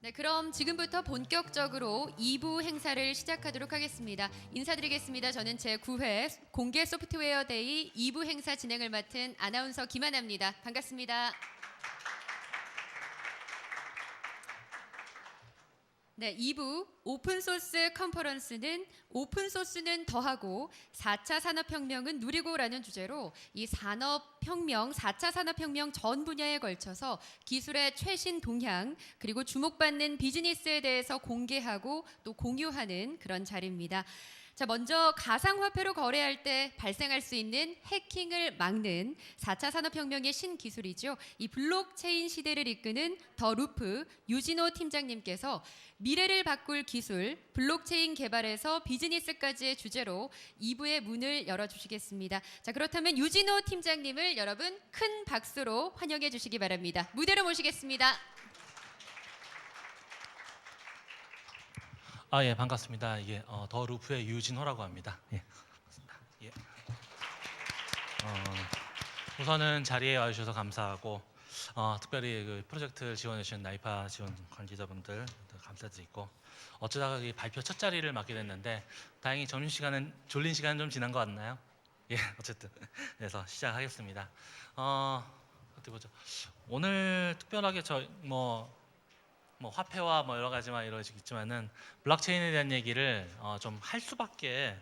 네, 그럼 지금부터 본격적으로 2부 행사를 시작하도록 하겠습니다. 인사드리겠습니다. 저는 제9회 공개 소프트웨어 데이 2부 행사 진행을 맡은 아나운서 김하나입니다. 반갑습니다. 네, 2부 오픈소스 컨퍼런스는 오픈소스는 더하고 4차 산업혁명은 누리고라는 주제로 이 산업혁명, 4차 산업혁명 전 분야에 걸쳐서 기술의 최신 동향 그리고 주목받는 비즈니스에 대해서 공개하고 또 공유하는 그런 자리입니다. 자, 먼저 가상화폐로 거래할 때 발생할 수 있는 해킹을 막는 4차 산업혁명의 신기술이죠. 이 블록체인 시대를 이끄는 더 루프 유진호 팀장님께서 미래를 바꿀 기술, 블록체인 개발에서 비즈니스까지의 주제로 2부의 문을 열어주시겠습니다. 자, 그렇다면 유진호 팀장님을 여러분 큰 박수로 환영해 주시기 바랍니다. 무대로 모시겠습니다. 예, 반갑습니다. 이게 더 루프의 유진호라고 합니다. 예, 반갑습니다. 예. 우선은 자리에 와주셔서 감사하고 특별히 그 프로젝트를 지원해 주신 나이파 지원 관계자분들 감사드리고 어쩌다가 이 발표 첫 자리를 맡게 됐는데 다행히 점심시간은 졸린 시간 좀 지난 것 같나요? 예, 어쨌든 그래서 시작하겠습니다. 어떻게 보죠? 오늘 특별하게 뭐 화폐와 뭐 여러 가지만 이루어지겠지만은 블록체인에 대한 얘기를 좀 할 수밖에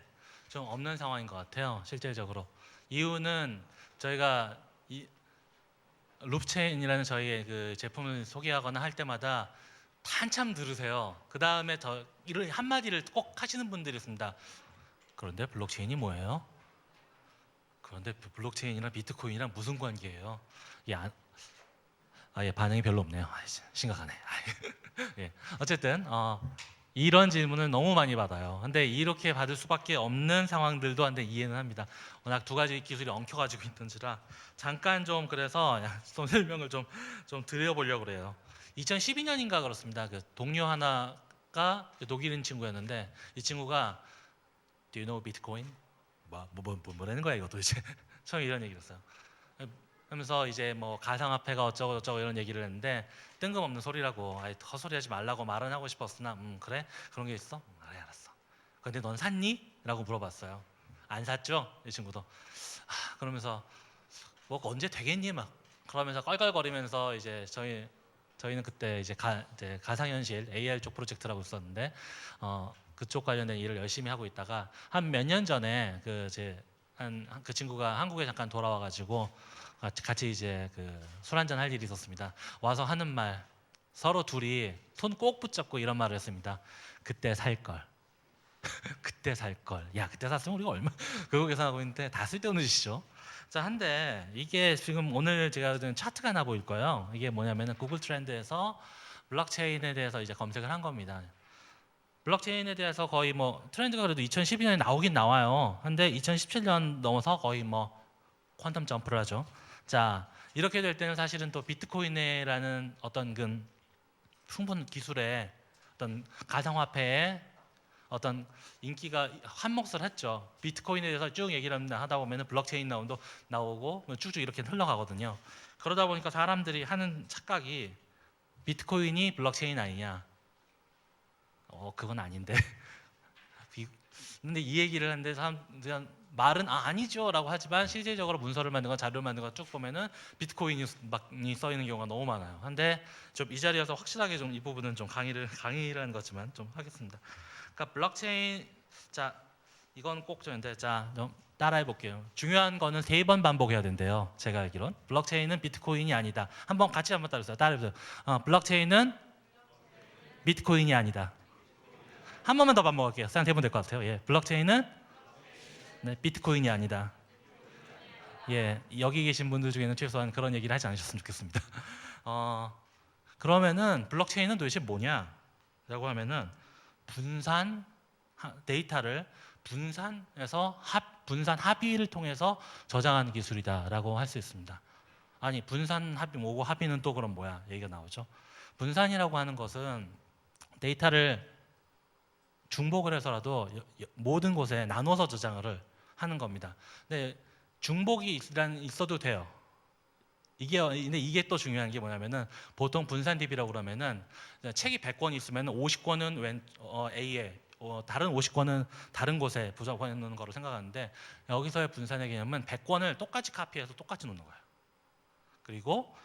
좀 없는 상황인 것 같아요. 실질적으로 이유는 저희가 이 룹체인이라는 저희의 그 제품을 소개하거나 할 때마다 한참 들으세요. 그 다음에 더 이런 한마디를 꼭 하시는 분들이 있습니다. 그런데 블록체인이 뭐예요? 그런데 블록체인이랑 비트코인이랑 무슨 관계예요? 예, 반응이 별로 없네요. 심각하네. 예, 어쨌든 이런 질문을 너무 많이 받아요. 근데 이렇게 받을 수밖에 없는 상황들도 한데 이해는 합니다. 워낙 두 가지 기술이 엉켜가지고 있던지라 잠깐 좀 그래서 좀 설명을 좀 드려보려고 그래요. 2012년인가 그렇습니다. 그 동료 하나가 독일인 친구였는데 이 친구가 Do you know Bitcoin? 뭐라는 거야 이거 도대체? 처음 이런 얘기를 했어요. 하면서 이제 뭐 가상화폐가 어쩌고 저쩌고 이런 얘기를 했는데 뜬금없는 소리라고 헛소리하지 말라고 말은 하고 싶었으나 그래? 그런 게 있어? 그래 알았어. 근데 넌 샀니? 라고 물어봤어요. 안 샀죠? 이 친구도. 그러면서 뭐 언제 되겠니? 막 그러면서 껄껄거리면서 이제 저희는 그때 이제 가상현실 AR 쪽 프로젝트라고 있었는데 그쪽 관련된 일을 열심히 하고 있다가 한 몇 년 전에 그 친구가 한국에 잠깐 돌아와가지고 같이 이제 그 술 한잔 할 일이 있었습니다. 와서 하는 말 서로 둘이 손 꼭 붙잡고 이런 말을 했습니다. 그때 살 걸. 그때 살 걸. 야 그때 샀으면 우리가 얼마 그거 계산하고 있는데 다 쓸데없는 짓이죠. 자 한데 이게 지금 오늘 제가 든 차트가 하나 보일 거예요. 이게 뭐냐면은 구글 트렌드에서 블록체인에 대해서 이제 검색을 한 겁니다. 블록체인에 대해서 거의 뭐 트렌드가 그래도 2012년에 나오긴 나와요. 근데 2017년 넘어서 거의 뭐 퀀텀 점프를 하죠. 자 이렇게 될 때는 사실은 또 비트코인이라는 어떤 그 충분 기술의 어떤 가상화폐의 어떤 인기가 한몫을 했죠. 비트코인에 대해서 쭉 얘기를 하다 보면은 블록체인 나오고 쭉쭉 이렇게 흘러가거든요. 그러다 보니까 사람들이 하는 착각이 비트코인이 블록체인 아니냐? 그건 아닌데. 근데 이 얘기를 하는데 사람들은 말은 아니죠라고 하지만 실질적으로 문서를 만든 거 자료를 만든 거 쭉 보면은 비트코인이 써 있는 경우가 너무 많아요. 근데 좀 이 자리에서 확실하게 좀 이 부분은 좀 강의라는 거지만 좀 하겠습니다. 그러니까 블록체인 자 이건 꼭 저인데 좀 따라해 볼게요. 중요한 거는 3번 반복해야 된대요. 제가 알기론 블록체인은 비트코인이 아니다. 같이 한번 따라해보세요. 블록체인은 비트코인이 아니다. 한 번만 더 반복할게요. 한 3번 될 것 같아요. 예, 블록체인은 비트코인이 아니다. 예, 여기 계신 분들 중에는 최소한 그런 얘기를 하지 않으셨으면 좋겠습니다. 그러면은 블록체인은 도대체 뭐냐라고 하면은 데이터를 분산해서 분산 합의를 통해서 저장하는 기술이다라고 할 수 있습니다. 아니 분산 합의 뭐고 합의는 또 그럼 뭐야 얘기가 나오죠. 분산이라고 하는 것은 데이터를 중복을 해서라도 모든 곳에 나눠서 저장을 하는 겁니다. 근데 중복이 있어도 돼요. 근데 이게 또 중요한 게 뭐냐면은 보통 분산 DB라고 그러면은 책이 100권 있으면 50권은 A에 다른 50권은 다른 곳에 부적해 놓는 거로 생각하는데 여기서의 분산의 개념은 100권을 똑같이 카피해서 똑같이 놓는 거예요. 그리고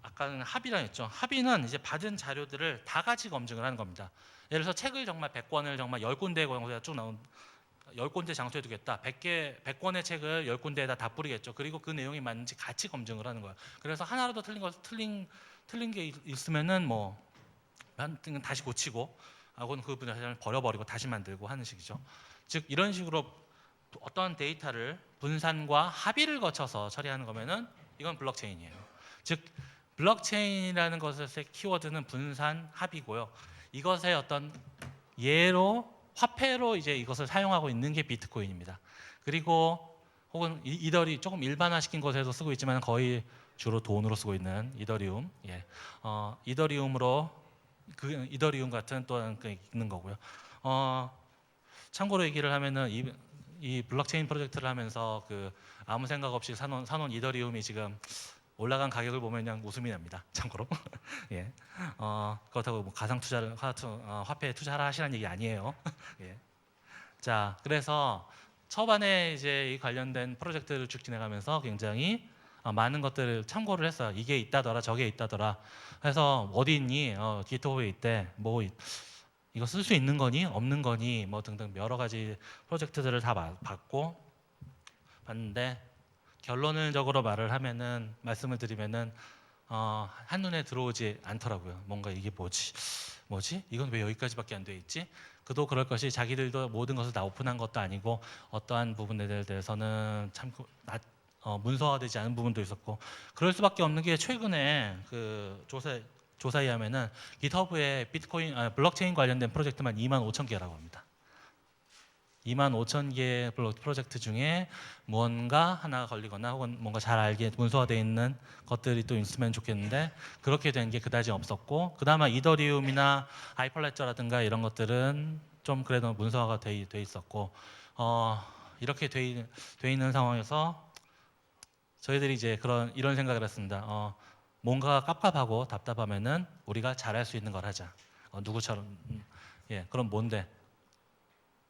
아까는 합의라 했죠. 합의는 이제 받은 자료들을 다 같이 검증을 하는 겁니다. 예를 들어서 책을 정말 100권을 정말 10군데 곳에 쭉 나온 10군데 장소에 두겠다. 100권의 책을 10군데에다 다 뿌리겠죠. 그리고 그 내용이 맞는지 같이 검증을 하는 거예요. 그래서 하나라도 틀린 게 있으면은 뭐 다시 고치고 하고는 그 분야를 버려버리고 다시 만들고 하는 식이죠. 즉 이런 식으로 어떤 데이터를 분산과 합의를 거쳐서 처리하는 거면은 이건 블록체인이에요. 즉 블록체인이라는 것의 키워드는 분산 합의고요. 이것의 어떤 예로 화폐로 이제 이것을 사용하고 있는 게 비트코인입니다. 그리고 혹은 이더리 조금 일반화시킨 것에서 쓰고 있지만 거의 주로 돈으로 쓰고 있는 이더리움, 이더리움으로 그 이더리움 같은 또한 있는 거고요. 참고로 얘기를 하면은 이 블록체인 프로젝트를 하면서 그 아무 생각 없이 사놓은 이더리움이 지금 올라간 가격을 보면 그냥 웃음이 납니다. 참고로. 예. 그렇다고 뭐 가상 투자를 화폐에 투자를 하시라는 얘기 아니에요. 예. 자, 그래서 초반에 이제 이 관련된 프로젝트를 쭉 진행하면서 굉장히 많은 것들을 참고를 했어요. 이게 있다더라, 저게 있다더라. 그래서 어디 있니? 기토브에 있대. 뭐 이거 쓸 수 있는 거니, 없는 거니, 뭐 등등 여러 가지 프로젝트들을 다 봤는데 결론적으로 말씀을 드리면은 한눈에 들어오지 않더라고요. 뭔가 이게 뭐지? 이건 왜 여기까지밖에 안 돼 있지? 그도 그럴 것이 자기들도 모든 것을 다 오픈한 것도 아니고 어떠한 부분에 대해서는 참 문서화되지 않은 부분도 있었고 그럴 수밖에 없는 게 최근에 그 조사에 하면은 깃허브에 블록체인 관련된 프로젝트만 25,000개라고 합니다. 25,000개 프로젝트 중에 무언가 하나가 걸리거나 혹은 뭔가 잘 알게 문서화되어 있는 것들이 또 있으면 좋겠는데 그렇게 된 게 그다지 없었고 그나마 이더리움이나 하이퍼레저라든가 이런 것들은 좀 그래도 문서화가 돼 있었고 이렇게 돼 있는 상황에서 저희들이 이제 이런 생각을 했습니다. 뭔가 깝깝하고 답답하면은 우리가 잘할 수 있는 걸 하자. 누구처럼 그럼 뭔데?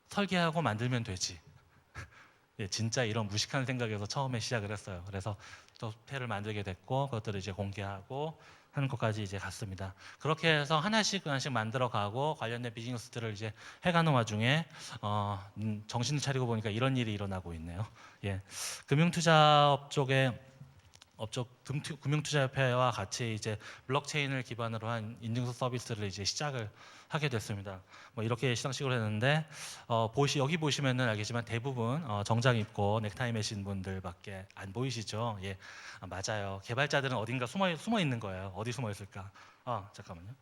설계하고 만들면 되지. 진짜 이런 무식한 생각에서 처음에 시작을 했어요. 그래서 소프트웨어를 만들게 됐고 그것들을 이제 공개하고 하는 것까지 이제 갔습니다. 그렇게 해서 하나씩 만들어가고 관련된 비즈니스들을 이제 해가는 와중에 정신을 차리고 보니까 이런 일이 일어나고 있네요. 금융투자업 쪽에 금융투자협회와 같이 이제 블록체인을 기반으로 한 인증서 서비스를 이제 시작을 하게 됐습니다. 뭐 이렇게 시상식을 했는데 여기 보시면은 알겠지만 대부분 정장 입고 넥타이 매신 분들밖에 안 보이시죠? 맞아요. 개발자들은 어딘가 숨어 있는 거예요. 어디 숨어 있을까? 잠깐만요.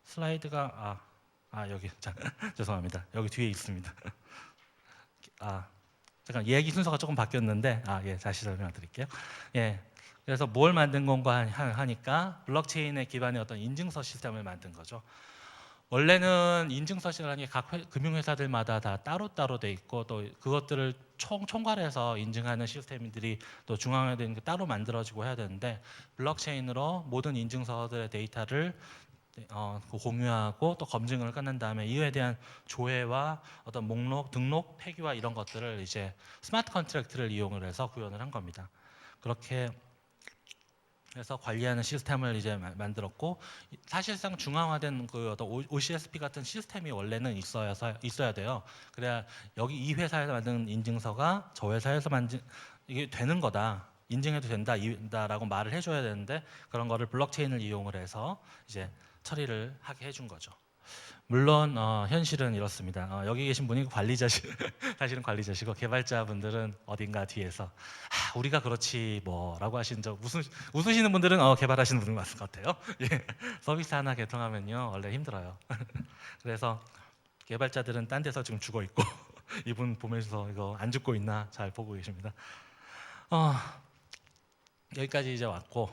슬라이드가 여기 죄송합니다. 여기 뒤에 있습니다. 잠깐 이야기 순서가 조금 바뀌었는데 다시 설명드릴게요. 그래서 뭘 만든 건가 하니까 블록체인에 기반의 어떤 인증서 시스템을 만든 거죠. 원래는 인증서라는 게 각 금융회사들마다 다 따로따로 돼 있고 또 그것들을 총괄해서 인증하는 시스템들이 또 중앙화된 게 따로 만들어지고 해야 되는데 블록체인으로 모든 인증서들의 데이터를 공유하고 또 검증을 끝난 다음에 이에 대한 조회와 어떤 목록, 등록, 폐기와 이런 것들을 이제 스마트 컨트랙트를 이용을 해서 구현을 한 겁니다. 그렇게 해서 관리하는 시스템을 이제 만들었고 사실상 중앙화된 그 어떤 OCSP 같은 시스템이 원래는 있어야 돼요. 그래야 여기 이 회사에서 만든 인증서가 저 회사에서 이게 되는 거다. 인증해도 된다라고 말을 해줘야 되는데 그런 거를 블록체인을 이용을 해서 이제 처리를 하게 해준 거죠. 물론 현실은 이렇습니다. 여기 계신 분이 사실은 관리자시고 개발자분들은 어딘가 뒤에서 우리가 그렇지 뭐라고 하시는 적 웃으시는 분들은 개발하시는 분들 맞을 것 같아요. 서비스 하나 개통하면요 원래 힘들어요. 그래서 개발자들은 딴 데서 지금 죽어 있고 이분 보면서 이거 안 죽고 있나 잘 보고 계십니다. 여기까지 이제 왔고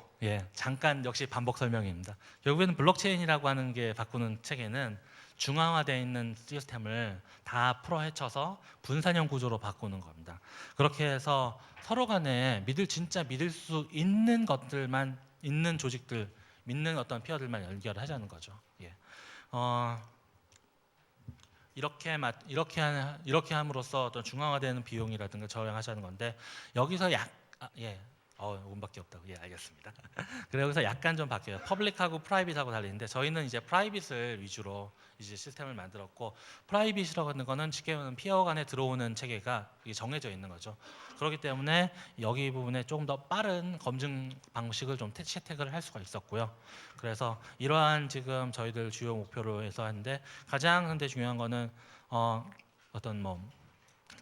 잠깐 역시 반복 설명입니다. 결국에는 블록체인이라고 하는 게 바꾸는 체계는 중앙화되어 있는 시스템을 다 풀어헤쳐서 분산형 구조로 바꾸는 겁니다. 그렇게 해서 서로 간에 진짜 믿을 수 있는 것들만 있는 조직들, 믿는 어떤 피어들만 연결하자는 거죠. 예. 이렇게 함으로써 어떤 중앙화되는 비용이라든가 저항하자는 건데 여기서 운밖에 없다고. 예, 알겠습니다. 그래서 여기서 약간 좀 바뀌어요. 퍼블릭하고 프라이빗하고 달리는데 저희는 이제 프라이빗을 위주로 이제 시스템을 만들었고, 프라이빗이라고 하는 거는 쉽게 말하면 피어 간에 들어오는 체계가 이게 정해져 있는 거죠. 그렇기 때문에 여기 부분에 조금 더 빠른 검증 방식을 좀 채택을 할 수가 있었고요. 그래서 이러한 지금 저희들 주요 목표로 해서 하는데 가장 근데 중요한 거는 어떤 뭐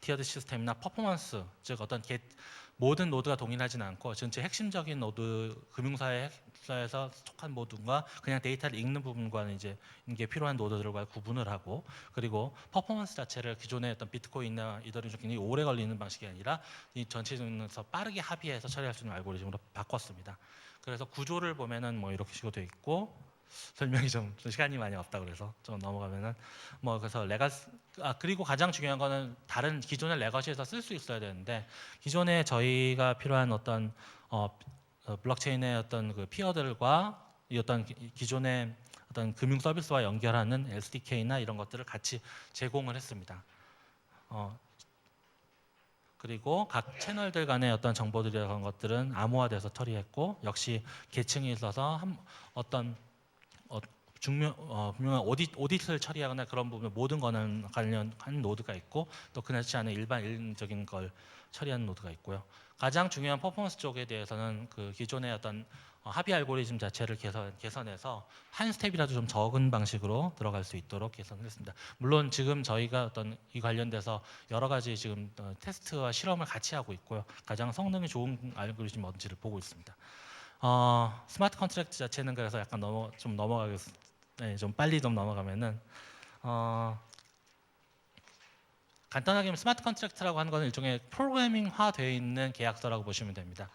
티어드 시스템이나 퍼포먼스, 즉 어떤 모든 노드가 동일하지는 않고 전체 핵심적인 노드 금융사에서 속한 모든과 그냥 데이터를 읽는 부분과는 이제 이게 필요한 노드들과 구분을 하고, 그리고 퍼포먼스 자체를 기존의 어떤 비트코인이나 이더리움 굉장히 오래 걸리는 방식이 아니라 이 전체적으로 빠르게 합의해서 처리할 수 있는 알고리즘으로 바꿨습니다. 그래서 구조를 보면은 뭐 이렇게 식으로 되어 있고, 설명이 좀 시간이 많이 없다 그래서 좀 넘어가면은 뭐 그래서 그리고 가장 중요한 거는 다른 기존의 레거시에서 쓸 수 있어야 되는데, 기존에 저희가 필요한 어떤 블록체인의 어떤 그 피어들과 이 어떤 기존의 어떤 금융 서비스와 연결하는 SDK나 이런 것들을 같이 제공을 했습니다. 그리고 각 채널들 간의 어떤 정보들이라는 것들은 암호화돼서 처리했고, 역시 계층이 있어서 분명한 오디트를 처리하거나 그런 부분 모든 거는 관련한 노드가 있고, 또 그렇지 않은 일반적인 걸 처리하는 노드가 있고요. 가장 중요한 퍼포먼스 쪽에 대해서는 그 기존의 어떤 합의 알고리즘 자체를 개선해서 한 스텝이라도 좀 적은 방식으로 들어갈 수 있도록 개선을 했습니다. 물론 지금 저희가 어떤 이 관련돼서 여러 가지 지금 테스트와 실험을 같이 하고 있고요. 가장 성능이 좋은 알고리즘이 뭔지를 보고 있습니다. 스마트 컨트랙트 자체는 그래서 약간 좀 빨리 좀 넘어가면은 간단하게 스마트 컨트랙트라고 하는 것은 일종의 프로그래밍화 되어 있는 계약서라고 보시면 됩니다.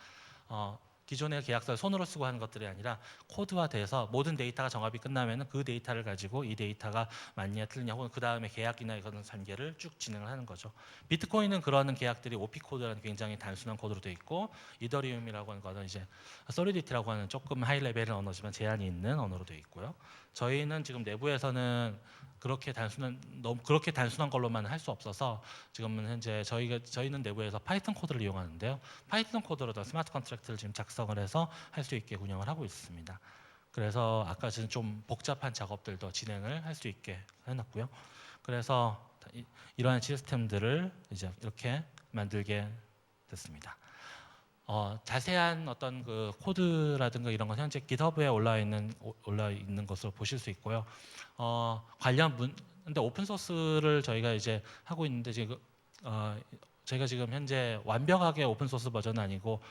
기존의 계약서를 손으로 쓰고 하는 것들이 아니라 코드화돼서 모든 데이터가 정합이 끝나면 그 데이터를 가지고 이 데이터가 맞냐 틀리냐 혹은 그 다음에 계약이나 이런 단계를 쭉 진행을 하는 거죠. 비트코인은 그러한 계약들이 OP 코드라는 굉장히 단순한 코드로 되어 있고, 이더리움이라고 하는 것은 이제 솔리디티라고 하는 조금 하이 레벨의 언어지만 제한이 있는 언어로 되어 있고요. 저희는 지금 내부에서는 그렇게 단순한 걸로만 할 수 없어서 지금은 현재 저희는 내부에서 파이썬 코드를 이용하는데요. 파이썬 코드로 스마트 컨트랙트를 지금 작성을 해서 할 수 있게 운영을 하고 있습니다. 그래서 아까 좀 복잡한 작업들도 진행을 할 수 있게 해놨고요. 그래서 이러한 시스템들을 이제 이렇게 만들게 됐습니다. 자세한 어떤 그 코드라든가 이런 건 현재 GitHub에 올라 있는 것으로 보실 수 있고요. 근데 오픈 소스를 저희가 이제 하고 있는데 지금 저희가 지금 현재 완벽하게 오픈 소스 버전은 아니고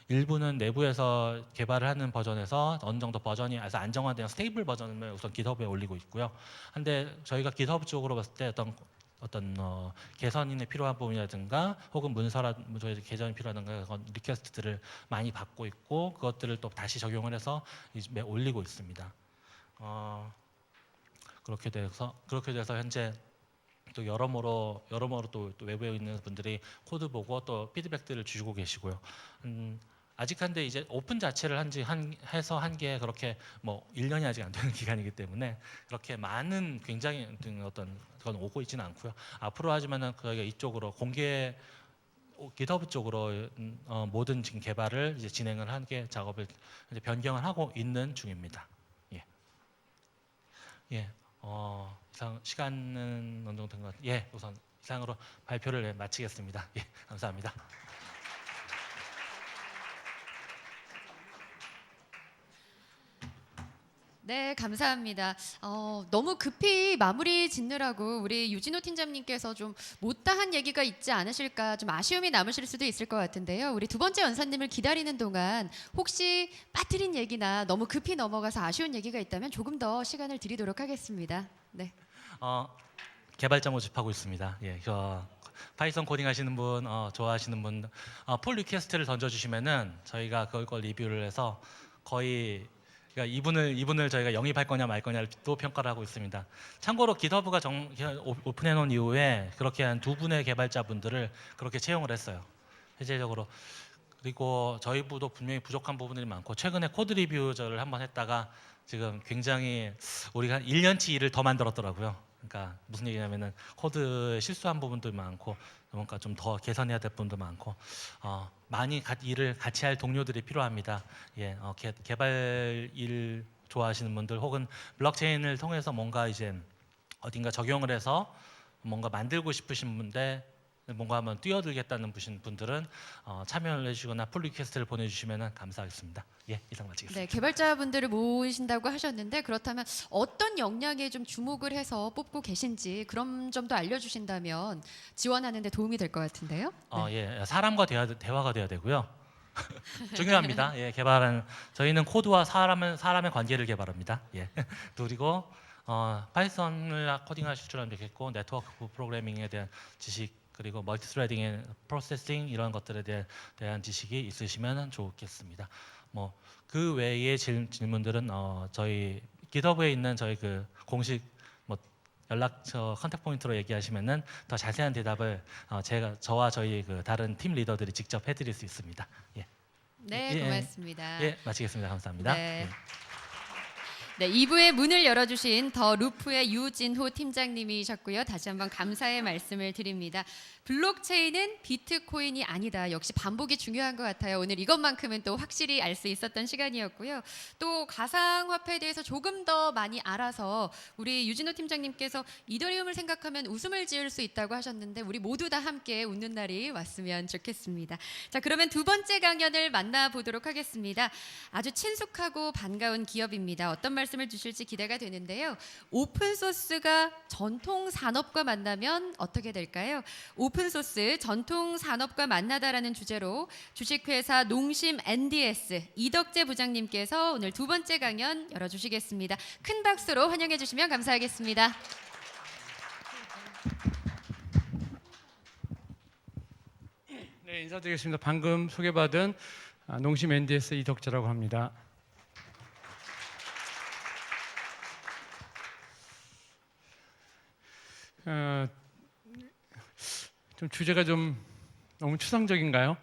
일부는 내부에서 개발을 하는 버전에서 어느 정도 버전이 아주 안정화된 스테이블 버전을 우선 GitHub에 올리고 있고요. 근데 저희가 GitHub 쪽으로 봤을 때 어떤 개선이 필요한 부분이라든가 혹은 저희 개선이 필요하다든가 그런 리퀘스트들을 많이 받고 있고, 그것들을 또 다시 적용을 해서 올리고 있습니다. 그렇게 돼서 현재 또 여러모로 또 외부에 있는 분들이 코드 보고 또 피드백들을 주시고 계시고요. 아직한데 이제 오픈 자체를 해서 한 게 그렇게 뭐 1년이 아직 안 되는 기간이기 때문에 그렇게 많은 굉장히 어떤 건 오고 있지는 않고요. 앞으로 하지만은 저희가 이쪽으로 GitHub 쪽으로 모든 지금 개발을 이제 진행을 한 게 작업을 이제 변경을 하고 있는 중입니다. 이상 시간은 어느 정도 된 것 같아요. 우선 이상으로 발표를 마치겠습니다. 감사합니다. 네, 감사합니다. 너무 급히 마무리 짓느라고 우리 유진호 팀장님께서 좀 못다한 얘기가 있지 않으실까 좀 아쉬움이 남으실 수도 있을 것 같은데요. 우리 두 번째 연사님을 기다리는 동안 혹시 빠뜨린 얘기나 너무 급히 넘어가서 아쉬운 얘기가 있다면 조금 더 시간을 드리도록 하겠습니다. 네. 개발자 모집하고 있습니다. 파이썬 코딩 하시는 분, 좋아하시는 분, 폴 리퀘스트를 던져주시면은 저희가 그걸 리뷰를 해서 거의 그러니까 이분을 저희가 영입할 거냐 말 거냐를 또 평가를 하고 있습니다. 참고로 깃허브가 오픈해 놓은 이후에 그렇게 한 2분의 개발자분들을 그렇게 채용을 했어요. 실제적으로. 그리고 저희 부도 분명히 부족한 부분들이 많고 최근에 코드 리뷰를 한번 했다가 지금 굉장히 우리가 한 1년치 일을 더 만들었더라고요. 그러니까 무슨 얘기냐면은 코드 실수한 부분도 많고 뭔가 좀 더 개선해야 될 부분도 많고 많이 일을 같이 할 동료들이 필요합니다. 예, 개발 일 좋아하시는 분들 혹은 블록체인을 통해서 뭔가 이제 어딘가 적용을 해서 뭔가 만들고 싶으신 분들 뭔가 한번 뛰어들겠다는 분들은 참여를 해주시거나 풀 리퀘스트를 보내주시면 감사하겠습니다. 예, 이상 마치겠습니다. 네, 개발자분들을 모으신다고 하셨는데 그렇다면 어떤 역량에 좀 주목을 해서 뽑고 계신지 그런 점도 알려주신다면 지원하는 데 도움이 될 것 같은데요. 네. 예, 사람과 대화가 돼야 되고요. 중요합니다. 예, 저희는 코드와 사람의 관계를 개발합니다. 예, 그리고 파이썬을 코딩하실 줄 알면 좋겠고 네트워크 프로그래밍에 대한 지식 그리고 멀티스레딩의 프로세싱 이런 것들에 대한 지식이 있으시면 좋겠습니다. 뭐 그 외의 질문들은 저희 깃허브에 있는 저희 그 공식 뭐 연락처 컨택 포인트로 얘기하시면은 더 자세한 대답을 저와 저희 그 다른 팀 리더들이 직접 해드릴 수 있습니다. 예. 네, 고맙습니다. 예, 마치겠습니다. 감사합니다. 네. 예. 네, 2부의 문을 열어주신 더 루프의 유진호 팀장님이셨고요. 다시 한번 감사의 말씀을 드립니다. 블록체인은 비트코인이 아니다. 역시 반복이 중요한 것 같아요. 오늘 이것만큼은 또 확실히 알 수 있었던 시간이었고요. 또 가상화폐에 대해서 조금 더 많이 알아서 우리 유진호 팀장님께서 이더리움을 생각하면 웃음을 지을 수 있다고 하셨는데 우리 모두 다 함께 웃는 날이 왔으면 좋겠습니다. 자, 그러면 두 번째 강연을 만나보도록 하겠습니다. 아주 친숙하고 반가운 기업입니다. 어떤 말씀을 주실지 기대가 되는데요. 오픈소스가 전통 산업과 만나면 어떻게 될까요? 오픈소스 전통 산업과 만나다라는 주제로 주식회사 농심 NDS 이덕재 부장님께서 오늘 두 번째 강연 열어주시겠습니다. 큰 박수로 환영해 주시면 감사하겠습니다. 네, 인사드리겠습니다. 방금 소개받은 농심 NDS 이덕재라고 합니다. 좀 주제가 좀 너무 추상적인가요?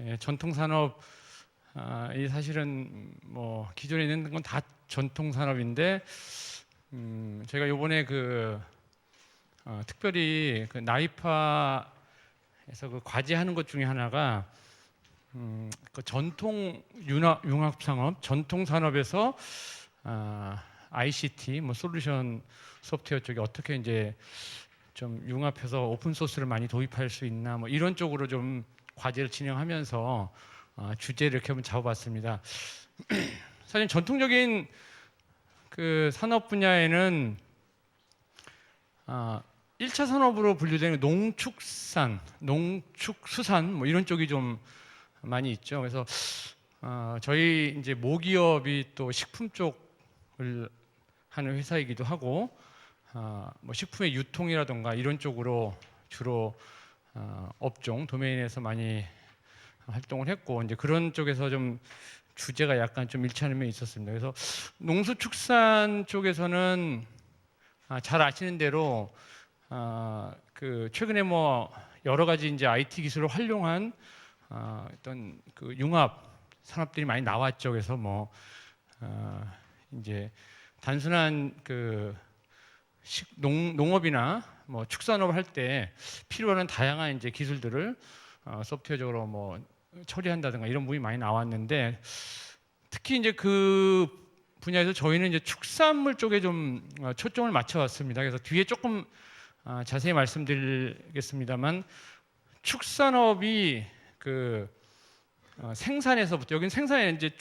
예, 전통 산업 이 사실은 뭐 기존에 있는 건 다 전통 산업인데 저희가 이번에 특별히 그 나이파에서 그 과제하는 것 중에 하나가 그 전통 융합 산업, 전통 산업에서 ICT, 뭐 솔루션 소프트웨어 쪽에 어떻게 이제 좀 융합해서 오픈 소스를 많이 도입할 수 있나 뭐 이런 쪽으로 좀 과제를 진행하면서 주제를 이렇게 한번 잡아봤습니다. 사실 전통적인 그 산업 분야에는 1차 산업으로 분류되는 농축산, 농축수산 뭐 이런 쪽이 좀 많이 있죠. 그래서 저희 이제 모기업이 또 식품 쪽을 하는 회사이기도 하고 뭐 식품의 유통이라던가 이런 쪽으로 주로 업종 도메인에서 많이 활동을 했고 이제 그런 쪽에서 좀 주제가 약간 좀 일치하는 면이 있었습니다. 그래서 농수축산 쪽에서는 잘 아시는 대로 그 최근에 뭐 여러 가지 이제 IT 기술을 활용한 어떤 그 융합 산업들이 많이 나왔죠. 그래서 뭐 이제 단순한 그 농업이나 뭐 축산업을 할 때 필요한 다양한 이제 기술들을 소프트웨어적으로 뭐 처리한다든가 이런 부분이 많이 나왔는데 특히 이제 그 분야에서 저희는 이제 축산물 쪽에 좀 초점을 맞춰왔습니다. 그래서 뒤에 조금 자세히 말씀드리겠습니다만 축산업이 그 생산에서부터 여기는 생산이 이제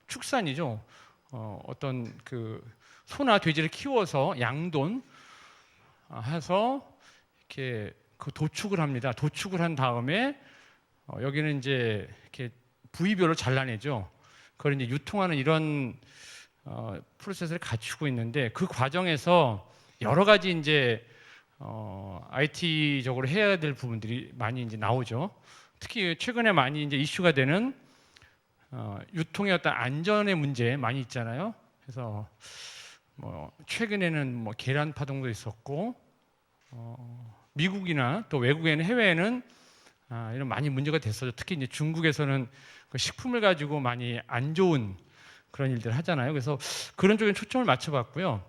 축산이죠. 어떤 그 소나 돼지를 키워서 양돈 해서 이렇게 그 도축을 합니다. 도축을 한 다음에 여기는 이제 이렇게 부위별로 잘라내죠. 그걸 이제 유통하는 이런 프로세스를 갖추고 있는데 그 과정에서 여러 가지 이제 IT적으로 해야 될 부분들이 많이 이제 나오죠. 특히 최근에 많이 이제 이슈가 되는 유통의 어떤 안전의 문제 많이 있잖아요. 그래서 뭐 최근에는 뭐 계란 파동도 있었고 미국이나 또 외국에는 해외에는 이런 많이 문제가 됐어요. 특히 이제 중국에서는 그 식품을 가지고 많이 안 좋은 그런 일들 하잖아요. 그래서 그런 쪽에 초점을 맞춰봤고요.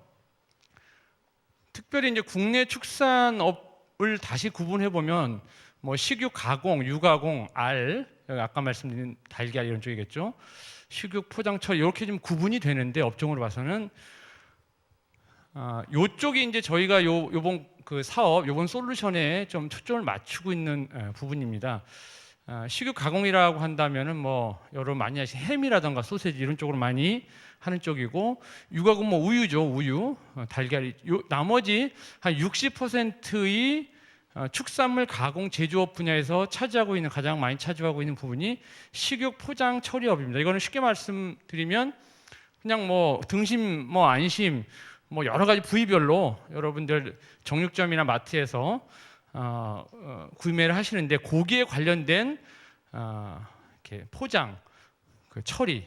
특별히 이제 국내 축산업을 다시 구분해 보면 뭐 식육 가공, 유가공, 알, 아까 말씀드린 달걀 이런 쪽이겠죠. 식육 포장 처리 이렇게 좀 구분이 되는데 업종으로 봐서는 요쪽이 이제 저희가 요번 그 사업, 요번 솔루션에 좀 초점을 맞추고 있는 부분입니다. 식육 가공이라고 한다면은 뭐 여러분 많이 아시는 햄이라던가 소세지 이런 쪽으로 많이 하는 쪽이고, 유가공 뭐 우유죠, 우유, 달걀이. 나머지 한 60%의 축산물 가공 제조업 분야에서 차지하고 있는, 가장 많이 차지하고 있는 부분이 식육 포장 처리업입니다. 이거는 쉽게 말씀드리면 그냥 뭐 등심, 뭐 안심, 뭐 여러 가지 부위별로 여러분들 정육점이나 마트에서 구매를 하시는데 고기에 관련된 이렇게 포장, 그 처리를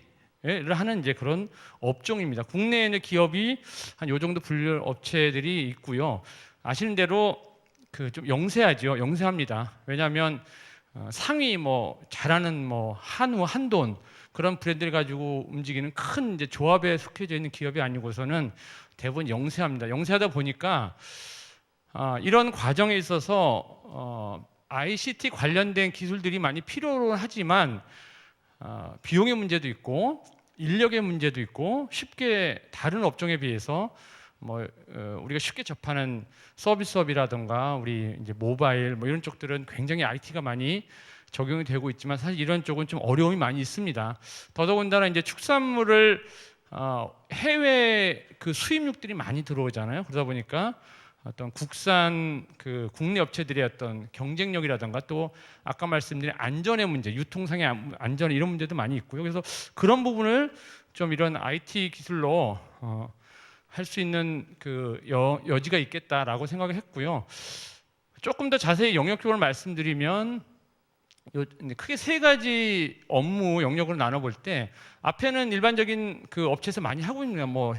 하는 이제 그런 업종입니다. 국내에 있는 기업이 한 요 정도 분류 업체들이 있고요. 아시는 대로 그 좀 영세하죠. 영세합니다. 왜냐하면 상위 뭐 잘하는 뭐 한우, 한돈 그런 브랜드를 가지고 움직이는 큰 이제 조합에 속해져 있는 기업이 아니고서는 대부분 영세합니다. 영세하다 보니까 이런 과정에 있어서 ICT 관련된 기술들이 많이 필요로 하지만 비용의 문제도 있고 인력의 문제도 있고 쉽게 다른 업종에 비해서 뭐 우리가 쉽게 접하는 서비스업이라든가 우리 이제 모바일 뭐 이런 쪽들은 굉장히 IT가 많이 적용이 되고 있지만 사실 이런 쪽은 좀 어려움이 많이 있습니다. 더더군다나 이제 축산물을 해외 그 수입육들이 많이 들어오잖아요. 그러다 보니까 어떤 국산 그 국내 업체들의 어떤 경쟁력이라든가 또 아까 말씀드린 안전의 문제, 유통상의 안전 이런 문제도 많이 있고요. 그래서 그런 부분을 좀 이런 IT 기술로 할 수 있는 그 여지가 있겠다라고 생각을 했고요. 조금 더 자세히 영역적으로 말씀드리면 크게 세 가지 업무 영역으로 나눠볼 때 앞에는 일반적인 그 업체에서 많이 하고 있는 뭐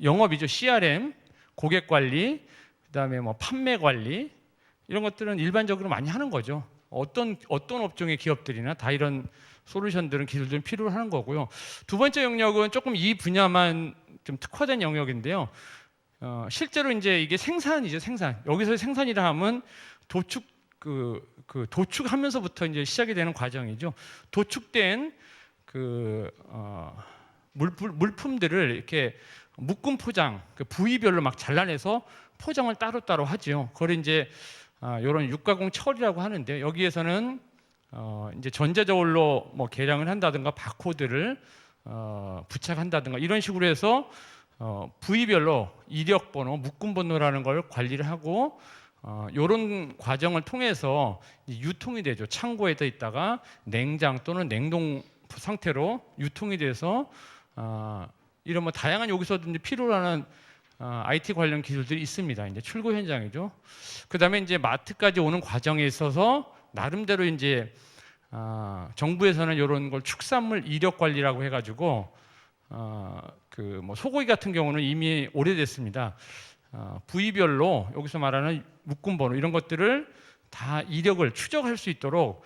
영업이죠. CRM, 고객 관리, 그다음에 뭐 판매 관리 이런 것들은 일반적으로 많이 하는 거죠. 어떤 업종의 기업들이나 다 이런 솔루션들은 기술들은 필요로 하는 거고요. 두 번째 영역은 조금 이 분야만 좀 특화된 영역인데요. 실제로 이제 이게 생산이죠, 생산. 여기서 생산이라 하면 도축 그 도축하면서부터 이제 시작이 되는 과정이죠. 도축된 그 물품들을 이렇게 묶음 포장, 그 부위별로 막 잘라내서 포장을 따로따로 하죠. 그걸 이제 이런 육가공 처리라고 하는데 여기에서는 이제 전자저울로 뭐 계량을 한다든가 바코드를 부착한다든가 이런 식으로 해서 부위별로 이력 번호, 묶음 번호라는 걸 관리를 하고 이런 과정을 통해서 유통이 되죠. 창고에다 있다가 냉장 또는 냉동 상태로 유통이 돼서 이런 뭐 다양한 여기서 필요로 하는 IT 관련 기술들이 있습니다. 이제 출고 현장이죠. 그다음에 이제 마트까지 오는 과정에 있어서 나름대로 이제 정부에서는 이런 걸 축산물 이력 관리라고 해가지고 그 뭐 소고기 같은 경우는 이미 오래됐습니다. 부위별로 여기서 말하는 묶음 번호 이런 것들을 다 이력을 추적할 수 있도록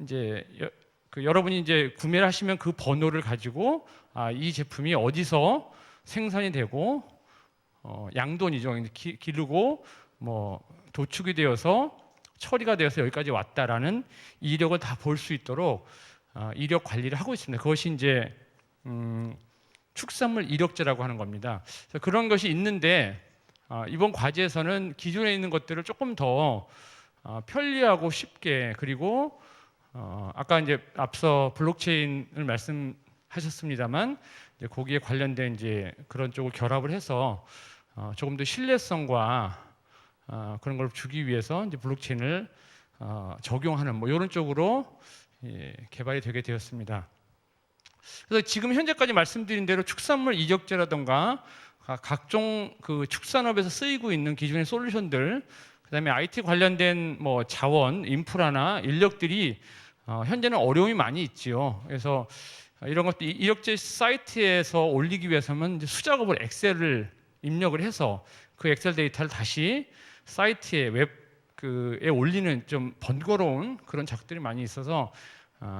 이제 여러분이 이제 구매를 하시면 그 번호를 가지고 이 제품이 어디서 생산이 되고 양돈이죠. 기르고 뭐 도축이 되어서 처리가 되어서 여기까지 왔다라는 이력을 다 볼 수 있도록 이력 관리를 하고 있습니다. 그것이 이제 축산물 이력제라고 하는 겁니다. 그래서 그런 것이 있는데 이번 과제에서는 기존에 있는 것들을 조금 더 편리하고 쉽게 그리고 아까 이제 앞서 블록체인을 말씀하셨습니다만 이제 거기에 관련된 이제 그런 쪽을 결합을 해서 조금 더 신뢰성과 그런 걸 주기 위해서 이제 블록체인을 적용하는 뭐 이런 쪽으로 개발이 되게 되었습니다. 그래서 지금 현재까지 말씀드린 대로 축산물 이력제라든가 각종 그 축산업에서 쓰이고 있는 기존의 솔루션들, 그다음에 IT 관련된 뭐 자원, 인프라나 인력들이 현재는 어려움이 많이 있지요. 그래서 이런 것도 이력제 사이트에서 올리기 위해서는 이제 수작업을 엑셀을 입력을 해서 그 엑셀 데이터를 다시 사이트에 웹에 올리는 좀 번거로운 그런 작들이 많이 있어서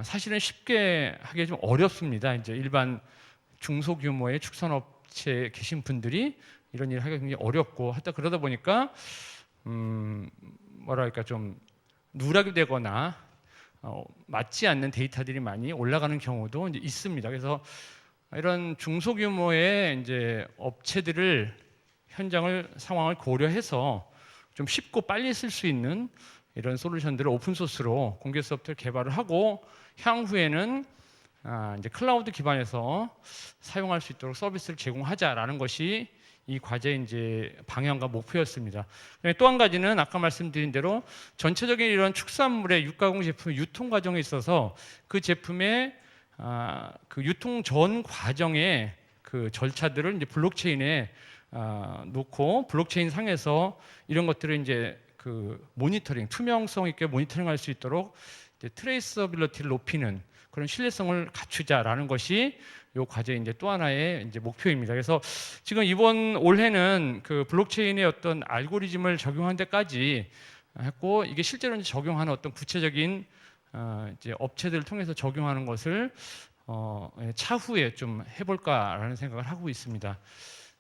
사실은 쉽게 하기 좀 어렵습니다. 이제 일반 중소규모의 축산업체에 계신 분들이 이런 일을 하기 굉장히 어렵고 하다 그러다 보니까 뭐랄까 좀 누락이 되거나 맞지 않는 데이터들이 많이 올라가는 경우도 이제 있습니다. 그래서 이런 중소규모의 이제 업체들을 현장을 상황을 고려해서 좀 쉽고 빨리 쓸 수 있는 이런 솔루션들을 오픈 소스로 공개 소프트웨어 개발을 하고 향후에는 이제 클라우드 기반에서 사용할 수 있도록 서비스를 제공하자라는 것이 이 과제의 이제 방향과 목표였습니다. 또 한 가지는 아까 말씀드린 대로 전체적인 이런 축산물의 육가공 제품 유통 과정에 있어서 그 제품의 그 유통 전 과정의 그 절차들을 이제 블록체인에 놓고 블록체인 상에서 이런 것들을 이제 그 모니터링, 투명성 있게 모니터링할 수 있도록 이제 트레이서빌리티를 높이는 그런 신뢰성을 갖추자라는 것이 이 과제의 이제 또 하나의 이제 목표입니다. 그래서 지금 이번 올해는 그 블록체인의 어떤 알고리즘을 적용한 데까지 했고 이게 실제로 이제 적용하는 어떤 구체적인 이제 업체들을 통해서 적용하는 것을 차후에 좀 해볼까라는 생각을 하고 있습니다.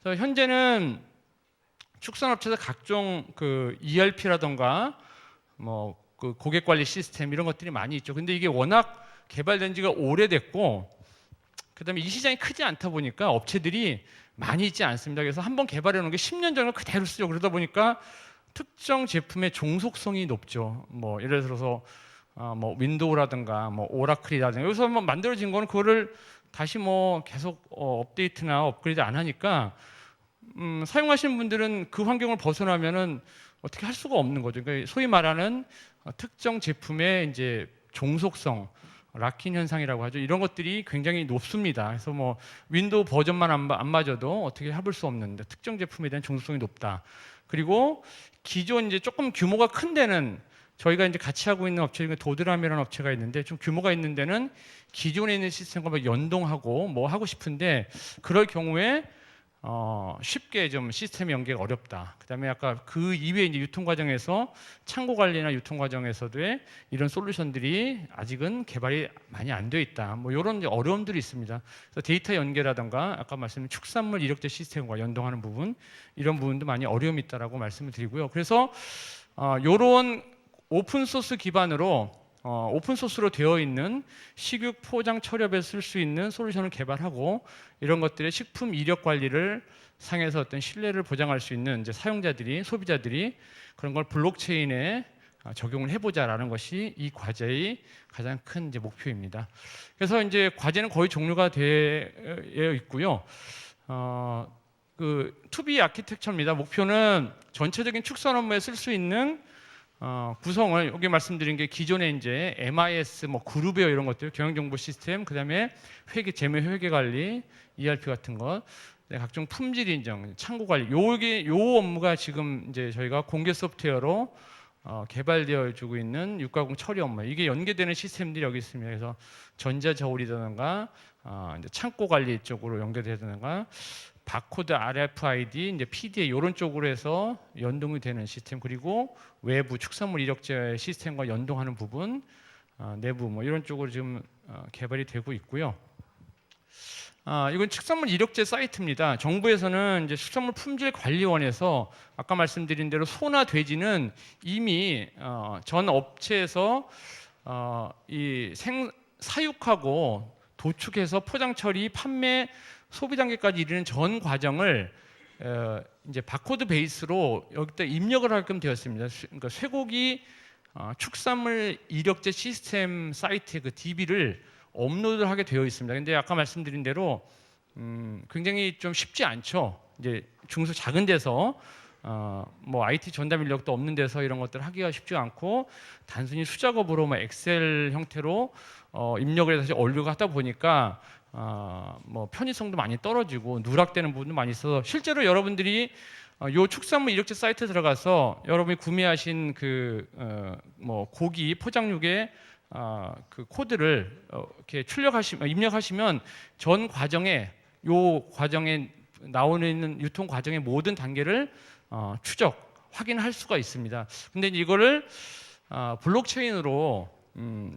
그래서 현재는 축산업체에서 각종 그 ERP라던가 뭐 그 고객 관리 시스템 이런 것들이 많이 있죠. 근데 이게 워낙 개발된 지가 오래됐고 그다음에 이 시장이 크지 않다 보니까 업체들이 많이 있지 않습니다. 그래서 한번 개발해 놓은 게 10년 전을 그대로 쓰죠. 그러다 보니까 특정 제품의 종속성이 높죠. 뭐 예를 들어서 뭐 윈도우라든가 뭐 오라클이라든가 여기서 뭐 만들어진 거는 그거를 다시 뭐 계속 업데이트나 업그레이드 안 하니까 사용하시는 분들은 그 환경을 벗어나면은 어떻게 할 수가 없는 거죠. 그러니까 소위 말하는 특정 제품의 이제 종속성, 락인 현상이라고 하죠. 이런 것들이 굉장히 높습니다. 그래서 뭐 윈도우 버전만 안 맞아도 어떻게 해볼 수 없는데 특정 제품에 대한 종속성이 높다. 그리고 기존 이제 조금 규모가 큰 데는 저희가 이제 같이 하고 있는 업체 중에 도드람이라는 업체가 있는데 좀 규모가 있는 데는 기존에 있는 시스템과 막 연동하고 뭐 하고 싶은데 그럴 경우에 쉽게 좀 시스템 연계가 어렵다. 그다음에 아까 그 이외에 이제 유통 과정에서 창고 관리나 유통 과정에서도의 이런 솔루션들이 아직은 개발이 많이 안 돼 있다. 뭐 이런 어려움들이 있습니다. 그래서 데이터 연계라든가 아까 말씀드린 축산물 이력제 시스템과 연동하는 부분 이런 부분도 많이 어려움이 있다라고 말씀을 드리고요. 그래서 이런 오픈 소스 기반으로 오픈 소스로 되어 있는 식육 포장 처리업에 쓸 수 있는 솔루션을 개발하고 이런 것들의 식품 이력 관리를 상에서 어떤 신뢰를 보장할 수 있는 이제 사용자들이 소비자들이 그런 걸 블록체인에 적용을 해보자라는 것이 이 과제의 가장 큰 이제 목표입니다. 그래서 이제 과제는 거의 종료가 되어 있고요. 그 투비 아키텍처입니다. 목표는 전체적인 축산 업무에 쓸 수 있는 구성을 여기 말씀드린 게 기존에 이제 MIS, 뭐 그룹웨어 이런 것들, 경영정보 시스템, 그다음에 회계, 재무 회계 관리, ERP 같은 것, 각종 품질 인정, 창고 관리, 요 업무가 지금 이제 저희가 공개 소프트웨어로 개발되어 주고 있는 육가공 처리 업무, 이게 연계되는 시스템들이 여기 있습니다. 그래서 전자 저울이라든가 이제 창고 관리 쪽으로 연결되든가. 바코드, RFID, 이제 PDA 이런 쪽으로 해서 연동이 되는 시스템 그리고 외부 축산물 이력제 시스템과 연동하는 부분, 내부 뭐 이런 쪽으로 지금 개발이 되고 있고요. 이건 축산물 이력제 사이트입니다. 정부에서는 이제 축산물 품질 관리원에서 아까 말씀드린 대로 소나 돼지는 이미 전 업체에서 이 사육하고 도축해서 포장 처리, 판매 소비 단계까지 이르는 전 과정을 이제 바코드 베이스로 여기다 입력을 하게끔 되었습니다. 그러니까 쇠고기 축산물 이력제 시스템 사이트에 그 DB를 업로드를 하게 되어 있습니다. 근데 아까 말씀드린 대로 굉장히 좀 쉽지 않죠. 이제 중소 작은 데서 뭐 IT 전담 인력도 없는 데서 이런 것들을 하기가 쉽지 않고 단순히 수작업으로 뭐 엑셀 형태로 입력을 해서 올리고 하다 보니까 뭐 편의성도 많이 떨어지고 누락되는 부분도 많이 있어서 실제로 여러분들이 요 축산물 이력제 사이트에 들어가서 여러분이 구매하신 그 뭐 고기 포장육의 그 코드를 이렇게 입력하시면 전 과정에 요 과정에 나오는 유통 과정의 모든 단계를 확인할 수가 있습니다. 근데 이거를 블록체인으로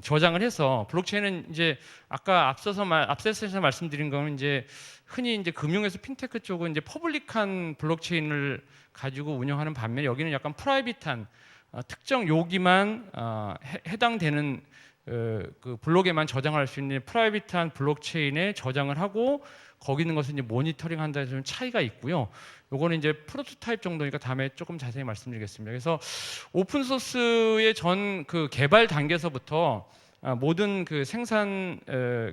저장을 해서 블록체인은 이제 아까 앞서서 말씀드린 거는 이제 흔히 이제 금융에서 핀테크 쪽은 이제 퍼블릭한 블록체인을 가지고 운영하는 반면에 여기는 약간 프라이빗한 특정 요기만 해당되는 그 블록에만 저장할 수 있는 프라이빗한 블록체인에 저장을 하고 거기 있는 것을 이제 모니터링한다는 좀 차이가 있고요. 요거는 이제 프로토타입 정도니까 다음에 조금 자세히 말씀드리겠습니다. 그래서 오픈 소스의 전 그 개발 단계에서부터 모든 그 생산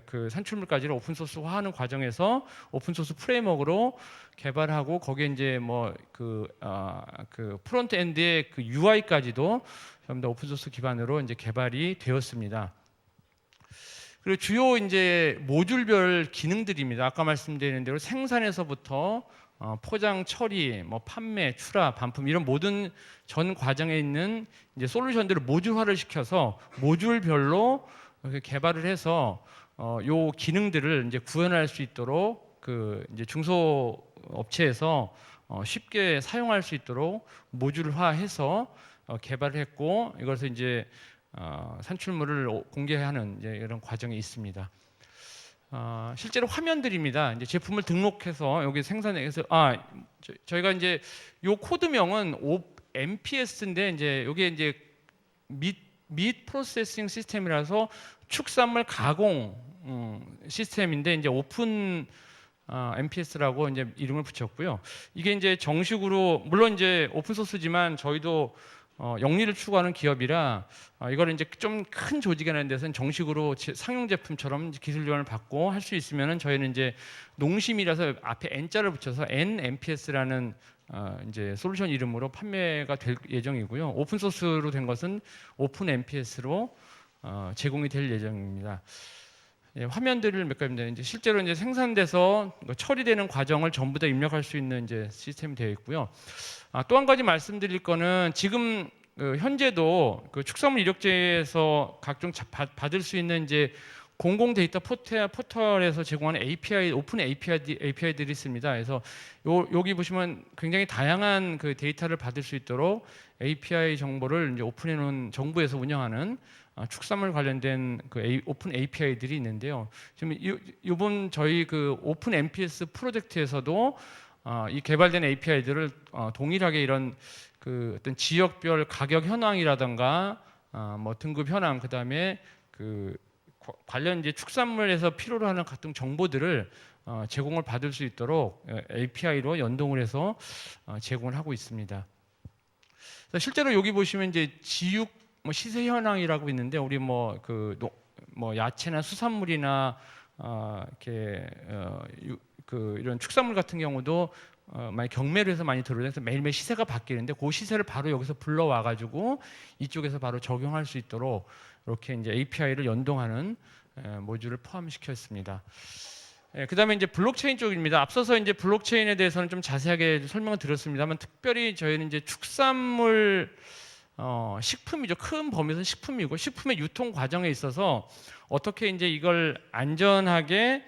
그 산출물까지를 오픈 소스화하는 과정에서 오픈 소스 프레임워크로 개발하고 거기에 이제 뭐 그 프론트 엔드의 그 UI까지도 전부 다 오픈 소스 기반으로 이제 개발이 되었습니다. 그리고 주요 이제 모듈별 기능들입니다. 아까 말씀드린 대로 생산에서부터 포장, 처리, 뭐 판매, 출하, 반품 이런 모든 전 과정에 있는 이제 솔루션들을 모듈화를 시켜서 모듈별로 이렇게 개발을 해서 요 기능들을 이제 구현할 수 있도록 그 이제 중소 업체에서 쉽게 사용할 수 있도록 모듈화해서 개발을 했고 이것을 이제 산출물을 공개하는 이제 이런 과정이 있습니다. 실제로 화면들입니다. 이제 제품을 등록해서 여기 생산해서 저희가 이제 요 코드명은 MPS인데 이제 여기에 이제 밋 프로세싱 시스템이라서 축산물 가공 시스템인데 이제 오픈 MPS라고 이제 이름을 붙였고요. 이게 이제 정식으로 물론 이제 오픈 소스지만 저희도 영리를 추구하는 기업이라 이거를 이제 좀 큰 조직에 하는 데서는 정식으로 상용 제품처럼 기술 지원을 받고 할 수 있으면은 저희는 이제 농심이라서 앞에 N자를 붙여서 NMPS라는 이제 솔루션 이름으로 판매가 될 예정이고요. 오픈 소스로 된 것은 오픈 MPS로 제공이 될 예정입니다. 예, 화면들을 몇 가지입니다. 이제 실제로 이제 생산돼서 처리되는 과정을 전부 다 입력할 수 있는 이제 시스템이 되어 있고요. 또 한 가지 말씀드릴 거는 지금 현재도 그 축산물 이력제에서 각종 받을 수 있는 이제 공공 데이터 포털에서 제공하는 API, 오픈 API들이 있습니다. 그래서 여기 보시면 굉장히 다양한 그 데이터를 받을 수 있도록 API 정보를 이제 오픈해 놓은 정부에서 운영하는 축산물 관련된 그 오픈 API들이 있는데요. 지금 이번 저희 그 오픈 MPS 프로젝트에서도 이 개발된 API들을 동일하게 이런 그 어떤 지역별 가격 현황이라든가 뭐 등급 현황 그다음에 그 관련 이제 축산물에서 필요로 하는 각종 정보들을 제공을 받을 수 있도록 API로 연동을 해서 제공을 하고 있습니다. 실제로 여기 보시면 이제 지육 뭐 시세 현황이라고 있는데 우리 뭐 야채나 수산물이나 이렇게 그 이런 축산물 같은 경우도 많이 경매로 해서 많이 들어오면서 매일매일 시세가 바뀌는데 그 시세를 바로 여기서 불러와 가지고 이쪽에서 바로 적용할 수 있도록 이렇게 이제 API를 연동하는 모듈을 포함시켰습니다. 그다음에 이제 블록체인 쪽입니다. 앞서서 이제 블록체인에 대해서는 좀 자세하게 설명을 드렸습니다만 특별히 저희는 이제 축산물 식품이죠. 큰 범위에서 식품이고 식품의 유통 과정에 있어서 어떻게 이제 이걸 안전하게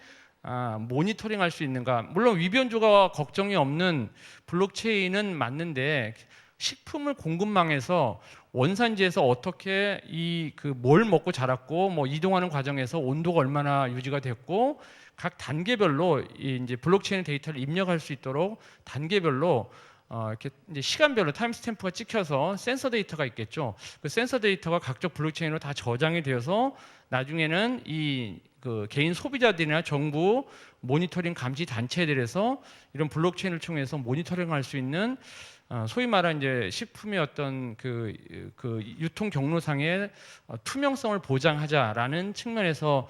모니터링할 수 있는가. 물론 위변조가 걱정이 없는 블록체인은 맞는데 식품을 공급망에서 원산지에서 어떻게 이 그 뭘 먹고 자랐고 뭐 이동하는 과정에서 온도가 얼마나 유지가 됐고 각 단계별로 이제 블록체인 데이터를 입력할 수 있도록 단계별로 이렇게 이제 시간별로 타임 스탬프가 찍혀서 센서 데이터가 있겠죠. 그 센서 데이터가 각종 블록체인으로 다 저장이 되어서 나중에는 이 그 개인 소비자들이나 정부 모니터링 감시 단체들에서 이런 블록체인을 통해서 모니터링할 수 있는 소위 말하는 이제 식품의 어떤 그 유통 경로상의 투명성을 보장하자라는 측면에서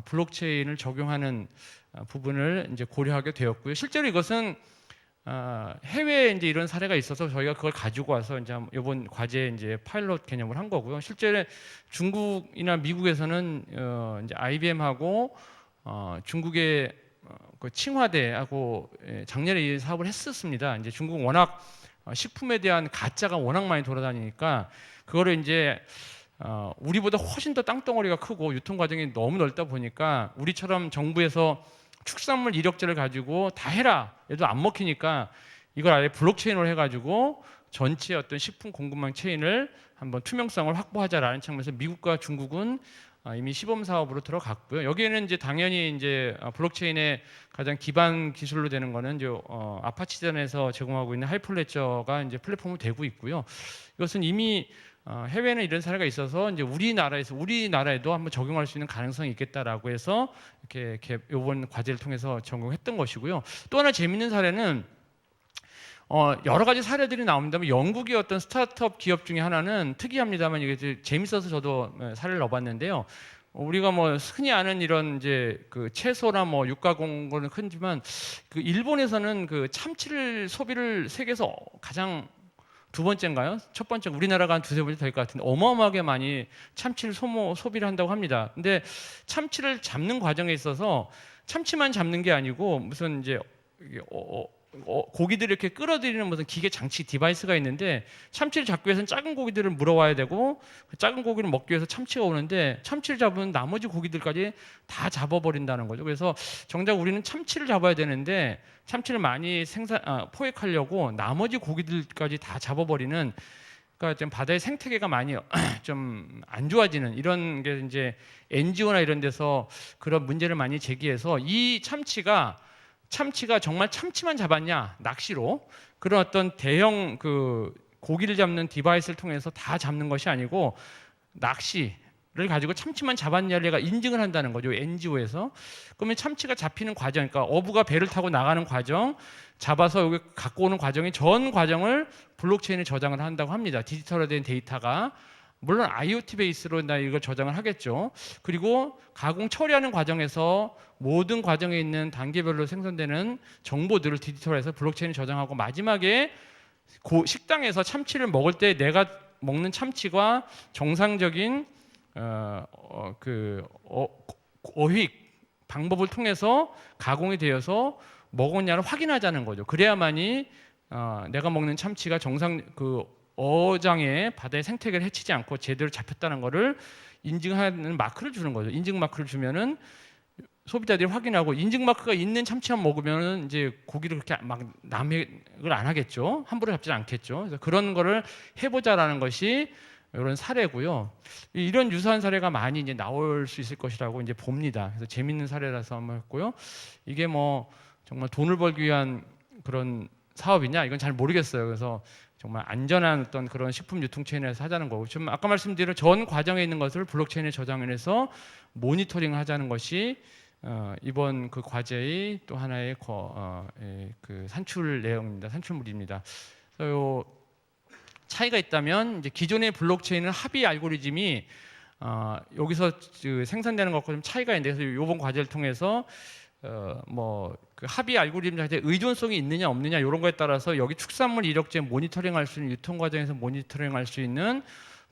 블록체인을 적용하는 부분을 이제 고려하게 되었고요. 실제로 이것은 해외에 이제 이런 사례가 있어서 저희가 그걸 가지고 와서 이제 이번 과제에 이제 파일럿 개념을 한 거고요. 실제로 중국이나 미국에서는 이제 IBM하고 중국의 그 칭화대하고 작년에 이 사업을 했었습니다. 이제 중국은 워낙 식품에 대한 가짜가 워낙 많이 돌아다니니까 그거를 이제 우리보다 훨씬 더 땅덩어리가 크고 유통 과정이 너무 넓다 보니까 우리처럼 정부에서 축산물 이력제를 가지고 다 해라 해도 안 먹히니까 이걸 아예 블록체인으로 해가지고 전체 어떤 식품 공급망 체인을 한번 투명성을 확보하자라는 측면에서 미국과 중국은 이미 시범 사업으로 들어갔고요. 여기에는 이제 당연히 이제 블록체인의 가장 기반 기술로 되는 거는 이제 아파치전에서 제공하고 있는 하이퍼레저가 이제 플랫폼이 되고 있고요. 이것은 이미 해외에는 이런 사례가 있어서 이제 우리나라에도 한번 적용할 수 있는 가능성이 있겠다라고 해서 이렇게 이번 과제를 통해서 적용했던 것이고요. 또 하나 재밌는 사례는 여러 가지 사례들이 나옵니다만 영국의 어떤 스타트업 기업 중에 하나는 특이합니다만 이게 재밌어서 저도 사례를 넣어봤는데요. 우리가 뭐 흔히 아는 이런 이제 그 채소나 뭐 육가공고는 크지만 그 일본에서는 그 참치를 소비를 세계에서 가장 두 번째인가요? 첫 번째 우리나라가 한 두세 번째 될 것 같은데 어마어마하게 많이 참치를 소비를 한다고 합니다. 근데 참치를 잡는 과정에 있어서 참치만 잡는 게 아니고 무슨 이제 고기들을 이렇게 끌어들이는 무슨 기계 장치 디바이스가 있는데 참치를 잡기 위해서는 작은 고기들을 물어와야 되고 그 작은 고기를 먹기 위해서 참치가 오는데 참치를 잡으면 나머지 고기들까지 다 잡아버린다는 거죠. 그래서 정작 우리는 참치를 잡아야 되는데 참치를 많이 포획하려고 나머지 고기들까지 다 잡아버리는 그러니까 좀 바다의 생태계가 많이 좀 안 좋아지는 이런 게 이제 NGO나 이런 데서 그런 문제를 많이 제기해서 이 참치가 정말 참치만 잡았냐 낚시로 그런 어떤 대형 그 고기를 잡는 디바이스를 통해서 다 잡는 것이 아니고 낚시를 가지고 참치만 잡았냐를 얘가 인증을 한다는 거죠. NGO에서. 그러면 참치가 잡히는 과정, 그러니까 어부가 배를 타고 나가는 과정, 잡아서 여기 갖고 오는 과정이 전 과정을 블록체인에 저장을 한다고 합니다. 디지털화된 데이터가 물론 IoT 베이스로 이걸 저장을 하겠죠. 그리고 가공 처리하는 과정에서 모든 과정에 있는 단계별로 생성되는 정보들을 디지털화해서 블록체인에 저장하고 마지막에 식당에서 참치를 먹을 때 내가 먹는 참치가 정상적인 어획 방법을 통해서 가공이 되어서 먹었냐를 확인하자는 거죠. 그래야만이 내가 먹는 참치가 정상 어장에 바다의 생태계를 해치지 않고 제대로 잡혔다는 것을 인증하는 마크를 주는 거죠. 인증 마크를 주면은 소비자들이 확인하고 인증 마크가 있는 참치만 먹으면은 이제 고기를 그렇게 막 남획을 안 하겠죠. 함부로 잡지 않겠죠. 그래서 그런 거를 해보자라는 것이 이런 사례고요. 이런 유사한 사례가 많이 이제 나올 수 있을 것이라고 이제 봅니다. 그래서 재밌는 사례라서 한번 했고요. 이게 뭐 정말 돈을 벌기 위한 그런 사업이냐 이건 잘 모르겠어요. 그래서 정말 안전한 어떤 그런 식품 유통 체인에서 하자는 거고 지금 아까 말씀드린 전 과정에 있는 것을 블록체인에 저장해서 모니터링을 하자는 것이 이번 그 과제의 또 하나의 그 산출 내용입니다. 산출물입니다. 그래서 요 차이가 있다면 이제 기존의 블록체인은 합의 알고리즘이 여기서 생산되는 것과 좀 차이가 있는데 그래서 이번 과제를 통해서 그 합의 알고리즘한테 의존성이 있느냐 없느냐 이런 거에 따라서 여기 축산물 이력제 모니터링할 수 있는 유통 과정에서 모니터링할 수 있는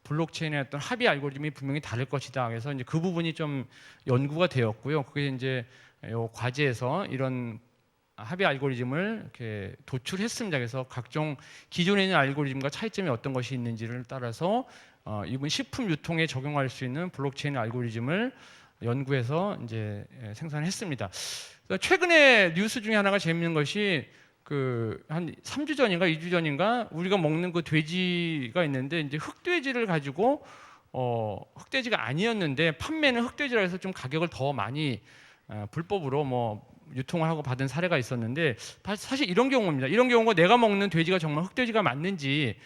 블록체인의 어떤 합의 알고리즘이 분명히 다를 것이다. 그래서 이제 그 부분이 좀 연구가 되었고요. 그게 이제 요 과제에서 이런 합의 알고리즘을 이렇게 도출했습니다. 그래서 각종 기존에 있는 알고리즘과 차이점이 어떤 것이 있는지를 따라서 이번 식품 유통에 적용할 수 있는 블록체인 알고리즘을 연구해서 이제 생산했습니다. 최근에 뉴스 중에 하나가 재밌는 것이 그 한 3주 전인가 2주 전인가 우리가 먹는 그 돼지가 있는데 이제 흑돼지를 가지고 흑돼지가 아니었는데 판매는 흑돼지라 해서 좀 가격을 더 많이 불법으로 뭐 유통을 하고 받은 사례가 있었는데 사실 이런 경우입니다. 이런 경우가 내가 먹는 돼지가 정말 흑돼지가 맞는지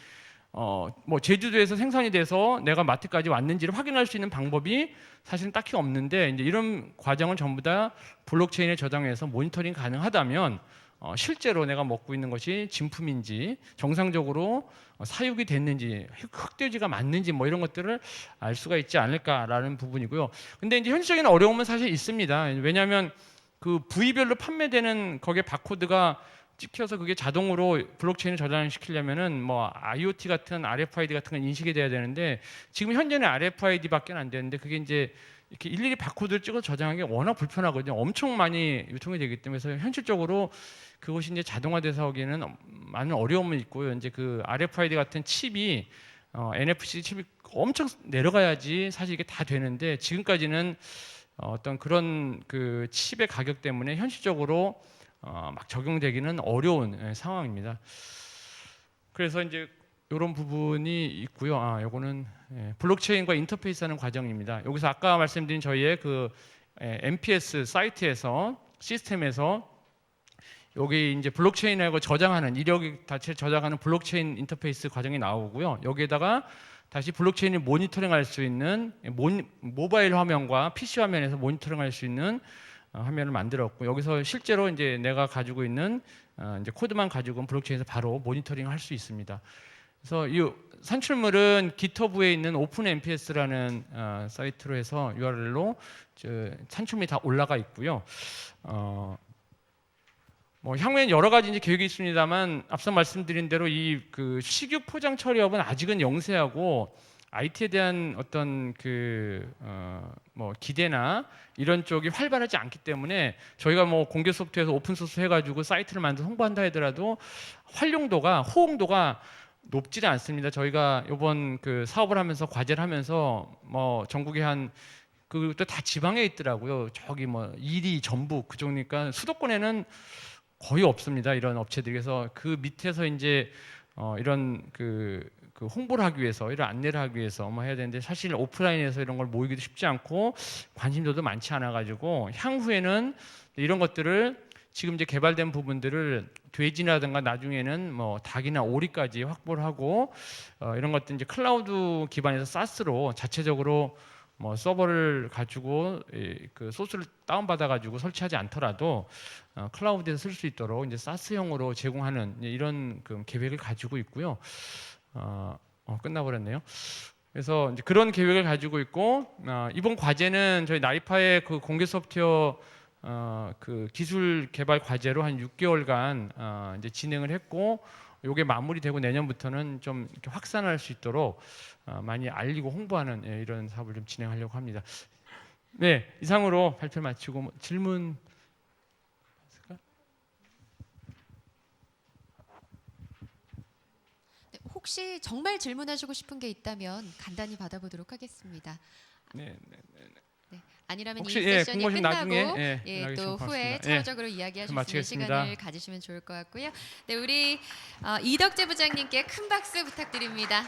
뭐 제주도에서 생산이 돼서 내가 마트까지 왔는지를 확인할 수 있는 방법이 사실은 딱히 없는데 이제 이런 과정을 전부 다 블록체인에 저장해서 모니터링 가능하다면 실제로 내가 먹고 있는 것이 진품인지 정상적으로 사육이 됐는지 흑돼지가 맞는지 뭐 이런 것들을 알 수가 있지 않을까라는 부분이고요. 근데 이제 현실적인 어려움은 사실 있습니다. 왜냐하면 그 부위별로 판매되는 거기에 바코드가 찍혀서 그게 자동으로 블록체인을 저장시키려면은 뭐 IoT 같은 RFID 같은 건 인식이 돼야 되는데 지금 현재는 RFID밖에 안 되는데 그게 이제 이렇게 일일이 바코드를 찍어 저장하기 워낙 불편하거든요. 엄청 많이 유통이 되기 때문에 그래서 현실적으로 그것이 이제 자동화돼서 하기에는 많은 어려움이 있고요. 이제 그 RFID 같은 칩이 NFC 칩이 엄청 내려가야지 사실 이게 다 되는데 지금까지는 어떤 그런 그 칩의 가격 때문에 현실적으로 막 적용되기는 어려운 상황입니다. 그래서 이제 이런 부분이 있고요. 요거는 블록체인과 인터페이스하는 과정입니다. 여기서 아까 말씀드린 저희의 그 MPS 사이트에서 시스템에서 여기 이제 블록체인하고 저장하는 이력 자체를 저장하는 블록체인 인터페이스 과정이 나오고요. 여기에다가 다시 블록체인을 모니터링할 수 있는 모바일 화면과 PC 화면에서 모니터링할 수 있는 화면을 만들었고 여기서 실제로 이제 내가 가지고 있는 이제 코드만 가지고 블록체인에서 바로 모니터링할 수 있습니다. 그래서 이 산출물은 GitHub에 있는 OpenMPS라는 사이트로 해서 URL로 산출물이 다 올라가 있고요. 뭐 향후엔 여러 가지 이제 계획이 있습니다만 앞서 말씀드린 대로 이 그 식유 포장 처리업은 아직은 영세하고 IT에 대한 어떤 뭐 기대나 이런 쪽이 활발하지 않기 때문에 저희가 뭐 공개 소프트에서 오픈 소스 해가지고 사이트를 만들어 홍보한다 하더라도 활용도가 호응도가 높지는 않습니다. 저희가 이번 그 사업을 하면서 과제를 하면서 뭐 전국에 한 그것도 다 지방에 있더라고요. 저기 뭐 이리 전북 그쪽이니까 수도권에는 거의 없습니다. 이런 업체들이. 그래서 그 밑에서 이제 이런 그 홍보를 하기 위해서 이런 안내를 하기 위해서 뭐 해야 되는데 사실 오프라인에서 이런 걸 모이기도 쉽지 않고 관심도도 많지 않아 가지고 향후에는 이런 것들을 지금 이제 개발된 부분들을 돼지라든가 나중에는 뭐 닭이나 오리까지 확보를 하고 이런 것들 이제 클라우드 기반에서 사스로 자체적으로 뭐 서버를 가지고 그 소스를 다운 받아 가지고 설치하지 않더라도 클라우드에서 쓸 수 있도록 이제 사스형으로 제공하는 이런 그 계획을 가지고 있고요. 끝나버렸네요. 그래서 이제 그런 계획을 가지고 있고 이번 과제는 저희 나이파의 그 공개 소프트웨어 그 기술 개발 과제로 한 6개월간 이제 진행을 했고 요게 마무리되고 내년부터는 좀 이렇게 확산할 수 있도록 많이 알리고 홍보하는 이런 사업을 좀 진행하려고 합니다. 네, 이상으로 발표 마치고 질문 있을까? 네, 혹시 정말 질문하시고 싶은 게 있다면 간단히 받아보도록 하겠습니다. 네. 네, 아니라면 이 혹시 세션이 궁금하시면 끝나고 나중에 또 후에 고맙습니다. 차후적으로 이야기하실 수 있는 마치겠습니다. 시간을 가지시면 좋을 것 같고요. 네, 우리 이덕재 부장님께 큰 박수 부탁드립니다.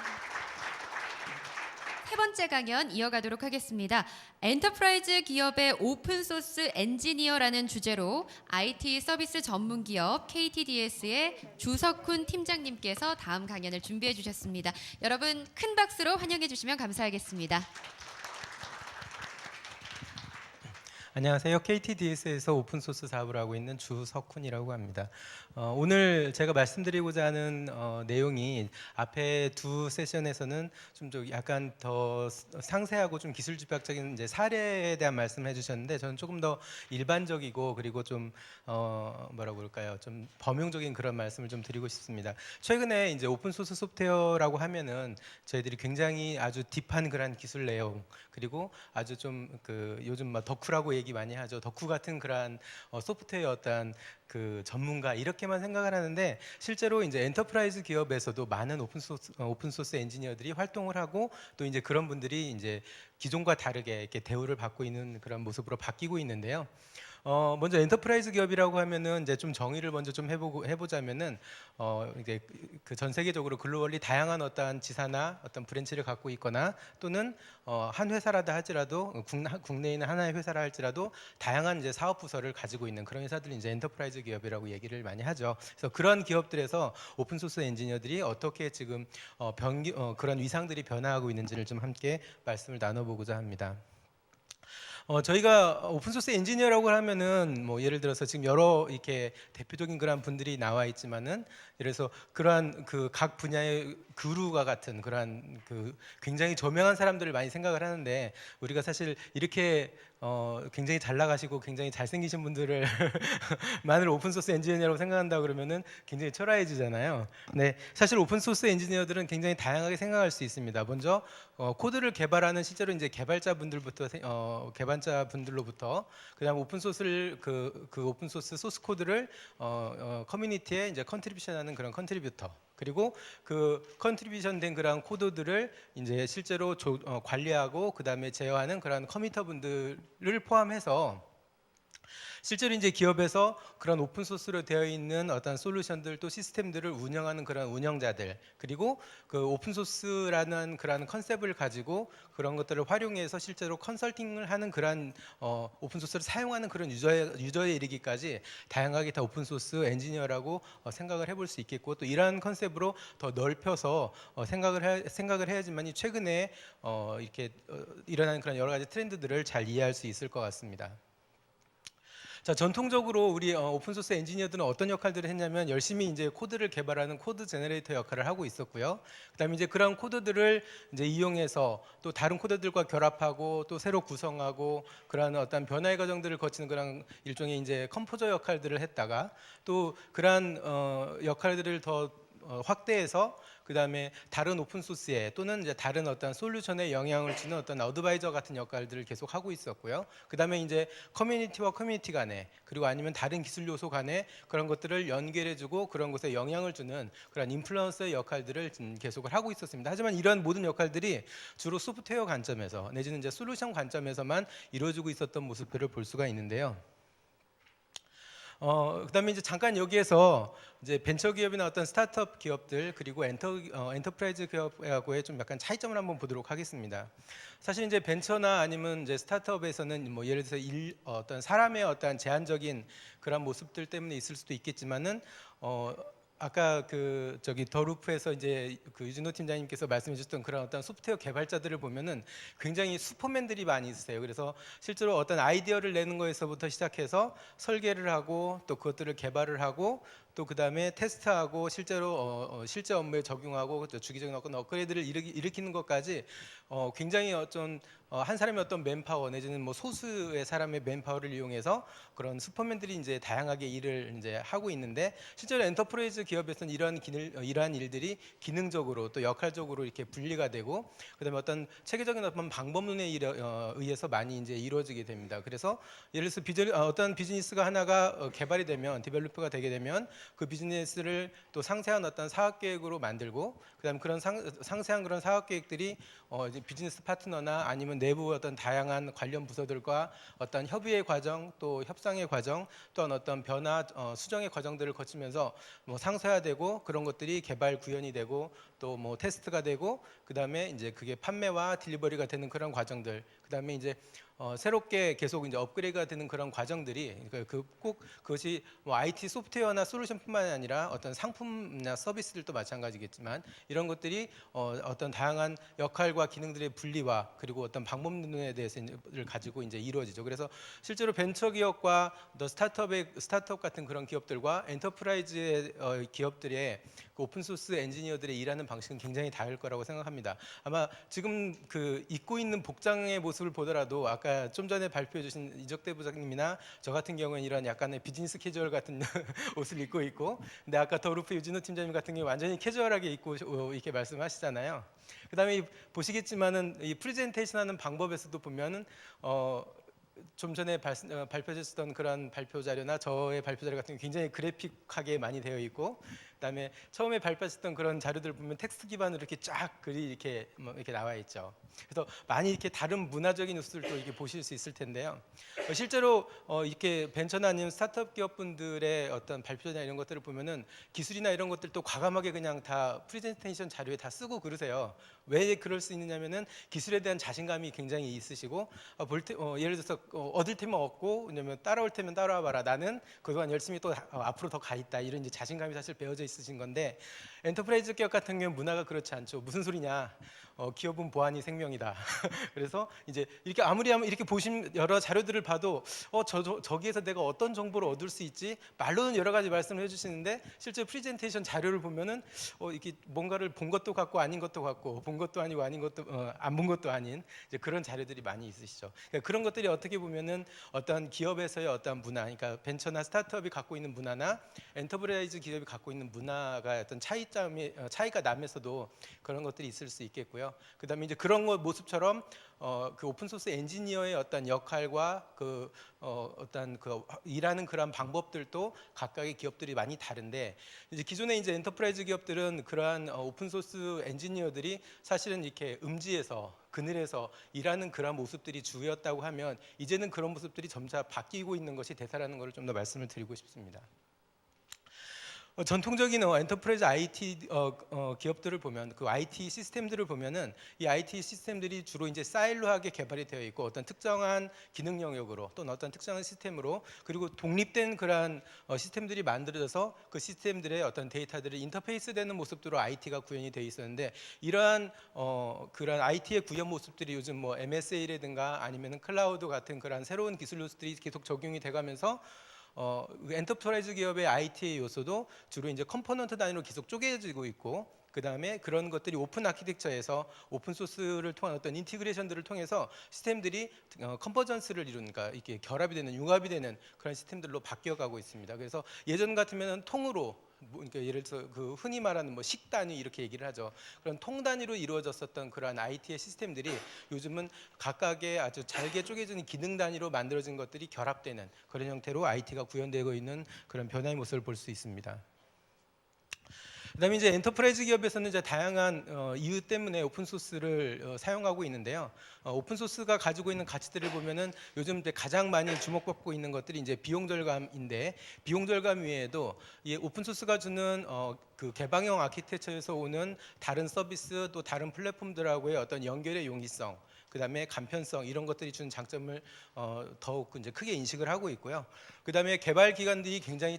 세 번째 강연 이어가도록 하겠습니다. 엔터프라이즈 기업의 오픈소스 엔지니어라는 주제로 IT 서비스 전문 기업 KTDS의 주석훈 팀장님께서 다음 강연을 준비해 주셨습니다. 여러분 큰 박수로 환영해 주시면 감사하겠습니다. 안녕하세요. KTDS에서 오픈소스 사업을 하고 있는 주석훈이라고 합니다. 오늘 제가 말씀드리고자 하는 내용이 앞에 두 세션에서는 좀 약간 더 상세하고 좀 기술 집약적인 이제 사례에 대한 말씀을 해주셨는데 저는 조금 더 일반적이고 그리고 좀 뭐라고 그럴까요? 좀 범용적인 그런 말씀을 좀 드리고 싶습니다. 최근에 이제 오픈소스 소프트웨어라고 하면은 저희들이 굉장히 아주 딥한 그런 기술 내용 그리고 아주 좀 그 요즘 막 덕후라고 얘기 많이 하죠. 덕후 같은 그런 소프트웨어 어떤 그 전문가 이렇게만 생각을 하는데 실제로 이제 엔터프라이즈 기업에서도 많은 오픈소스 엔지니어들이 활동을 하고 또 이제 그런 분들이 이제 기존과 다르게 이렇게 대우를 받고 있는 그런 모습으로 바뀌고 있는데요. 먼저 엔터프라이즈 기업이라고 하면은 이제 좀 정의를 먼저 좀 해보자면은 이제 그 전 세계적으로 글로벌리 다양한 어떤 지사나 어떤 브랜치를 갖고 있거나 또는 한 회사라도 할지라도 국내에 있는 하나의 회사라 할지라도 다양한 이제 사업 부서를 가지고 있는 그런 회사들이 이제 엔터프라이즈 기업이라고 얘기를 많이 하죠. 그래서 그런 기업들에서 오픈 소스 엔지니어들이 어떻게 지금 그런 위상들이 변화하고 있는지를 좀 함께 말씀을 나눠보고자 합니다. 저희가 오픈소스 엔지니어라고 하면은 뭐 예를 들어서 지금 여러 이렇게 대표적인 그런 분들이 나와 있지만은 그래서 그러한 그 각 분야의 그루가 같은 그러한 그 굉장히 저명한 사람들을 많이 생각을 하는데 우리가 사실 이렇게 굉장히 잘 나가시고 굉장히 잘생기신 분들을 만을 오픈소스 엔지니어라고 생각한다 그러면은 굉장히 초라해지잖아요. 네, 사실 오픈소스 엔지니어들은 굉장히 다양하게 생각할 수 있습니다. 먼저 코드를 개발하는 실제로 이제 개발자분들로부터 그다음 오픈소스를 그 오픈소스 소스 코드를 커뮤니티에 이제 컨트리뷰션하는 그런 컨트리뷰터 그리고 그 컨트리뷰션 된 그런 코드들을 이제 실제로 관리하고 그다음에 제어하는 그런 커미터분들을 포함해서 실제로 이제 기업에서 그런 오픈 소스로 되어 있는 어떤 솔루션들 또 시스템들을 운영하는 그런 운영자들, 그리고 그 오픈 소스라는 그런 컨셉을 가지고 그런 것들을 활용해서 실제로 컨설팅을 하는 그런 오픈 소스를 사용하는 그런 유저에 이르기까지 다양하게 다 오픈 소스 엔지니어라고 생각을 해볼 수 있겠고, 또 이러한 컨셉으로 더 넓혀서 생각을 해야지만이 최근에 이렇게 일어나는 그런 여러 가지 트렌드들을 잘 이해할 수 있을 것 같습니다. 자, 전통적으로 우리 오픈소스 엔지니어들은 어떤 역할들을 했냐면 열심히 이제 코드를 개발하는 코드 제너레이터 역할을 하고 있었고요. 그다음에 이제 그런 코드들을 이제 이용해서 또 다른 코드들과 결합하고 또 새로 구성하고 그러한 어떤 변화의 과정들을 거치는 그런 일종의 이제 컴포저 역할들을 했다가 또 그러한 역할들을 더 확대해서 그다음에 다른 오픈 소스에 또는 이제 다른 어떤 솔루션에 영향을 주는 어떤 어드바이저 같은 역할들을 계속 하고 있었고요. 그다음에 이제 커뮤니티와 커뮤니티 간에 그리고 아니면 다른 기술 요소 간에 그런 것들을 연결해주고 그런 것에 영향을 주는 그런 인플루언서의 역할들을 계속을 하고 있었습니다. 하지만 이러한 모든 역할들이 주로 소프트웨어 관점에서 내지는 이제 솔루션 관점에서만 이루어지고 있었던 모습들을 볼 수가 있는데요. 그다음에 이제 잠깐 여기에서 이제 벤처 기업이나 어떤 스타트업 기업들 그리고 엔터프라이즈 기업하고의 좀 약간 차이점을 한번 보도록 하겠습니다. 사실 이제 벤처나 아니면 이제 스타트업에서는 뭐 예를 들어서 어떤 사람의 어떤 제한적인 그런 모습들 때문에 있을 수도 있겠지만은 아까 그 저기 더 루프에서 이제 그 유진호 팀장님께서 말씀해 주셨던 그런 어떤 소프트웨어 개발자들을 보면은 굉장히 슈퍼맨들이 많이 있으세요. 그래서 실제로 어떤 아이디어를 내는 거에서부터 시작해서 설계를 하고 또 그것들을 개발을 하고 또 그다음에 테스트하고 실제로 실제 업무에 적용하고 또 주기적인 어떤 업그레이드를 일으키는 것까지 굉장히 한 사람의 어떤 맨파워 내지는 뭐 소수의 사람의 맨파워를 이용해서 그런 슈퍼맨들이 이제 다양하게 일을 이제 하고 있는데 실제로 엔터프라이즈 기업에서는 이러한 일들이 기능적으로 또 역할적으로 이렇게 분리가 되고 그다음에 어떤 체계적인 어떤 방법론에 의해서 많이 이제 이루어지게 됩니다. 그래서 예를 들어서 어떤 비즈니스가 하나가 개발이 되면 디벨로퍼가 되게 되면 그 비즈니스를 또 상세한 어떤 사업 계획으로 만들고 그다음 그런 상세한 그런 사업 계획들이 이제 비즈니스 파트너나 아니면 내부 어떤 다양한 관련 부서들과 어떤 협의의 과정 또 협상의 과정 또한 어떤 변화 수정의 과정들을 거치면서 뭐 상세화되고 그런 것들이 개발 구현이 되고 또 뭐 테스트가 되고 그다음에 이제 그게 판매와 딜리버리가 되는 그런 과정들 그다음에 이제 새롭게 계속 이제 업그레이드가 되는 그런 과정들이 꼭 그것이 뭐 IT 소프트웨어나 솔루션뿐만 아니라 어떤 상품이나 서비스들도 마찬가지겠지만 이런 것들이 어떤 다양한 역할과 기능들의 분리와 그리고 어떤 방법론에 대해서를 가지고 이제 이루어지죠. 그래서 실제로 벤처 기업과 또 스타트업 같은 그런 기업들과 엔터프라이즈의 기업들의 그 오픈 소스 엔지니어들의 일하는 방식은 굉장히 다를 거라고 생각합니다. 아마 지금 그 입고 있는 복장의 모습을 보더라도 아까 좀 전에 발표해 주신 이적대 부장님이나 저 같은 경우는 이런 약간의 비즈니스 캐주얼 같은 옷을 입고 있고 근데 아까 더루프 유진호 팀장님 같은 경우 완전히 캐주얼하게 입고 이렇게 말씀하시잖아요. 그다음에 보시겠지만은 이 프레젠테이션 하는 방법에서도 보면은 좀 전에 발표했었던 그런 발표 자료나 저의 발표 자료 같은 게 굉장히 그래픽하게 많이 되어 있고 그다음에 처음에 발표했었던 그런 자료들을 보면 텍스트 기반으로 이렇게 쫙 글이 이렇게 이렇게 나와 있죠. 그래서 많이 이렇게 다른 문화적인 요소들도 이렇게 보실 수 있을 텐데요. 실제로 이렇게 벤처나 아니면 스타트업 기업분들의 어떤 발표나 이런 것들을 보면은 기술이나 이런 것들도 과감하게 그냥 다 프레젠테이션 자료에 다 쓰고 그러세요. 왜 그럴 수 있느냐면은 기술에 대한 자신감이 굉장히 있으시고 예를 들어서 얻을 테면 얻고 왜냐면 따라올 테면 따라와 봐라. 나는 그동안 열심히 또 앞으로 더 가 있다. 이런 이제 자신감이 사실 배어져 있으신 건데 엔터프라이즈 기업 같은 경우는 문화가 그렇지 않죠. 무슨 소리냐? 기업은 보안이 생명이다. 그래서 이제 이렇게 아무리 이렇게 보신 여러 자료들을 봐도 저기에서 내가 어떤 정보를 얻을 수 있지? 말로는 여러 가지 말씀을 해주시는데 실제 프레젠테이션 자료를 보면은 이렇게 뭔가를 본 것도 같고 아닌 것도 같고 본 것도 아니고 아닌 것도 안 본 것도 아닌 이제 그런 자료들이 많이 있으시죠. 그러니까 그런 것들이 어떻게 어떻게 보면은 어떤 기업에서의 어떤 문화, 그러니까 벤처나 스타트업이 갖고 있는 문화나 엔터프라이즈 기업이 갖고 있는 문화가 어떤 차이가 나면서도 그런 것들이 있을 수 있겠고요. 그다음에 이제 그런 것 모습처럼 그 오픈 소스 엔지니어의 어떤 역할과 어떤 그 일하는 그런 방법들도 각각의 기업들이 많이 다른데, 이제 기존의 이제 엔터프라이즈 기업들은 그러한 오픈 소스 엔지니어들이 사실은 이렇게 음지에서 그늘에서 일하는 그런 모습들이 주였다고 하면, 이제는 그런 모습들이 점차 바뀌고 있는 것이 대사라는 것을 좀 더 말씀을 드리고 싶습니다. 전통적인 엔터프라이즈 IT 기업들을 보면, 그 IT 시스템들을 보면은 이 IT 시스템들이 주로 이제 사일로하게 개발이 되어 있고 어떤 특정한 기능 영역으로 또는 어떤 특정한 시스템으로, 그리고 독립된 그러한 시스템들이 만들어져서 그 시스템들의 어떤 데이터들이 인터페이스되는 모습으로 IT가 구현이 되어 있었는데, 이러한 그런 IT의 구현 모습들이 요즘 뭐 MSA라든가 아니면은 클라우드 같은 그런 새로운 기술 요소들이 계속 적용이 돼가면서 엔터프라이즈 기업의 IT의 요소도 주로 이제 컴포넌트 단위로 계속 쪼개지고 있고, 그 다음에 그런 것들이 오픈 아키텍처에서 오픈 소스를 통한 어떤 인티그레이션들을 통해서 시스템들이 컨버전스를 이루니까 이렇게 결합이 되는, 융합이 되는 그런 시스템들로 바뀌어가고 있습니다. 그래서 예전 같으면 통으로, 그러니까 예를 들어서 그 흔히 말하는 뭐 식단위 이렇게 얘기를 하죠. 그런 통 단위로 이루어졌었던 그러한 IT의 시스템들이 요즘은 각각의 아주 잘게 쪼개진 기능 단위로 만들어진 것들이 결합되는 그런 형태로 IT가 구현되고 있는 그런 변화의 모습을 볼 수 있습니다. 그다음에 이제 엔터프라이즈 기업에서는 이제 다양한 이유 때문에 오픈 소스를 사용하고 있는데요. 오픈 소스가 가지고 있는 가치들을 보면은 요즘 가장 많이 주목받고 있는 것들이 이제 비용 절감인데, 비용 절감 외에도 이 오픈 소스가 주는 그 개방형 아키텍처에서 오는 다른 서비스 또 다른 플랫폼들하고의 어떤 연결의 용이성, 그다음에 간편성, 이런 것들이 주는 장점을 더욱 이제 크게 인식을 하고 있고요. 그다음에 개발 기간들이 굉장히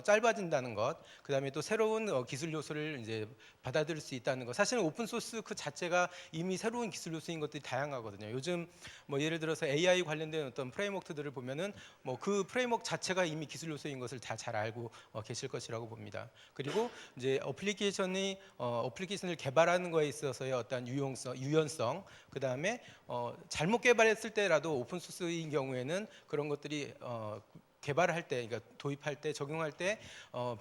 짧아진다는 것, 그다음에 또 새로운 기술 요소를 이제 받아들일 수 있다는 것. 사실은 오픈 소스 그 자체가 이미 새로운 기술 요소인 것들이 다양하거든요. 요즘 뭐 예를 들어서 AI 관련된 어떤 프레임워크들을 보면은 뭐 그 프레임워크 자체가 이미 기술 요소인 것을 다 잘 알고 계실 것이라고 봅니다. 그리고 이제 어플리케이션을 개발하는 거에 있어서의 어떤 유연성, 그다음에 잘못 개발했을 때라도 오픈 소스인 경우에는 그런 것들이 개발을 할 때, 그러니까 도입할 때, 적용할 때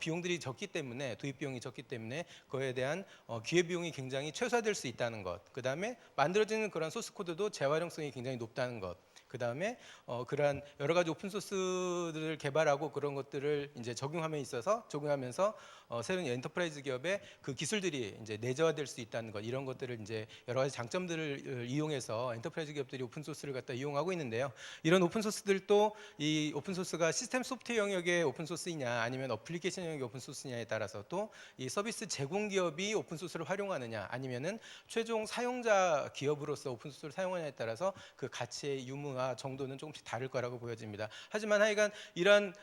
비용들이 적기 때문에, 도입 비용이 적기 때문에 그거에 대한 기회 비용이 굉장히 최소화될 수 있다는 것. 그다음에 만들어지는 그런 소스 코드도 재활용성이 굉장히 높다는 것. 그다음에 그러한 여러 가지 오픈 소스들을 개발하고 그런 것들을 이제 적용하면서 새로운 엔터프라이즈 기업의 그 기술들이 이제 내재화될 수 있다는 것, 이런 것들을 이제 여러 가지 장점들을 이용해서 엔터프라이즈 기업들이 오픈 소스를 갖다 이용하고 있는데요. 이런 오픈 소스들도 이 오픈 소스가 시스템 소프트웨어 영역의 오픈 소스이냐 아니면 어플리케이션 영역의 오픈 소스냐에 따라서, 또 이 서비스 제공 기업이 오픈 소스를 활용하느냐 아니면은 최종 사용자 기업으로서 오픈 소스를 사용하느냐에 따라서 그 가치의 유무와 정도는 조금씩 다를 거라고 보여집니다. 하지만 하여간 이런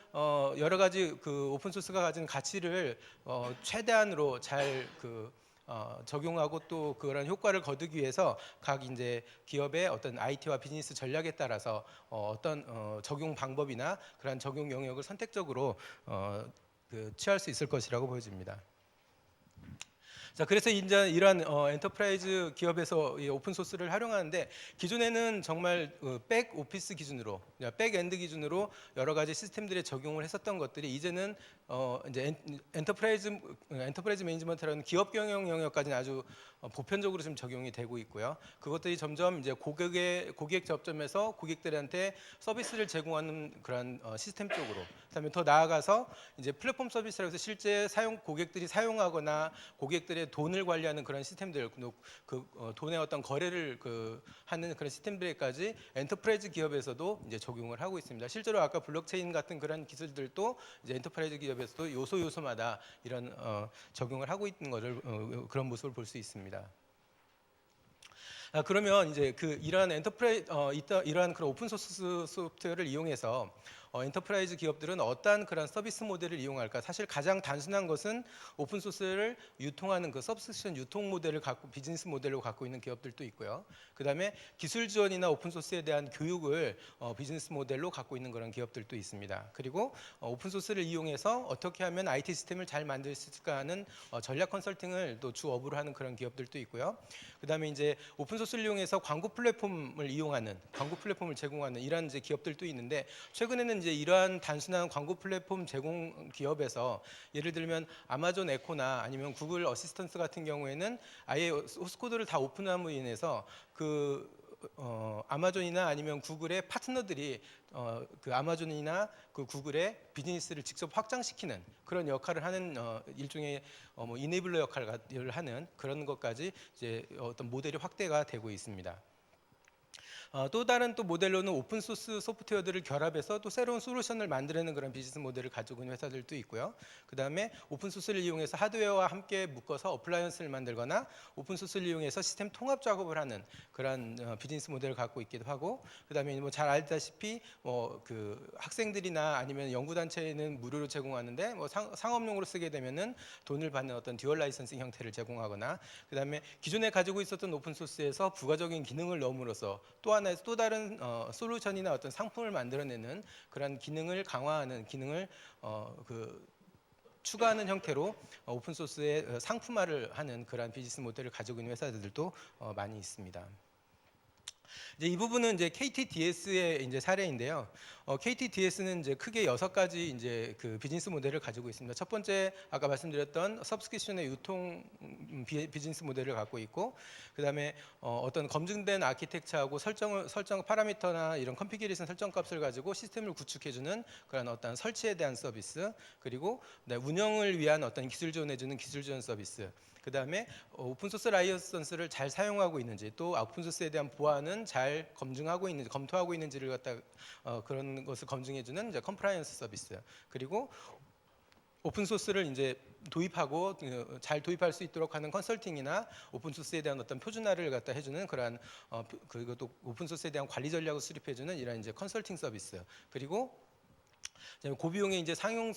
여러 가지 그 오픈 소스가 가진 가치를 최대한으로 잘 적용하고 또 그런 효과를 거두기 위해서 각 이제 기업의 어떤 IT와 비즈니스 전략에 따라서 어떤 적용 방법이나 그런 적용 영역을 선택적으로 취할 수 있을 것이라고 보여집니다. 자, 그래서 이제 이러한 엔터프라이즈 기업에서 이 오픈 소스를 활용하는데, 기존에는 정말 백 오피스 기준으로, 백엔드 기준으로 여러 가지 시스템들에 적용을 했었던 것들이 이제는 이제 엔터프라이즈 매니지먼트라는 기업 경영 영역까지는 아주 보편적으로 지금 적용이 되고 있고요. 그것들이 점점 이제 고객 접점에서 고객들한테 서비스를 제공하는 그런 시스템 쪽으로, 그다음에 더 나아가서 이제 플랫폼 서비스라고 해서 실제 고객들이 사용하거나 고객들의 돈을 관리하는 그런 시스템들, 돈의 어떤 거래를 하는 그런 시스템들까지 엔터프라이즈 기업에서도 이제 적용을 하고 있습니다. 실제로 아까 블록체인 같은 그런 기술들도 이제 엔터프라이즈 기업에서도 요소마다 이런 적용을 하고 있는 것을 그런 모습을 볼 수 있습니다. 그러면 이제 이러한 이러한 그런 오픈 소스 소프트웨어를 이용해서 엔터프라이즈 기업들은 어떠한 그런 서비스 모델을 이용할까? 사실 가장 단순한 것은 오픈 소스를 유통하는 그 서브스크립션 유통 모델을 갖고 비즈니스 모델로 갖고 있는 기업들도 있고요. 그다음에 기술 지원이나 오픈 소스에 대한 교육을 비즈니스 모델로 갖고 있는 그런 기업들도 있습니다. 그리고 오픈 소스를 이용해서 어떻게 하면 IT 시스템을 잘 만들 수 있을까 하는 전략 컨설팅을 또 주 업으로 하는 그런 기업들도 있고요. 그다음에 이제 오픈 소스를 이용해서 광고 플랫폼을 이용하는 광고 플랫폼을 제공하는 이런 이제 기업들도 있는데 최근에는 이제 이러한 단순한 광고 플랫폼 제공 기업에서 예를 들면 아마존 에코나 아니면 구글 어시스턴트 같은 경우에는 아예 소스 코드를 다 오픈함으로 인해서 아마존이나 아니면 구글의 파트너들이 그 아마존이나 그 구글의 비즈니스를 직접 확장시키는 그런 역할을 하는 일종의 뭐 이네블러 역할을 하는 그런 것까지 이제 어떤 모델이 확대가 되고 있습니다. 또 다른 또 모델로는 오픈 소스 소프트웨어들을 결합해서 또 새로운 솔루션을 만들어내는 그런 비즈니스 모델을 가지고 있는 회사들도 있고요. 그다음에 오픈 소스를 이용해서 하드웨어와 함께 묶어서 어플라이언스를 만들거나 오픈 소스를 이용해서 시스템 통합 작업을 하는 그런 비즈니스 모델을 갖고 있기도 하고, 그다음에 뭐 잘 알다시피 뭐 그 학생들이나 아니면 연구 단체에는 무료로 제공하는데 뭐 상업용으로 쓰게 되면은 돈을 받는 어떤 듀얼 라이선싱 형태를 제공하거나, 그다음에 기존에 가지고 있었던 오픈 소스에서 부가적인 기능을 넣음으로써 또 하나의 또 다른 솔루션이나 어떤 상품을 만들어내는 그런 기능을 강화하는 기능을 추가하는 형태로 오픈 소스의 상품화를 하는 그런 비즈니스 모델을 가지고 있는 회사들도 많이 있습니다. 이제 이 부분은 이제 KTDS의 이제 사례인데요. KTDS는 이제 크게 6가지 이제 그 비즈니스 모델을 가지고 있습니다. 첫 번째 아까 말씀드렸던 서브스크립션의 유통 비즈니스 모델을 갖고 있고, 그다음에 어떤 검증된 아키텍처하고 설정 파라미터나 이런 컨피규레이션 설정 값을 가지고 시스템을 구축해주는 그런 어떤 설치에 대한 서비스, 그리고 운영을 위한 어떤 기술 지원해주는 기술 지원 서비스, 그다음에 오픈소스 라이선스를 잘 사용하고 있는지, 또 오픈소스에 대한 보안은 잘 검증하고 있는지, 검토하고 있는지를 갖다 그런 것을 검증해주는 이제 컴플라이언스 서비스, 그리고 오픈소스를 이제 도입하고 잘 도입할 수 있도록 하는 컨설팅이나 오픈소스에 대한 어떤 표준화를 갖다 해주는 그러한 그리고 또 오픈소스에 대한 관리 전략을 수립해주는 이런 이제 컨설팅 서비스, 그리고 고비용의 이제 상용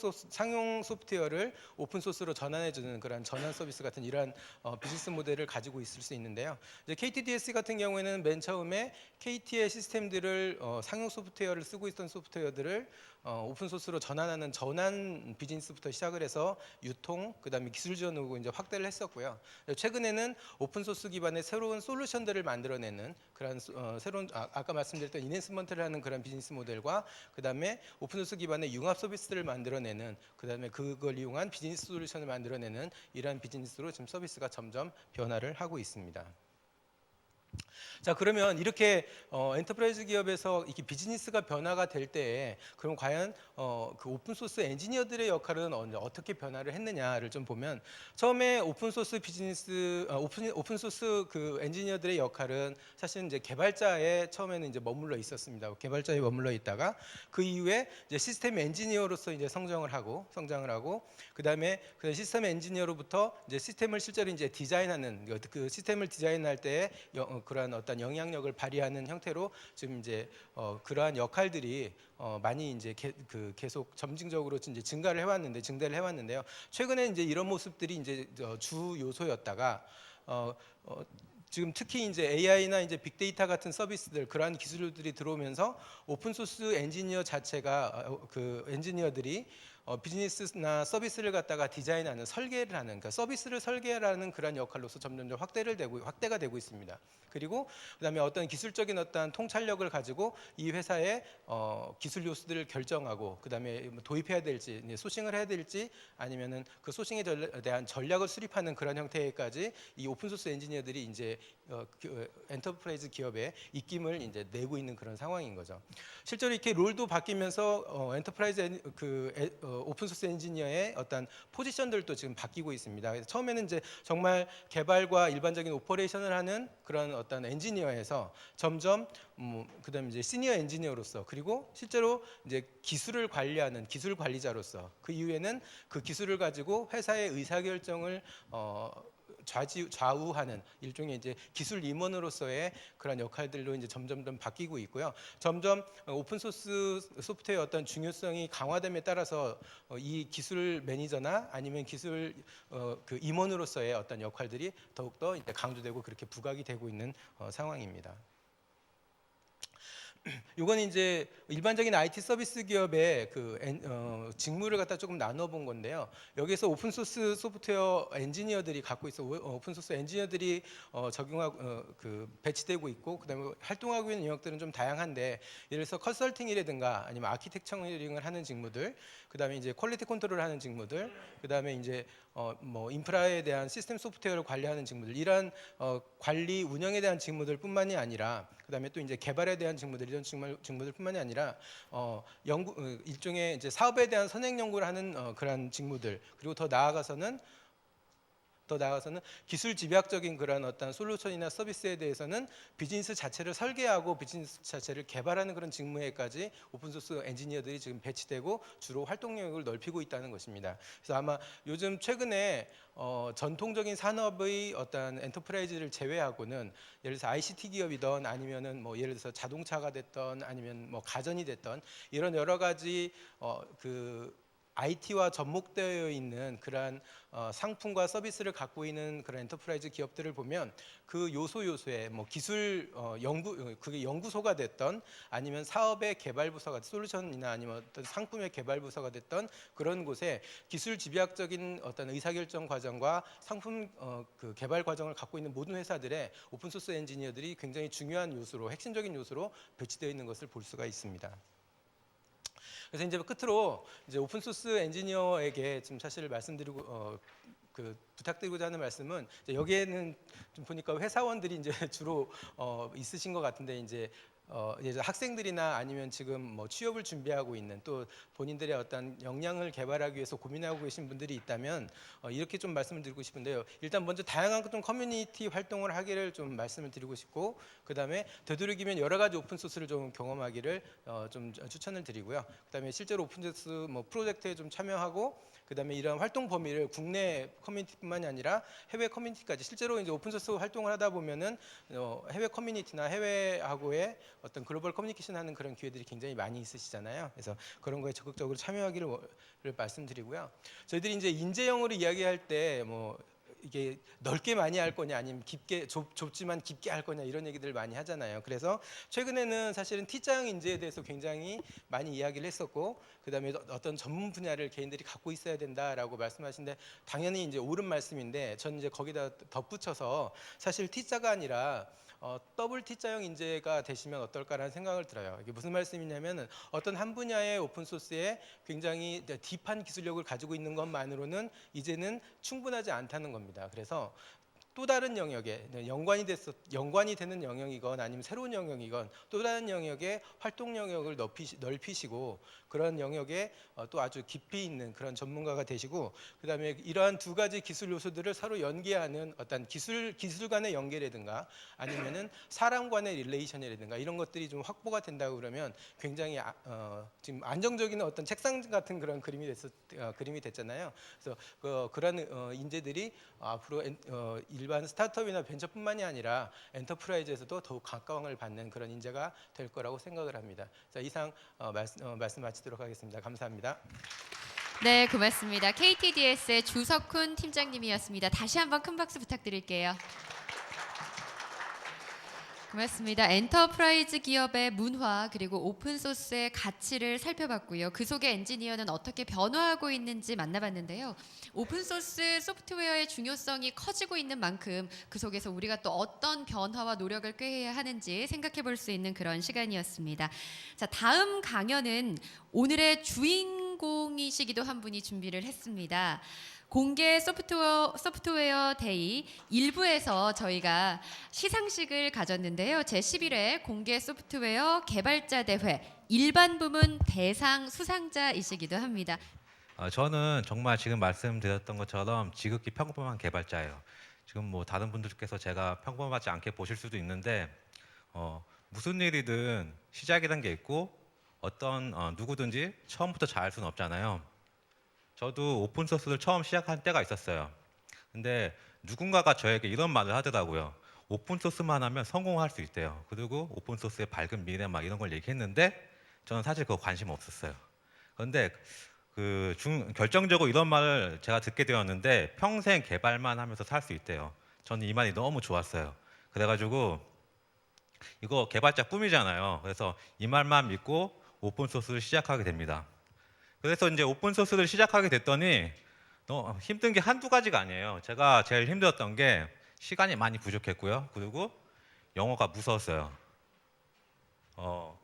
소프트웨어를 오픈 소스로 전환해주는 그런 전환 서비스 같은 이러한 비즈니스 모델을 가지고 있을 수 있는데요. 이제 KTDS 같은 경우에는 맨 처음에 KT의 시스템들을 상용 소프트웨어를 쓰고 있던 소프트웨어들을 오픈 소스로 전환하는 전환 비즈니스부터 시작을 해서 유통, 그다음에 기술 지원으로 이제 확대를 했었고요. 최근에는 오픈 소스 기반의 새로운 솔루션들을 만들어내는 그런 새로운 아까 말씀드렸던 인핸스먼트를 하는 그런 비즈니스 모델과, 그다음에 오픈 소스 기반의 융합 서비스를 만들어내는, 그다음에 그걸 이용한 비즈니스 솔루션을 만들어내는 이러한 비즈니스로 지금 서비스가 점점 변화를 하고 있습니다. 자, 그러면 이렇게 엔터프라이즈 기업에서 이렇게 비즈니스가 변화가 될 때에 그럼 과연 그 오픈 소스 엔지니어들의 역할은 어떻게 변화를 했느냐를 좀 보면, 처음에 오픈 소스 비즈니스 오픈 소스 그 엔지니어들의 역할은 사실 이제 개발자에 처음에는 이제 머물러 있었습니다. 개발자에 머물러 있다가 그 이후에 이제 시스템 엔지니어로서 이제 성장을 하고 그다음에 그 시스템 엔지니어로부터 이제 시스템을 실제로 이제 디자인하는 그 시스템을 디자인할 때 그러한 어떤 영향력을 발휘하는 형태로 지금 이제 그러한 역할들이 많이 이제 계속 점진적으로 이제 증대를 해왔는데요. 최근에 이제 이런 모습들이 이제 주 요소였다가 지금 특히 이제 AI나 이제 빅데이터 같은 서비스들, 그러한 기술들이 들어오면서 오픈 소스 엔지니어 자체가 그 엔지니어들이 비즈니스나 서비스를 갖다가 디자인하는, 설계를 하는, 그러니까 서비스를 설계하는 그런 역할로서 점점 확대가 되고 있습니다. 그리고 그다음에 어떤 기술적인 어떤 통찰력을 가지고 이 회사의 기술 요소들을 결정하고, 그다음에 뭐 도입해야 될지, 소싱을 해야 될지, 아니면은 그 소싱에 대한 전략을 수립하는 그런 형태까지 이 오픈 소스 엔지니어들이 이제 엔터프라이즈 기업에 입김을 이제 내고 있는 그런 상황인 거죠. 실제로 이렇게 롤도 바뀌면서 엔터프라이즈 오픈 소스 엔지니어의 어떤 포지션들도 지금 바뀌고 있습니다. 그래서 처음에는 이제 정말 개발과 일반적인 오퍼레이션을 하는 그런 어떤 엔지니어에서 점점 그다음에 이제 시니어 엔지니어로서, 그리고 실제로 이제 기술을 관리하는 기술 관리자로서, 그 이후에는 그 기술을 가지고 회사의 의사결정을 좌우하는 일종의 이제 기술 임원으로서의 그런 역할들로 이제 점점 바뀌고 있고요. 점점 오픈 소스 소프트웨어 어떤 중요성이 강화됨에 따라서 이 기술 매니저나 아니면 기술 그 임원으로서의 어떤 역할들이 더욱더 이제 강조되고 그렇게 부각이 되고 있는 상황입니다. 이건 이제 일반적인 IT 서비스 기업의 직무를 갖다 조금 나눠 본 건데요. 여기서 오픈 소스 소프트웨어 엔지니어들이 갖고 있어 오픈 소스 엔지니어들이 적용하고 배치되고 있고 그다음에 활동하고 있는 영역들은 좀 다양한데 예를 들어서 컨설팅이라든가 아니면 아키텍처링을 하는 직무들, 그다음에 이제 퀄리티 컨트롤을 하는 직무들, 그다음에 이제 뭐 인프라에 대한 시스템 소프트웨어를 관리하는 직무들, 이러한 관리 운영에 대한 직무들뿐만이 아니라 그다음에 또 이제 개발에 대한 직무들, 이런 직무들뿐만이 아니라 일종의 이제 사업에 대한 선행 연구를 하는 그러한 직무들, 그리고 더 나아가서는 기술 집약적인 그런 어떤 솔루션이나 서비스에 대해서는 비즈니스 자체를 설계하고 비즈니스 자체를 개발하는 그런 직무에까지 오픈소스 엔지니어들이 지금 배치되고 주로 활동 영역을 넓히고 있다는 것입니다. 그래서 아마 요즘 최근에 전통적인 산업의 어떤 엔터프라이즈를 제외하고는 예를 들어서 ICT 기업이든 아니면은 뭐 예를 들어서 자동차가 됐던 아니면 뭐 가전이 됐던 이런 여러 가지 IT와 접목되어 있는 그러한 상품과 서비스를 갖고 있는 그런 엔터프라이즈 기업들을 보면 그 요소에 뭐 기술 그게 연구소가 됐던 아니면 사업의 개발 부서가 솔루션이나 아니면 어떤 상품의 개발 부서가 됐던 그런 곳에 기술 집약적인 어떤 의사결정 과정과 상품 그 개발 과정을 갖고 있는 모든 회사들의 오픈 소스 엔지니어들이 굉장히 중요한 요소로, 핵심적인 요소로 배치되어 있는 것을 볼 수가 있습니다. 그래서 이제 끝으로 이제 오픈 소스 엔지니어에게 지금 사실 말씀드리고 부탁드리고자 하는 말씀은 이제 여기에는 좀 보니까 회사원들이 이제 주로 있으신 것 같은데 이제 학생들이나 아니면 지금 뭐 취업을 준비하고 있는 또 본인들의 어떤 역량을 개발하기 위해서 고민하고 계신 분들이 있다면 이렇게 좀 말씀을 드리고 싶은데요. 일단 먼저 다양한 좀 커뮤니티 활동을 하기를 좀 말씀을 드리고 싶고, 그다음에 되도록이면 여러 가지 오픈 소스를 좀 경험하기를 좀 추천을 드리고요. 그다음에 실제로 오픈 소스 뭐 프로젝트에 좀 참여하고, 그다음에 이런 활동 범위를 국내 커뮤니티뿐만이 아니라 해외 커뮤니티까지, 실제로 이제 오픈 소스 활동을 하다 보면은 해외 커뮤니티나 해외하고의 어떤 글로벌 커뮤니케이션하는 그런 기회들이 굉장히 많이 있으시잖아요. 그래서 그런 거에 적극적으로 참여하기를 말씀드리고요. 저희들이 이제 인재영어로 이야기할 때 뭐 이게 넓게 많이 할 거냐 아니면 깊게 좁지만 깊게 할 거냐 이런 얘기들을 많이 하잖아요. 그래서 최근에는 사실은 T자형 인재에 대해서 굉장히 많이 이야기를 했었고, 그다음에 어떤 전문 분야를 개인들이 갖고 있어야 된다라고 말씀하시는데 당연히 이제 옳은 말씀인데, 저는 이제 거기다 덧붙여서 사실 T자가 아니라 더블 T자형 인재가 되시면 어떨까라는 생각을 들어요. 이게 무슨 말씀이냐면은 어떤 한 분야의 오픈 소스에 굉장히 딥한 기술력을 가지고 있는 것만으로는 이제는 충분하지 않다는 겁니다. 그래서 또 다른 영역에 연관이 되는 영역이건 아니면 새로운 영역이건 또 다른 영역의 활동 영역을 넓히시고 그런 영역에 또 아주 깊이 있는 그런 전문가가 되시고, 그다음에 이러한 두 가지 기술 요소들을 서로 연계하는 어떤 기술 간의 연계라든가 아니면은 사람 간의 릴레이션이라든가 이런 것들이 좀 확보가 된다고 그러면 굉장히 지금 안정적인 어떤 책상 같은 그런 그림이 됐잖아요. 그래서 그런 인재들이 앞으로 일반 스타트업이나 벤처뿐만이 아니라 엔터프라이즈에서도 더욱 각광을 받는 그런 인재가 될 거라고 생각을 합니다. 자, 이상 말씀 마치도록 하겠습니다. 감사합니다. 네, 고맙습니다. KTDS의 주석훈 팀장님이었습니다. 다시 한번 큰 박수 부탁드릴게요. 고맙습니다. 엔터프라이즈 기업의 문화 그리고 오픈소스의 가치를 살펴봤고요. 그 속에 엔지니어는 어떻게 변화하고 있는지 만나봤는데요. 오픈소스 소프트웨어의 중요성이 커지고 있는 만큼 그 속에서 우리가 또 어떤 변화와 노력을 꾀해야 하는지 생각해 볼 수 있는 그런 시간이었습니다. 자, 다음 강연은 오늘의 주인공이시기도 한 분이 준비를 했습니다. 공개 소프트웨어 데이 1부에서 저희가 시상식을 가졌는데요. 제11회 공개 소프트웨어 개발자 대회 일반 부문 대상 수상자이시기도 합니다. 저는 정말 지금 말씀드렸던 것처럼 지극히 평범한 개발자예요. 지금 뭐 다른 분들께서 제가 평범하지 않게 보실 수도 있는데 무슨 일이든 시작이란 게 있고 어떤 누구든지 처음부터 잘할 수는 없잖아요. 저도 오픈소스를 처음 시작한 때가 있었어요. 근데 누군가가 저에게 이런 말을 하더라고요. 오픈 소스만 하면 성공할 수 있대요. 그리고 오픈 소스의 밝은 미래 막 이런 걸 얘기했는데 저는 사실 그거 관심 없었어요. 그런데 결정적으로 이런 말을 제가 듣게 되었는데 평생 개발만 하면서 살 수 있대요. 저는 이 말이 너무 좋았어요. 그래가지고 이거 개발자 꿈이잖아요. 그래서 이 말만 믿고 오픈 소스를 시작하게 됩니다. 그래서 이제 오픈 소스를 시작하게 됐더니 힘든 게 한두 가지가 아니에요. 제가 제일 힘들었던 게 시간이 많이 부족했고요. 그리고 영어가 무서웠어요.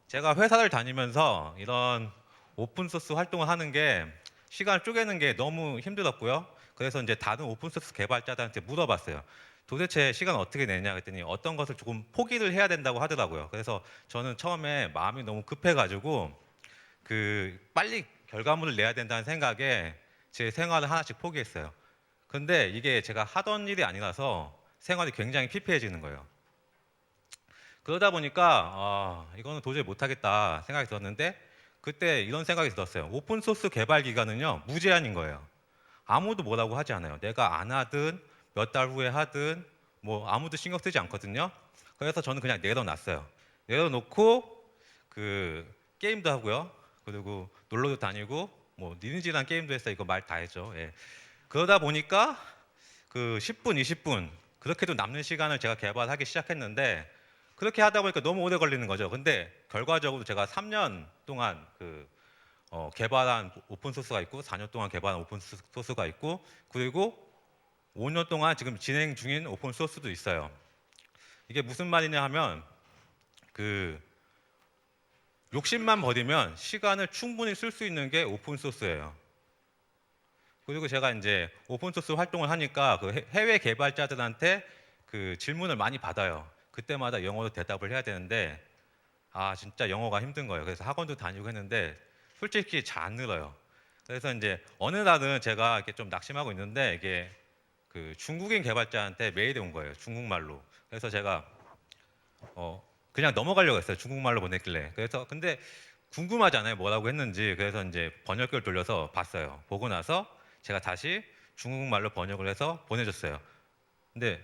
제가 회사를 다니면서 이런 오픈 소스 활동을 하는 게 시간을 쪼개는 게 너무 힘들었고요. 그래서 이제 다른 오픈 소스 개발자들한테 물어봤어요. 도대체 시간 어떻게 내냐 그랬더니 어떤 것을 조금 포기를 해야 된다고 하더라고요. 그래서 저는 처음에 마음이 너무 급해가지고 빨리 결과물을 내야 된다는 생각에 제 생활을 하나씩 포기했어요. 근데 이게 제가 하던 일이 아니라서 생활이 굉장히 피폐해지는 거예요. 그러다 보니까 이거는 도저히 못하겠다 생각이 들었는데 그때 이런 생각이 들었어요. 오픈 소스 개발 기간은요 무제한인 거예요. 아무도 뭐라고 하지 않아요. 내가 안 하든 몇 달 후에 하든 뭐 아무도 신경 쓰지 않거든요. 그래서 저는 그냥 내려놨어요. 내려놓고 게임도 하고요. 그리고 놀러도 다니고 뭐 리니지란 게임도 했어요. 이거 말 다 했죠. 예. 그러다 보니까 10분, 20분 그렇게도 남는 시간을 제가 개발하기 시작했는데 그렇게 하다 보니까 너무 오래 걸리는 거죠. 근데 결과적으로 제가 3년 동안 개발한 오픈 소스가 있고 4년 동안 개발한 오픈 소스가 있고 그리고 5년 동안 지금 진행 중인 오픈 소스도 있어요. 이게 무슨 말이냐 하면 욕심만 버리면 시간을 충분히 쓸 수 있는 게 오픈 소스예요. 그리고 제가 이제 오픈 소스 활동을 하니까 해외 개발자들한테 질문을 많이 받아요. 그때마다 영어로 대답을 해야 되는데 진짜 영어가 힘든 거예요. 그래서 학원도 다니고 했는데 솔직히 잘 안 늘어요. 그래서 이제 어느 날은 제가 이렇게 좀 낙심하고 있는데 이게 중국인 개발자한테 메일이 온 거예요. 중국말로. 그래서 제가 그냥 넘어가려고 했어요. 중국말로 보냈길래. 그래서 근데 궁금하잖아요. 뭐라고 했는지. 그래서 이제 번역기를 돌려서 봤어요. 보고 나서 제가 다시 중국말로 번역을 해서 보내줬어요. 근데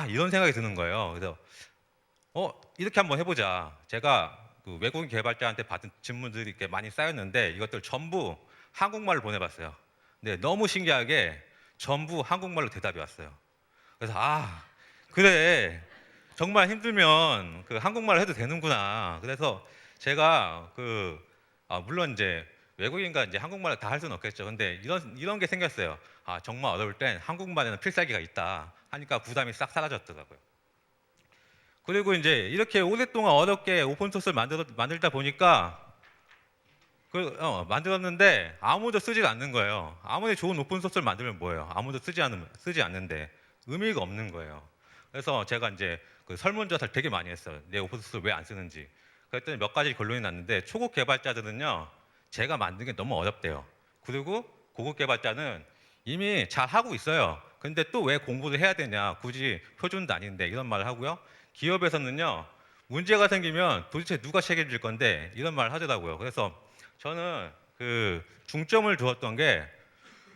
이런 생각이 드는 거예요. 그래서 이렇게 한번 해보자. 제가 외국인 개발자한테 받은 질문들이 이렇게 많이 쌓였는데 이것들 전부 한국말로 보내봤어요. 근데 너무 신기하게 전부 한국말로 대답이 왔어요. 그래서 그래 정말 힘들면 한국말로 해도 되는구나. 그래서 제가 물론 이제 외국인과 이제 한국말을 다 할 수는 없겠죠. 근데 이런 게 생겼어요. 정말 어려울 땐 한국말에는 필살기가 있다 하니까 부담이 싹 사라졌더라고요. 그리고 이제 이렇게 오랫동안 어렵게 오픈 소스를 만들다 보니까 만들었는데 아무도 쓰지 않는 거예요. 아무리 좋은 오픈 소스를 만들면 뭐예요? 아무도 쓰지 않는데 의미가 없는 거예요. 그래서 제가 이제 설문조사를 되게 많이 했어요. 내 오픈 소스를 왜 안 쓰는지. 그랬더니 몇 가지 결론이 났는데 초급 개발자들은요 제가 만든 게 너무 어렵대요. 그리고 고급 개발자는 이미 잘 하고 있어요. 근데 또 왜 공부를 해야 되냐? 굳이 표준도 아닌데 이런 말을 하고요. 기업에서는요 문제가 생기면 도대체 누가 책임질 건데 이런 말을 하더라고요. 그래서 저는 중점을 두었던 게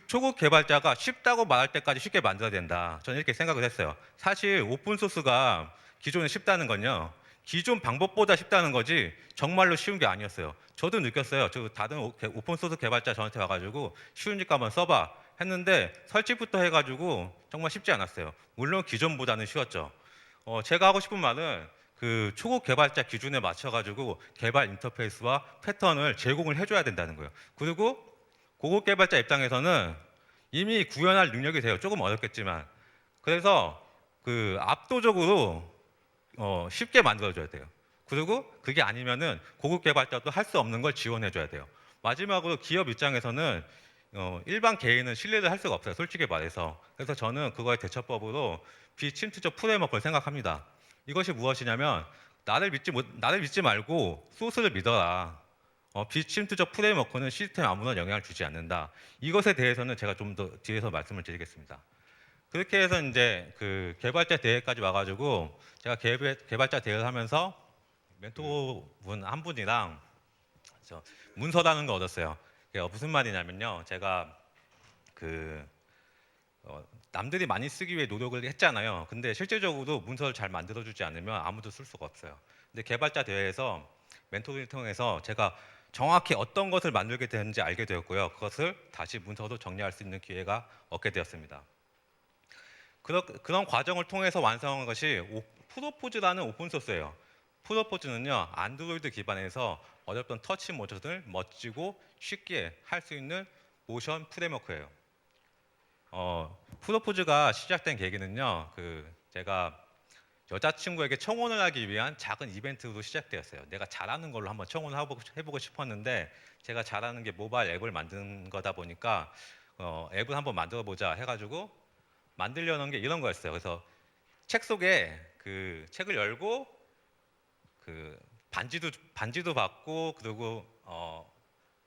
초급 개발자가 쉽다고 말할 때까지 쉽게 만들어야 된다. 저는 이렇게 생각을 했어요. 사실 오픈 소스가 기존에 쉽다는 건요. 기존 방법보다 쉽다는 거지 정말로 쉬운 게 아니었어요. 저도 느꼈어요. 다른 오픈 소스 개발자 저한테 와가지고 쉬우니까 한번 써봐 했는데 설치부터 해가지고 정말 쉽지 않았어요. 물론 기존보다는 쉬웠죠. 제가 하고 싶은 말은 초급 개발자 기준에 맞춰가지고 개발 인터페이스와 패턴을 제공을 해줘야 된다는 거예요. 그리고 고급 개발자 입장에서는 이미 구현할 능력이 돼요. 조금 어렵겠지만. 그래서 압도적으로 쉽게 만들어줘야 돼요. 그리고 그게 아니면은 고급 개발자도 할 수 없는 걸 지원해줘야 돼요. 마지막으로 기업 입장에서는 일반 개인은 신뢰를 할 수가 없어요. 솔직히 말해서. 그래서 저는 그거의 대처법으로 비침투적 프레임워크를 생각합니다. 이것이 무엇이냐면 나를 믿지 말고 소스를 믿어라. 비침투적 프레임워크는 시스템에 아무런 영향을 주지 않는다. 이것에 대해서는 제가 좀 더 뒤에서 말씀을 드리겠습니다. 그렇게 해서 이제 개발자 대회까지 와가지고 제가 개발자 대회를 하면서 멘토분 한 분이랑 문서라는 거 얻었어요. 무슨 말이냐면요. 제가 남들이 많이 쓰기 위해 노력을 했잖아요. 근데 실제적으로 문서를 잘 만들어주지 않으면 아무도 쓸 수가 없어요. 근데 개발자 대회에서 멘토링을 통해서 제가 정확히 어떤 것을 만들게 되는지 알게 되었고요. 그것을 다시 문서로 정리할 수 있는 기회가 얻게 되었습니다. 그런 과정을 통해서 완성한 것이 프로포즈라는 오픈소스예요. 프로포즈는요, 안드로이드 기반에서 어렵던 터치 모션을 멋지고 쉽게 할 수 있는 모션 프레임워크예요. 프로포즈가 시작된 계기는요, 제가 여자친구에게 청혼을 하기 위한 작은 이벤트로 시작되었어요. 내가 잘하는 걸로 한번 청혼을 해보고 싶었는데, 제가 잘하는 게 모바일 앱을 만드는 거다 보니까 앱을 한번 만들어 보자 해가지고 만들려는 게 이런 거였어요. 그래서 책 속에 그 책을 열고 반지도 받고, 그리고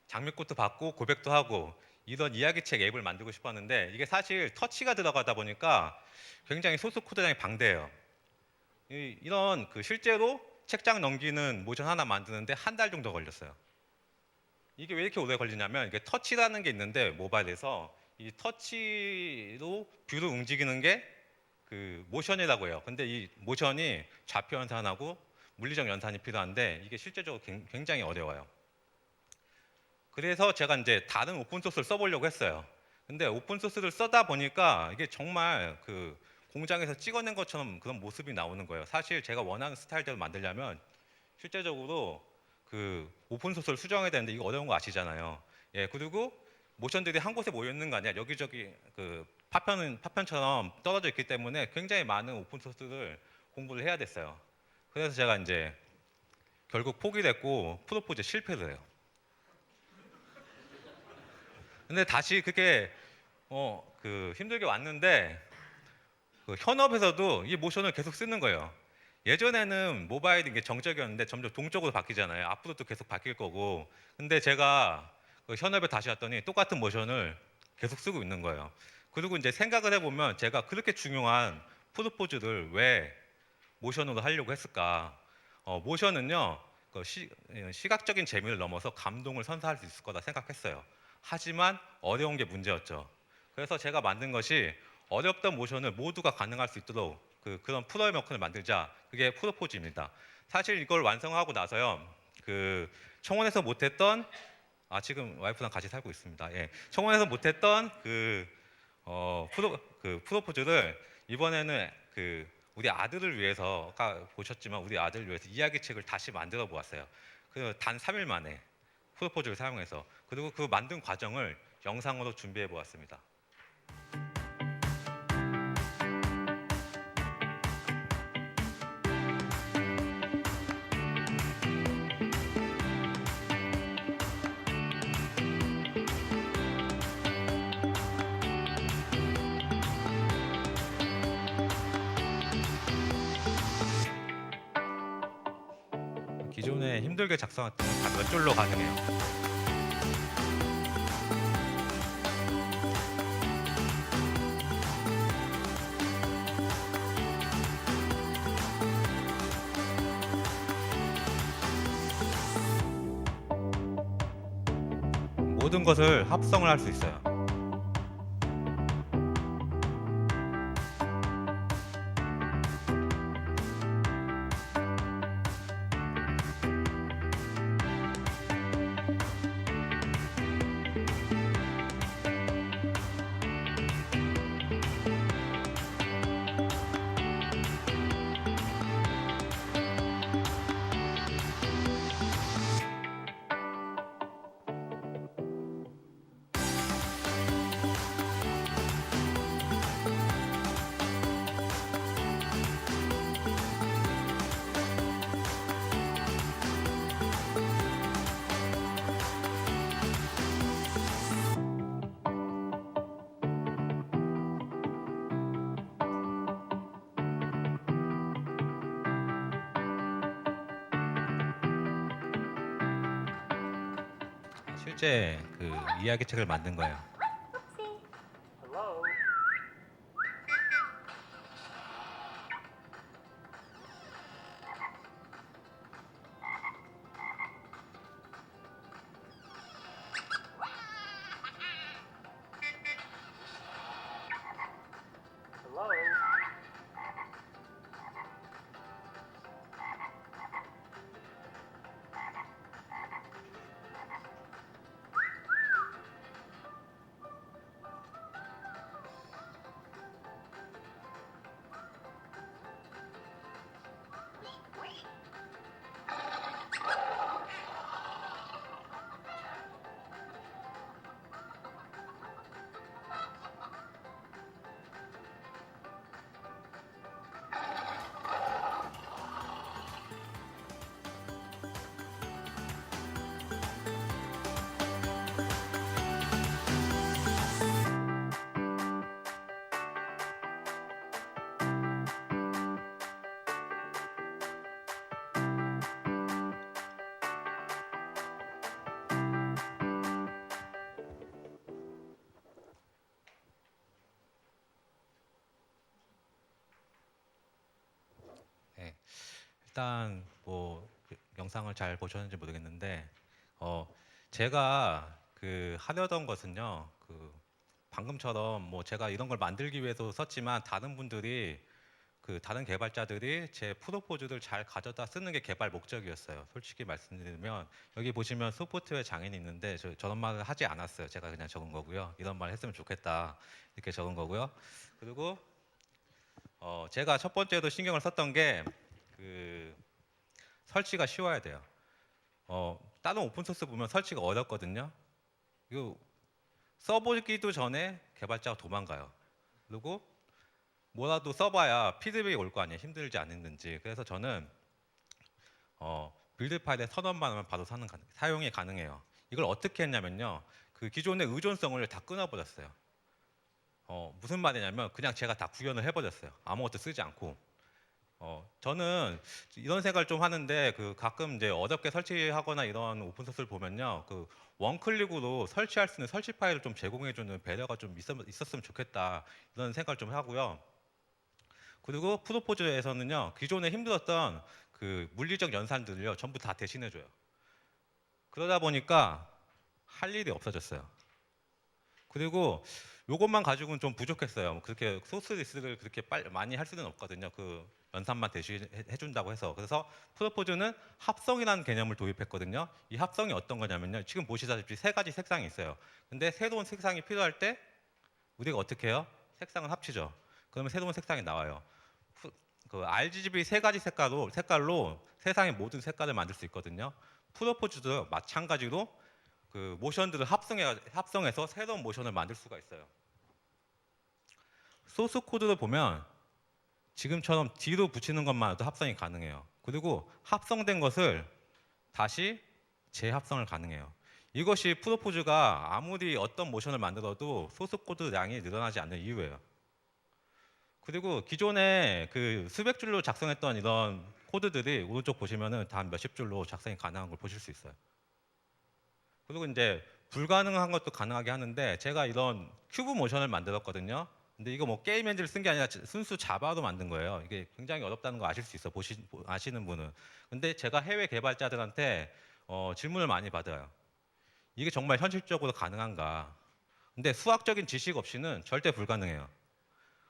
장미꽃도 받고 고백도 하고, 이런 이야기책 앱을 만들고 싶었는데, 이게 사실 터치가 들어가다 보니까 굉장히 소스 코드량이 방대해요. 이런 실제로 책장 넘기는 모션 하나 만드는데 한 달 정도 걸렸어요. 이게 왜 이렇게 오래 걸리냐면, 이게 터치라는 게 있는데 모바일에서 이 터치로 뷰를 움직이는 게 모션이라고 해요. 근데 이 모션이 좌표 연산하고 물리적 연산이 필요한데, 이게 실제적으로 굉장히 어려워요. 그래서 제가 이제 다른 오픈소스를 써보려고 했어요. 근데 오픈소스를 쓰다 보니까 이게 정말 공장에서 찍어낸 것처럼 그런 모습이 나오는 거예요. 사실 제가 원하는 스타일대로 만들려면 실제적으로 오픈소스를 수정해야 되는데, 이거 어려운 거 아시잖아요. 예, 그리고 모션들이 한 곳에 모여 있는 거 아니야. 여기저기 파편처럼 떨어져 있기 때문에 굉장히 많은 오픈소스를 공부를 해야 됐어요. 그래서 제가 이제 결국 포기를 했고 프로포즈에 실패를 해요. 근데 다시 그게 힘들게 왔는데, 현업에서도 이 모션을 계속 쓰는 거예요. 예전에는 모바일이 이게 정적이었는데 점점 동적으로 바뀌잖아요. 앞으로도 계속 바뀔 거고. 근데 제가 현업에 다시 왔더니 똑같은 모션을 계속 쓰고 있는 거예요. 그리고 이제 생각을 해보면, 제가 그렇게 중요한 프로포즈를 왜 모션으로 하려고 했을까? 모션은요, 시각적인 재미를 넘어서 감동을 선사할 수 있을 거다 생각했어요. 하지만 어려운 게 문제였죠. 그래서 제가 만든 것이 어렵던 모션을 모두가 가능할 수 있도록 그런 프레임워크를 만들자. 그게 프로포즈입니다. 사실 이걸 완성하고 나서요, 청원에서 못했던, 지금 와이프랑 같이 살고 있습니다. 예, 청원에서 못했던 프로포즈를 이번에는 우리 아들을 위해서, 아까 보셨지만 우리 아들을 위해서 이야기책을 다시 만들어 보았어요. 단 3일 만에 프로포즈를 사용해서, 그리고 그 만든 과정을 영상으로 준비해 보았습니다. 기존에 힘들게 작성했던 건 다 몇 줄로 가능해요. 모든 것을 합성을 할 수 있어요. 실제 이야기책을 만든 거예요. 일단 뭐 영상을 잘 보셨는지 모르겠는데 제가 그 하려던 것은요. 그 방금처럼 뭐 제가 이런 걸 만들기 위해서 썼지만 다른 분들이 그 다른 개발자들이 제 프로포즈를 잘 가져다 쓰는 게 개발 목적이었어요. 솔직히 말씀드리면 여기 보시면 소프트웨어 장인이 있는데 저런 말을 하지 않았어요. 제가 그냥 적은 거고요. 이런 말 했으면 좋겠다 이렇게 적은 거고요. 그리고 제가 첫 번째로 신경을 썼던 게 그 설치가 쉬워야 돼요. 다른 오픈 소스 보면 설치가 어렵거든요. 이거 써보기도 전에 개발자가 도망가요. 그리고 뭐라도 써봐야 피드백이 올 거 아니에요. 힘들지 않았는지. 그래서 저는 빌드 파일에 선언만 하면 바로 사용이 가능해요. 이걸 어떻게 했냐면요. 그 기존의 의존성을 다 끊어버렸어요. 무슨 말이냐면 그냥 제가 다 구현을 해버렸어요. 아무것도 쓰지 않고. 저는 이런 생각을 좀 하는데 그 가끔 이제 어렵게 설치하거나 이런 오픈 소스를 보면요. 그 원클릭으로 설치할 수 있는 설치 파일을 좀 제공해주는 배려가 좀 있었으면 좋겠다. 이런 생각을 좀 하고요. 그리고 프로포즈에서는요. 기존에 힘들었던 그 물리적 연산들을요. 전부 다 대신해줘요. 그러다 보니까 할 일이 없어졌어요. 그리고 이것만 가지고는 좀 부족했어요. 그렇게 소스 리스트를 그렇게 많이 할 수는 없거든요. 그 연산만 대신해준다고 해서. 그래서 프로포즈는 합성이라는 개념을 도입했거든요. 이 합성이 어떤 거냐면요. 지금 보시다시피 세 가지 색상이 있어요. 근데 새로운 색상이 필요할 때 우리가 어떻게 해요? 색상을 합치죠. 그러면 새로운 색상이 나와요. 그 RGB 세 가지 색깔로 세상의 모든 색깔을 만들 수 있거든요. 프로포즈도 마찬가지로 그 모션들을 합성해서 새로운 모션을 만들 수가 있어요. 소스 코드를 보면 지금처럼 뒤로 붙이는 것만으로도 합성이 가능해요. 그리고 합성된 것을 다시 재합성을 가능해요. 이것이 프로포즈가 아무리 어떤 모션을 만들어도 소스 코드 양이 늘어나지 않는 이유예요. 그리고 기존에 그 수백 줄로 작성했던 이런 코드들이 오른쪽 보시면은 단 몇십 줄로 작성이 가능한 걸 보실 수 있어요. 그리고 이제 불가능한 것도 가능하게 하는데 제가 이런 큐브 모션을 만들었거든요. 근데 이거 뭐 게임 엔진을 쓴 게 아니라 순수 자바로 만든 거예요. 이게 굉장히 어렵다는 거 아실 수 있어. 아시는 분은. 근데 제가 해외 개발자들한테 질문을 많이 받아요. 이게 정말 현실적으로 가능한가? 근데 수학적인 지식 없이는 절대 불가능해요.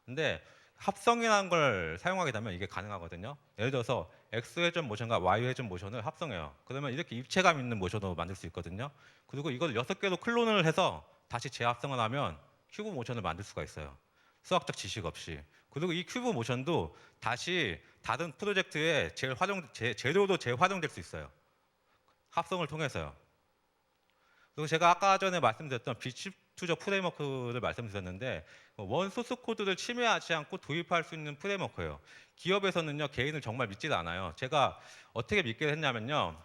근데 합성이라는 걸 사용하게 되면 이게 가능하거든요. 예를 들어서 X 회전 모션과 Y 회전 모션을 합성해요. 그러면 이렇게 입체감 있는 모션으로 만들 수 있거든요. 그리고 이걸 6개로 클론을 해서 다시 재합성을 하면 큐브 모션을 만들 수가 있어요. 수학적 지식 없이. 그리고 이 큐브 모션도 다시 다른 프로젝트에 재료로 재활용될 수 있어요. 합성을 통해서요. 그리고 제가 아까 전에 말씀드렸던 비칩투적 프레임워크를 말씀드렸는데 원 소스 코드를 침해하지 않고 도입할 수 있는 프레임워크예요. 기업에서는요 개인을 정말 믿지 않아요. 제가 어떻게 믿게 했냐면요.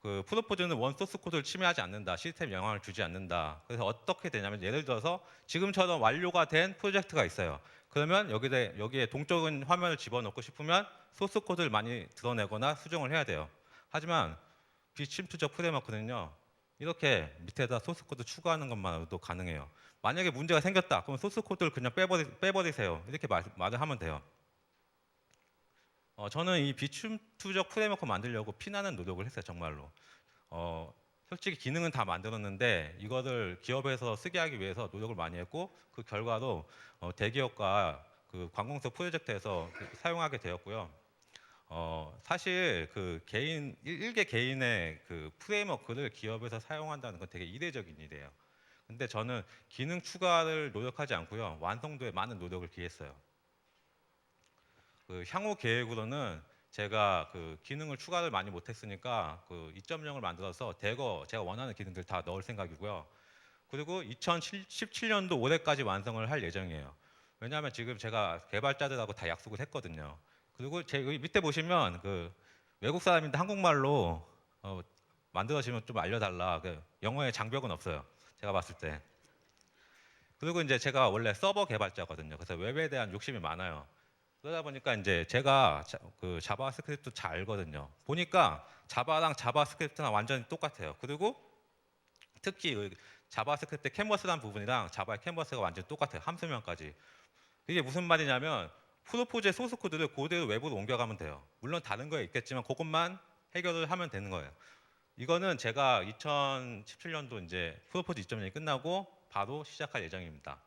그 프로포즈는 원 소스 코드를 침해하지 않는다. 시스템 영향을 주지 않는다. 그래서 어떻게 되냐면 예를 들어서 지금처럼 완료가 된 프로젝트가 있어요. 그러면 여기에 동적인 화면을 집어넣고 싶으면 소스 코드를 많이 드러내거나 수정을 해야 돼요. 하지만 비침투적 프레임워크는요. 이렇게 밑에다 소스 코드 추가하는 것만으로도 가능해요. 만약에 문제가 생겼다. 그럼 소스 코드를 그냥 빼버리세요. 이렇게 말을 하면 돼요. 저는 이 비침투적 프레임워크 만들려고 피나는 노력을 했어요. 정말로. 솔직히 기능은 다 만들었는데 이거를 기업에서 쓰게 하기 위해서 노력을 많이 했고 그 결과로 대기업과 그 관공서 프로젝트에서 사용하게 되었고요. 사실 그 일개 개인의 그 프레임워크를 기업에서 사용한다는 건 되게 이례적인 일이에요. 근데 저는 기능 추가를 노력하지 않고요. 완성도에 많은 노력을 기했어요. 그 향후 계획으로는 제가 그 기능을 추가를 많이 못했으니까 그 2.0을 만들어서 대거 제가 원하는 기능들 다 넣을 생각이고요. 그리고 2017년도 올해까지 완성을 할 예정이에요. 왜냐하면 지금 제가 개발자들하고 다 약속을 했거든요. 그리고 여기 밑에 보시면 그 외국 사람인데 한국말로 만들어지면 좀 알려달라. 그 영어에 장벽은 없어요. 제가 봤을 때. 그리고 이제 제가 원래 서버 개발자거든요. 그래서 웹에 대한 욕심이 많아요. 그러다 보니까 이제 제가 그 자바스크립트 잘 알거든요. 보니까 자바랑 자바스크립트랑 완전히 똑같아요. 그리고 특히 자바스크립트 캔버스라는 부분이랑 자바의 캔버스가 완전히 똑같아요. 함수명까지. 이게 무슨 말이냐면 프로포즈의 소스 코드를 그대로 외부로 옮겨가면 돼요. 물론 다른 거 있겠지만 그것만 해결을 하면 되는 거예요. 이거는 제가 2017년도 이제 프로포즈 2.0이 끝나고 바로 시작할 예정입니다.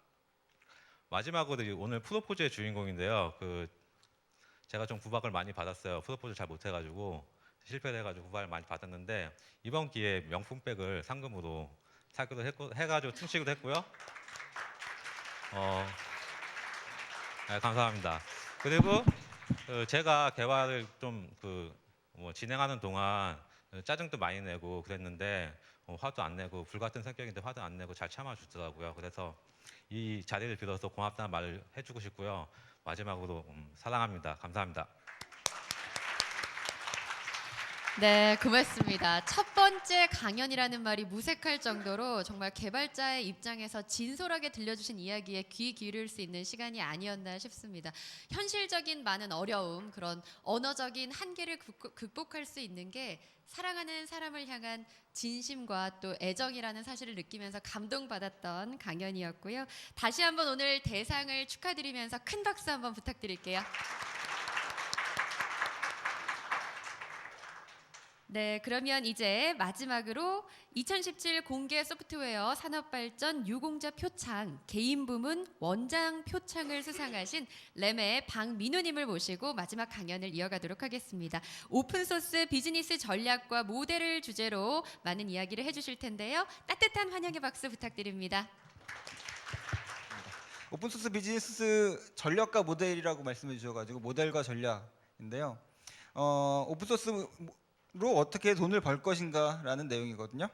마지막으로 오늘 프로포즈의 주인공인데요. 제가 좀 구박을 많이 받았어요. 프로포즈 잘 못해가지고 실패를 해가지고 구박을 많이 받았는데 이번 기회에 명품백을 상금으로 사기로 해가지고 퉁치기도 했고요. 네, 감사합니다. 그리고 제가 개발을 좀 진행하는 동안 짜증도 많이 내고 그랬는데 화도 안 내고 불같은 성격인데 화도 안 내고 잘 참아주더라고요. 그래서 이 자리를 빌어서 고맙다는 말을 해주고 싶고요. 마지막으로 사랑합니다. 감사합니다. 네, 고맙습니다. 첫 번째 강연이라는 말이 무색할 정도로 정말 개발자의 입장에서 진솔하게 들려주신 이야기에 귀 기울일 수 있는 시간이 아니었나 싶습니다. 현실적인 많은 어려움, 그런 언어적인 한계를 극복할 수 있는 게 사랑하는 사람을 향한 진심과 또 애정이라는 사실을 느끼면서 감동받았던 강연이었고요. 다시 한번 오늘 대상을 축하드리면서 큰 박수 한번 부탁드릴게요. 네, 그러면 이제 마지막으로 2017 공개 소프트웨어 산업발전 유공자 표창 개인 부문 원장 표창을 수상하신 램의 박민우님을 모시고 마지막 강연을 이어가도록 하겠습니다. 오픈소스 비즈니스 전략과 모델을 주제로 많은 이야기를 해주실 텐데요. 따뜻한 환영의 박수 부탁드립니다. 오픈소스 비즈니스 전략과 모델이라고 말씀해 주셔가지고 모델과 전략인데요. 오픈소스로 어떻게 돈을 벌 것인가라는 내용이거든요.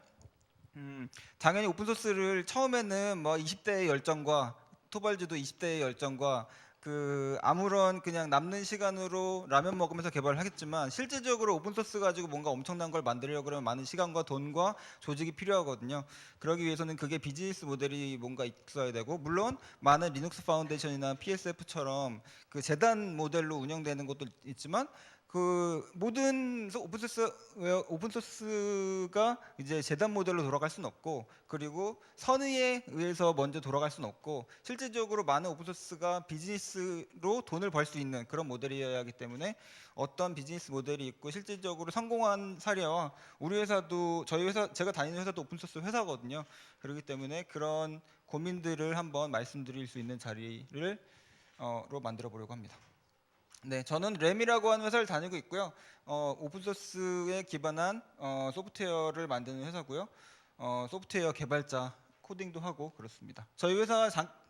당연히 오픈소스를 처음에는 뭐 20대의 열정과 토발즈도 20대의 열정과 아무런 그냥 남는 시간으로 라면 먹으면서 개발을 하겠지만 실질적으로 오픈소스 가지고 뭔가 엄청난 걸 만들려고 그러면 많은 시간과 돈과 조직이 필요하거든요. 그러기 위해서는 그게 비즈니스 모델이 뭔가 있어야 되고, 물론 많은 리눅스 파운데이션이나 PSF처럼 그 재단 모델로 운영되는 것도 있지만 모든 오픈소스가 이제 재단 모델로 돌아갈 수는 없고, 그리고 선의에 의해서 먼저 돌아갈 수는 없고, 실질적으로 많은 오픈소스가 비즈니스로 돈을 벌 수 있는 그런 모델이어야 하기 때문에 어떤 비즈니스 모델이 있고 실질적으로 성공한 사례와 우리 회사도, 저희 회사, 제가 다니는 회사도 오픈소스 회사거든요. 그렇기 때문에 그런 고민들을 한번 말씀드릴 수 있는 자리를 로 만들어 보려고 합니다. 네, 저는 램이라고 하는 회사를 다니고 있고요. 오픈소스에 기반한 소프트웨어를 만드는 회사고요. 소프트웨어 개발자 코딩도 하고 그렇습니다. 저희 회사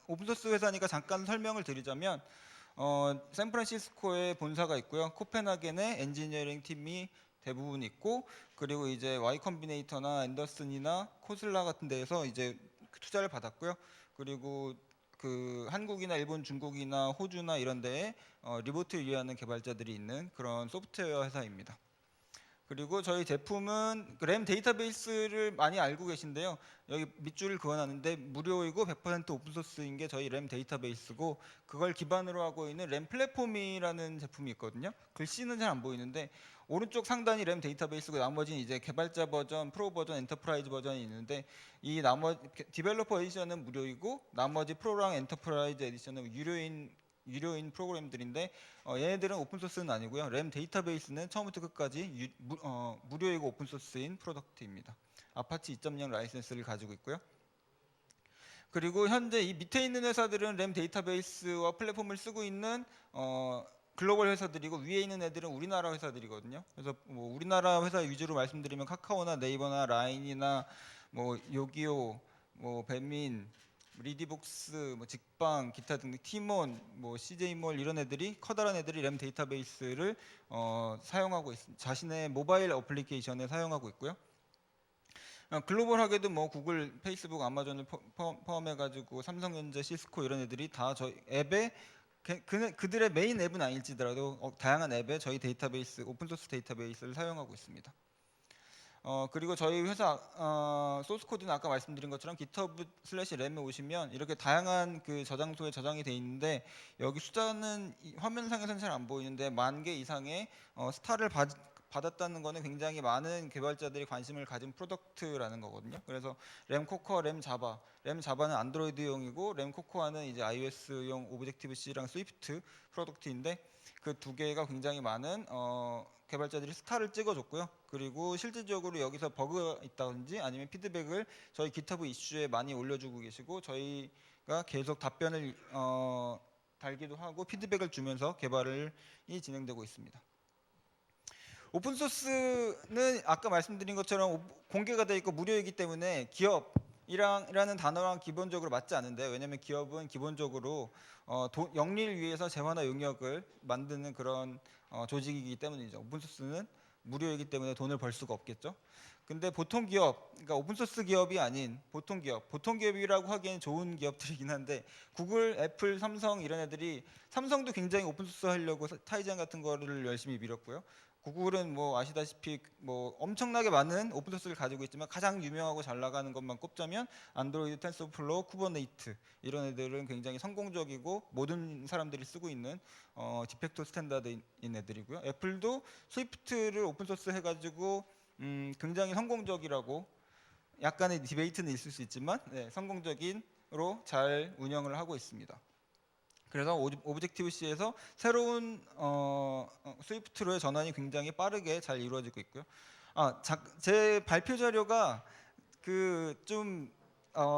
오픈소스 회사니까 잠깐 설명을 드리자면 샌프란시스코에 본사가 있고요. 코펜하겐에 엔지니어링 팀이 대부분 있고, 그리고 이제 Y 컴비네이터나 앤더슨이나 코슬라 같은 데에서 이제 투자를 받았고요. 그리고 한국이나 일본, 중국이나 호주나 이런 데에 리모트를 위하는 개발자들이 있는 그런 소프트웨어 회사입니다. 그리고 저희 제품은 램 데이터베이스를 많이 알고 계신데요. 여기 밑줄을 그어놨는데 무료이고 100% 오픈소스인 게 저희 램 데이터베이스고, 그걸 기반으로 하고 있는 램 플랫폼이라는 제품이 있거든요. 글씨는 잘 안 보이는데 오른쪽 상단이 램 데이터베이스고 나머지는 이제 개발자 버전, 프로 버전, 엔터프라이즈 버전이 있는데, 이 나머지 디벨로퍼 에디션은 무료이고 나머지 프로랑 엔터프라이즈 에디션은 유료인 프로그램들인데, 얘네들은 오픈소스는 아니고요. 램 데이터베이스는 처음부터 끝까지 무료이고 오픈소스인 프로덕트입니다. 아파치 2.0 라이센스를 가지고 있고요. 그리고 현재 이 밑에 있는 회사들은 램 데이터베이스와 플랫폼을 쓰고 있는 글로벌 회사들이고, 위에 있는 애들은 우리나라 회사들이거든요. 그래서 뭐 우리나라 회사 위주로 말씀드리면 카카오나 네이버나 라인이나 뭐 요기요, 뭐 배민, 리디북스, 뭐 직방, 기타 등등, 티몬, 뭐 CJ몰 이런 애들이, 커다란 애들이 램 데이터베이스를 사용하고 있습니다. 자신의 모바일 어플리케이션에 사용하고 있고요. 글로벌하게도 뭐 구글, 페이스북, 아마존을 포함해가지고 삼성전자, 시스코 이런 애들이 다 저희 앱에 그들의 메인 앱은 아닐지라도 다양한 앱에 저희 데이터베이스, 오픈소스 데이터베이스를 사용하고 있습니다. 그리고 저희 회사 소스 코드는 아까 말씀드린 것처럼 GitHub/램에 오시면 이렇게 다양한 저장소에 저장이 돼 있는데, 여기 숫자는 화면상에서는 잘 안 보이는데 10,000개 이상의 스타를 받았다는 거는 굉장히 많은 개발자들이 관심을 가진 프로덕트라는 거거든요. 그래서 램코코와 램자바, 램자바는 안드로이드용이고 램코코아는 이제 iOS용 오브젝티브 C랑 스위프트 프로덕트인데 그 두 개가 굉장히 많은 개발자들이 스타를 찍어줬고요. 그리고 실질적으로 여기서 버그가 있다든지 아니면 피드백을 저희 GitHub 이슈에 많이 올려주고 계시고 저희가 계속 답변을 달기도 하고 피드백을 주면서 개발이 진행되고 있습니다. 오픈소스는 아까 말씀드린 것처럼 공개가 되어 있고 무료이기 때문에 기업이라는 단어랑 기본적으로 맞지 않은데, 왜냐하면 기업은 기본적으로 영리를 위해서 재화나 용역을 만드는 그런 조직이기 때문이죠. 오픈소스는 무료이기 때문에 돈을 벌 수가 없겠죠. 근데 보통 기업, 그러니까 오픈소스 기업이 아닌 보통 기업이라고 하기엔 좋은 기업들이긴 한데 구글, 애플, 삼성 이런 애들이, 삼성도 굉장히 오픈소스 하려고 타이젠 같은 거를 열심히 밀었고요. 구글은 뭐 아시다시피 뭐 엄청나게 많은 오픈소스를 가지고 있지만 가장 유명하고 잘 나가는 것만 꼽자면 안드로이드, 텐서플로우, 쿠버네이트 이런 애들은 굉장히 성공적이고 모든 사람들이 쓰고 있는 디팩토 스탠다드인 애들이고요. 애플도 스위프트를 오픈소스 해가지고 굉장히 성공적이라고, 약간의 디베이트는 있을 수 있지만 성공적인으로 잘 운영을 하고 있습니다. 그래서 오브젝티브 C에서 새로운 스위프트로의 전환이 굉장히 빠르게 잘 이루어지고 있고요. 제 발표 자료가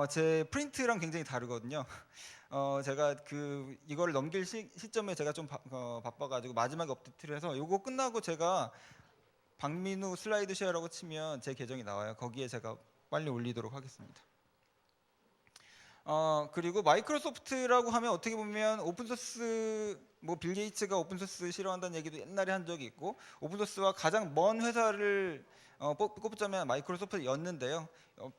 제 프린트랑 굉장히 다르거든요. 제가 이걸 넘길 시점에 제가 좀 바빠가지고 마지막에 업데이트를 해서 이거 끝나고 제가 박민우 슬라이드 쉐어라고 치면 제 계정이 나와요. 거기에 제가 빨리 올리도록 하겠습니다. 그리고 마이크로소프트라고 하면 어떻게 보면 오픈소스, 뭐 빌 게이츠가 오픈소스 싫어한다는 얘기도 옛날에 한 적이 있고, 오픈소스와 가장 먼 회사를 꼽자면 마이크로소프트였는데요.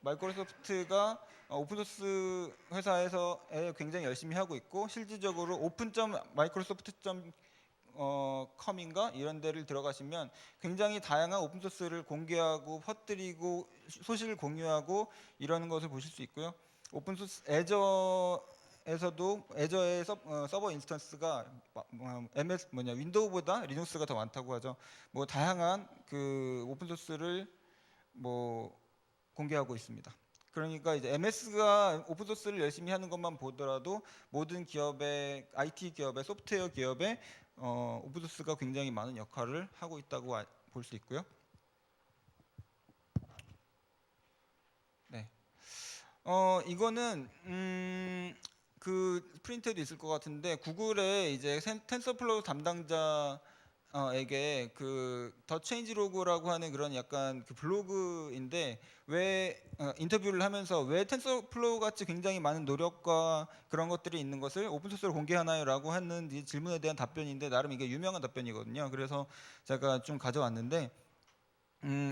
마이크로소프트가 오픈소스 회사에서 굉장히 열심히 하고 있고, 실질적으로 open.microsoft.com인가 이런 데를 들어가시면 굉장히 다양한 오픈소스를 공개하고 퍼뜨리고 소식을 공유하고 이러는 것을 보실 수 있고요. 오픈소스 애저에서도 애저의 서버 인스턴스가 윈도우보다 리눅스가 더 많다고 하죠. 뭐 다양한 오픈소스를 공개하고 있습니다. 그러니까 이제 MS가 오픈소스를 열심히 하는 것만 보더라도 모든 기업의 IT 기업의 소프트웨어 기업의 오픈소스가 굉장히 많은 역할을 하고 있다고 볼 수 있고요. 네. 이거는 프린트에도 있을 것 같은데, 구글의 이제 텐서플로우 담당자에게 더 체인지 로그라고 하는 그런 약간 블로그인데, 왜 인터뷰를 하면서 왜 텐서플로우 같이 굉장히 많은 노력과 그런 것들이 있는 것을 오픈소스로 공개하나요라고 하는 이 질문에 대한 답변인데, 나름 이게 유명한 답변이거든요. 그래서 제가 좀 가져왔는데,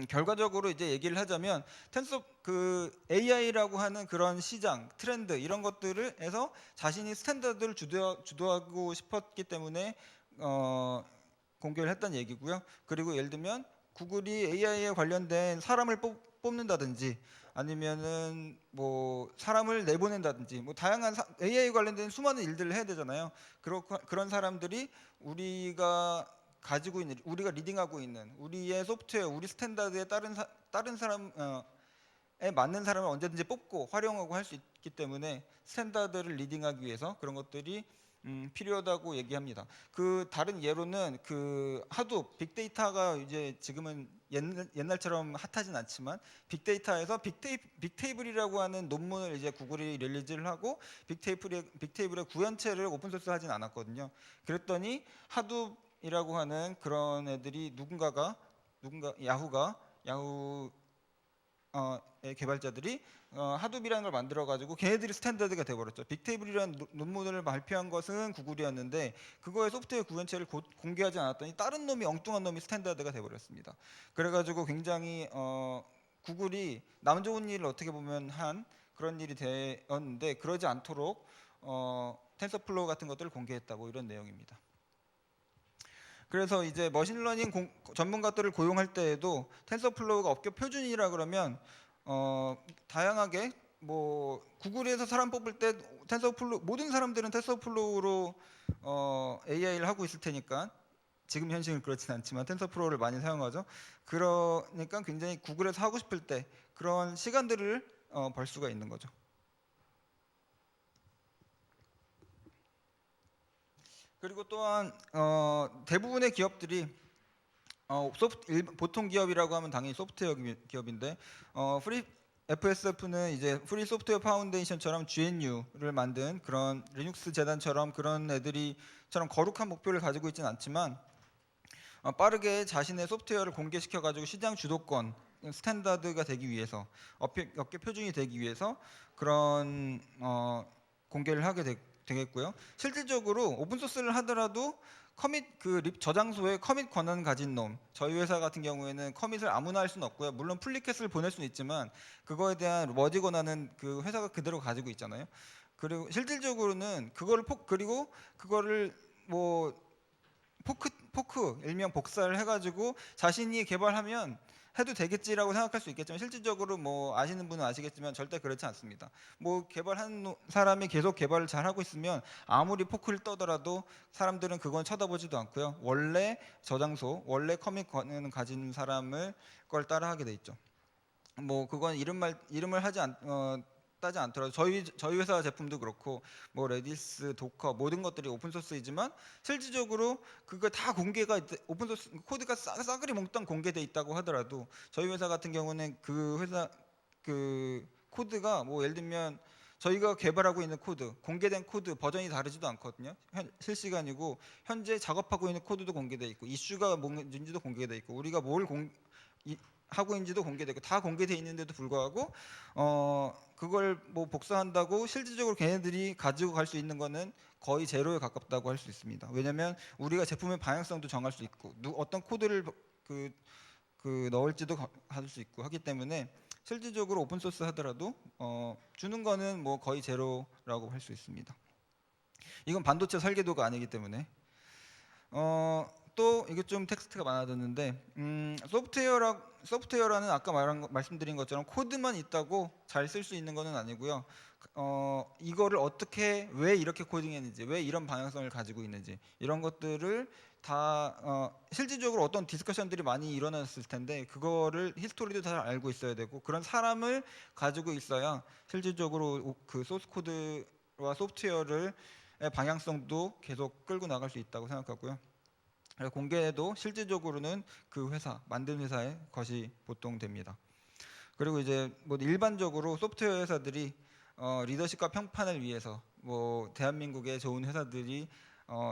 결과적으로 이제 얘기를 하자면 AI라고 하는 그런 시장 트렌드 이런 것들을 해서 자신이 스탠다드를 주도하고 싶었기 때문에 공개를 했다는 얘기고요. 그리고 예를 들면 구글이 AI에 관련된 사람을 뽑는다든지 아니면은 뭐 사람을 내보낸다든지 뭐 다양한 AI 관련된 수많은 일들을 해야 되잖아요. 그런 사람들이 우리가 가지고 있는, 우리가 리딩하고 있는 우리의 소프트웨어, 우리 스탠다드에 다른 사람에 맞는 사람을 언제든지 뽑고 활용하고 할 수 있기 때문에 스탠다드를 리딩하기 위해서 그런 것들이 필요하다고 얘기합니다. 다른 예로는 하둡 빅데이터가 이제 지금은 옛날처럼 핫하진 않지만 빅데이터에서 빅테이블이라고 하는 논문을 이제 구글이 릴리즈를 하고 빅테이블의 구현체를 오픈소스 하진 않았거든요. 그랬더니 하둡이라고 하는 그런 애들이 야후의 개발자들이 하둡이라는 걸 만들어 가지고 걔네들이 스탠다드가 돼버렸죠. 빅테이블이라는 논문을 발표한 것은 구글이었는데 그거의 소프트웨어 구현체를 공개하지 않았더니 다른 엉뚱한 놈이 스탠다드가 돼버렸습니다. 그래가지고 굉장히 구글이 남 좋은 일을 어떻게 보면 한 그런 일이 되었는데, 그러지 않도록 텐서플로우 같은 것들을 공개했다고 이런 내용입니다. 그래서 이제 머신러닝 전문가들을 고용할 때에도 텐서플로우가 업계 표준이라 그러면 다양하게 뭐 구글에서 사람 뽑을 때 모든 사람들은 텐서플로우로 AI를 하고 있을 테니까 지금 현실은 그렇진 않지만 텐서프로를 많이 사용하죠. 그러니까 굉장히 구글에서 하고 싶을 때 그런 시간들을 벌 수가 있는 거죠. 그리고 또한 대부분의 기업들이 보통 기업이라고 하면 당연히 소프트웨어 기업인데 FSF는 이제 프리 소프트웨어 파운데이션처럼 GNU를 만든 그런 리눅스 재단처럼 그런 애들이처럼 거룩한 목표를 가지고 있지는 않지만 빠르게 자신의 소프트웨어를 공개시켜 가지고 시장 주도권 스탠다드가 되기 위해서 업계 표준이 되기 위해서 그런 공개를 하게 되겠고요. 실질적으로 오픈 소스를 하더라도 커밋 저장소에 커밋 권한 가진 놈, 저희 회사 같은 경우에는 커밋을 아무나 할 수는 없고요. 물론 풀리켓을 보낼 수는 있지만 그거에 대한 머지 권한은 그 회사가 그대로 가지고 있잖아요. 그리고 실질적으로는 그리고 그거를 뭐 포크 일명 복사를 해가지고 자신이 개발하면 해도 되겠지라고 생각할 수 있겠지만 실질적으로 뭐 아시는 분은 아시겠지만 절대 그렇지 않습니다. 뭐 개발하는 사람이 계속 개발을 잘 하고 있으면 아무리 포크를 떠더라도 사람들은 그건 쳐다보지도 않고요. 원래 저장소, 원래 커밋 권한을 가진 사람을 걸 따라하게 돼 있죠. 뭐 그건 이름을 따지 않더라도 저희 회사 제품도 그렇고 뭐 레디스, 도커 모든 것들이 오픈 소스이지만 실질적으로 그거 다 공개가 오픈 소스 코드가 싸그리 몽땅 공개돼 있다고 하더라도 저희 회사 같은 경우는 그 회사 그 코드가 뭐 예를 들면 저희가 개발하고 있는 코드, 공개된 코드 버전이 다르지도 않거든요. 실시간이고 현재 작업하고 있는 코드도 공개돼 있고 이슈가 뭔지도 공개돼 있고 우리가 뭘 하고 있는지도 공개되고 다 공개돼 있는데도 불구하고 그걸 뭐 복사한다고 실질적으로 걔네들이 가지고 갈 수 있는 거는 거의 제로에 가깝다고 할 수 있습니다. 왜냐하면 우리가 제품의 방향성도 정할 수 있고 어떤 코드를 넣을지도 할 수 있고 하기 때문에 실질적으로 오픈 소스 하더라도 주는 거는 뭐 거의 제로라고 할 수 있습니다. 이건 반도체 설계도가 아니기 때문에 또 이게 좀 텍스트가 많아졌는데 소프트웨어라는 아까 말씀드린 것처럼 코드만 있다고 잘 쓸 수 있는 것은 아니고요. 이거를 어떻게 왜 이렇게 코딩했는지 왜 이런 방향성을 가지고 있는지 이런 것들을 다 실질적으로 어떤 디스커션들이 많이 일어났을 텐데 그거를 히스토리도 잘 알고 있어야 되고 그런 사람을 가지고 있어야 실질적으로 그 소스 코드와 소프트웨어를 방향성도 계속 끌고 나갈 수 있다고 생각하고요. 공개도 실질적으로는 그 회사 만든 회사의 것이 보통 됩니다. 그리고 이제 뭐 일반적으로 소프트웨어 회사들이 리더십과 평판을 위해서 뭐 대한민국의 좋은 회사들이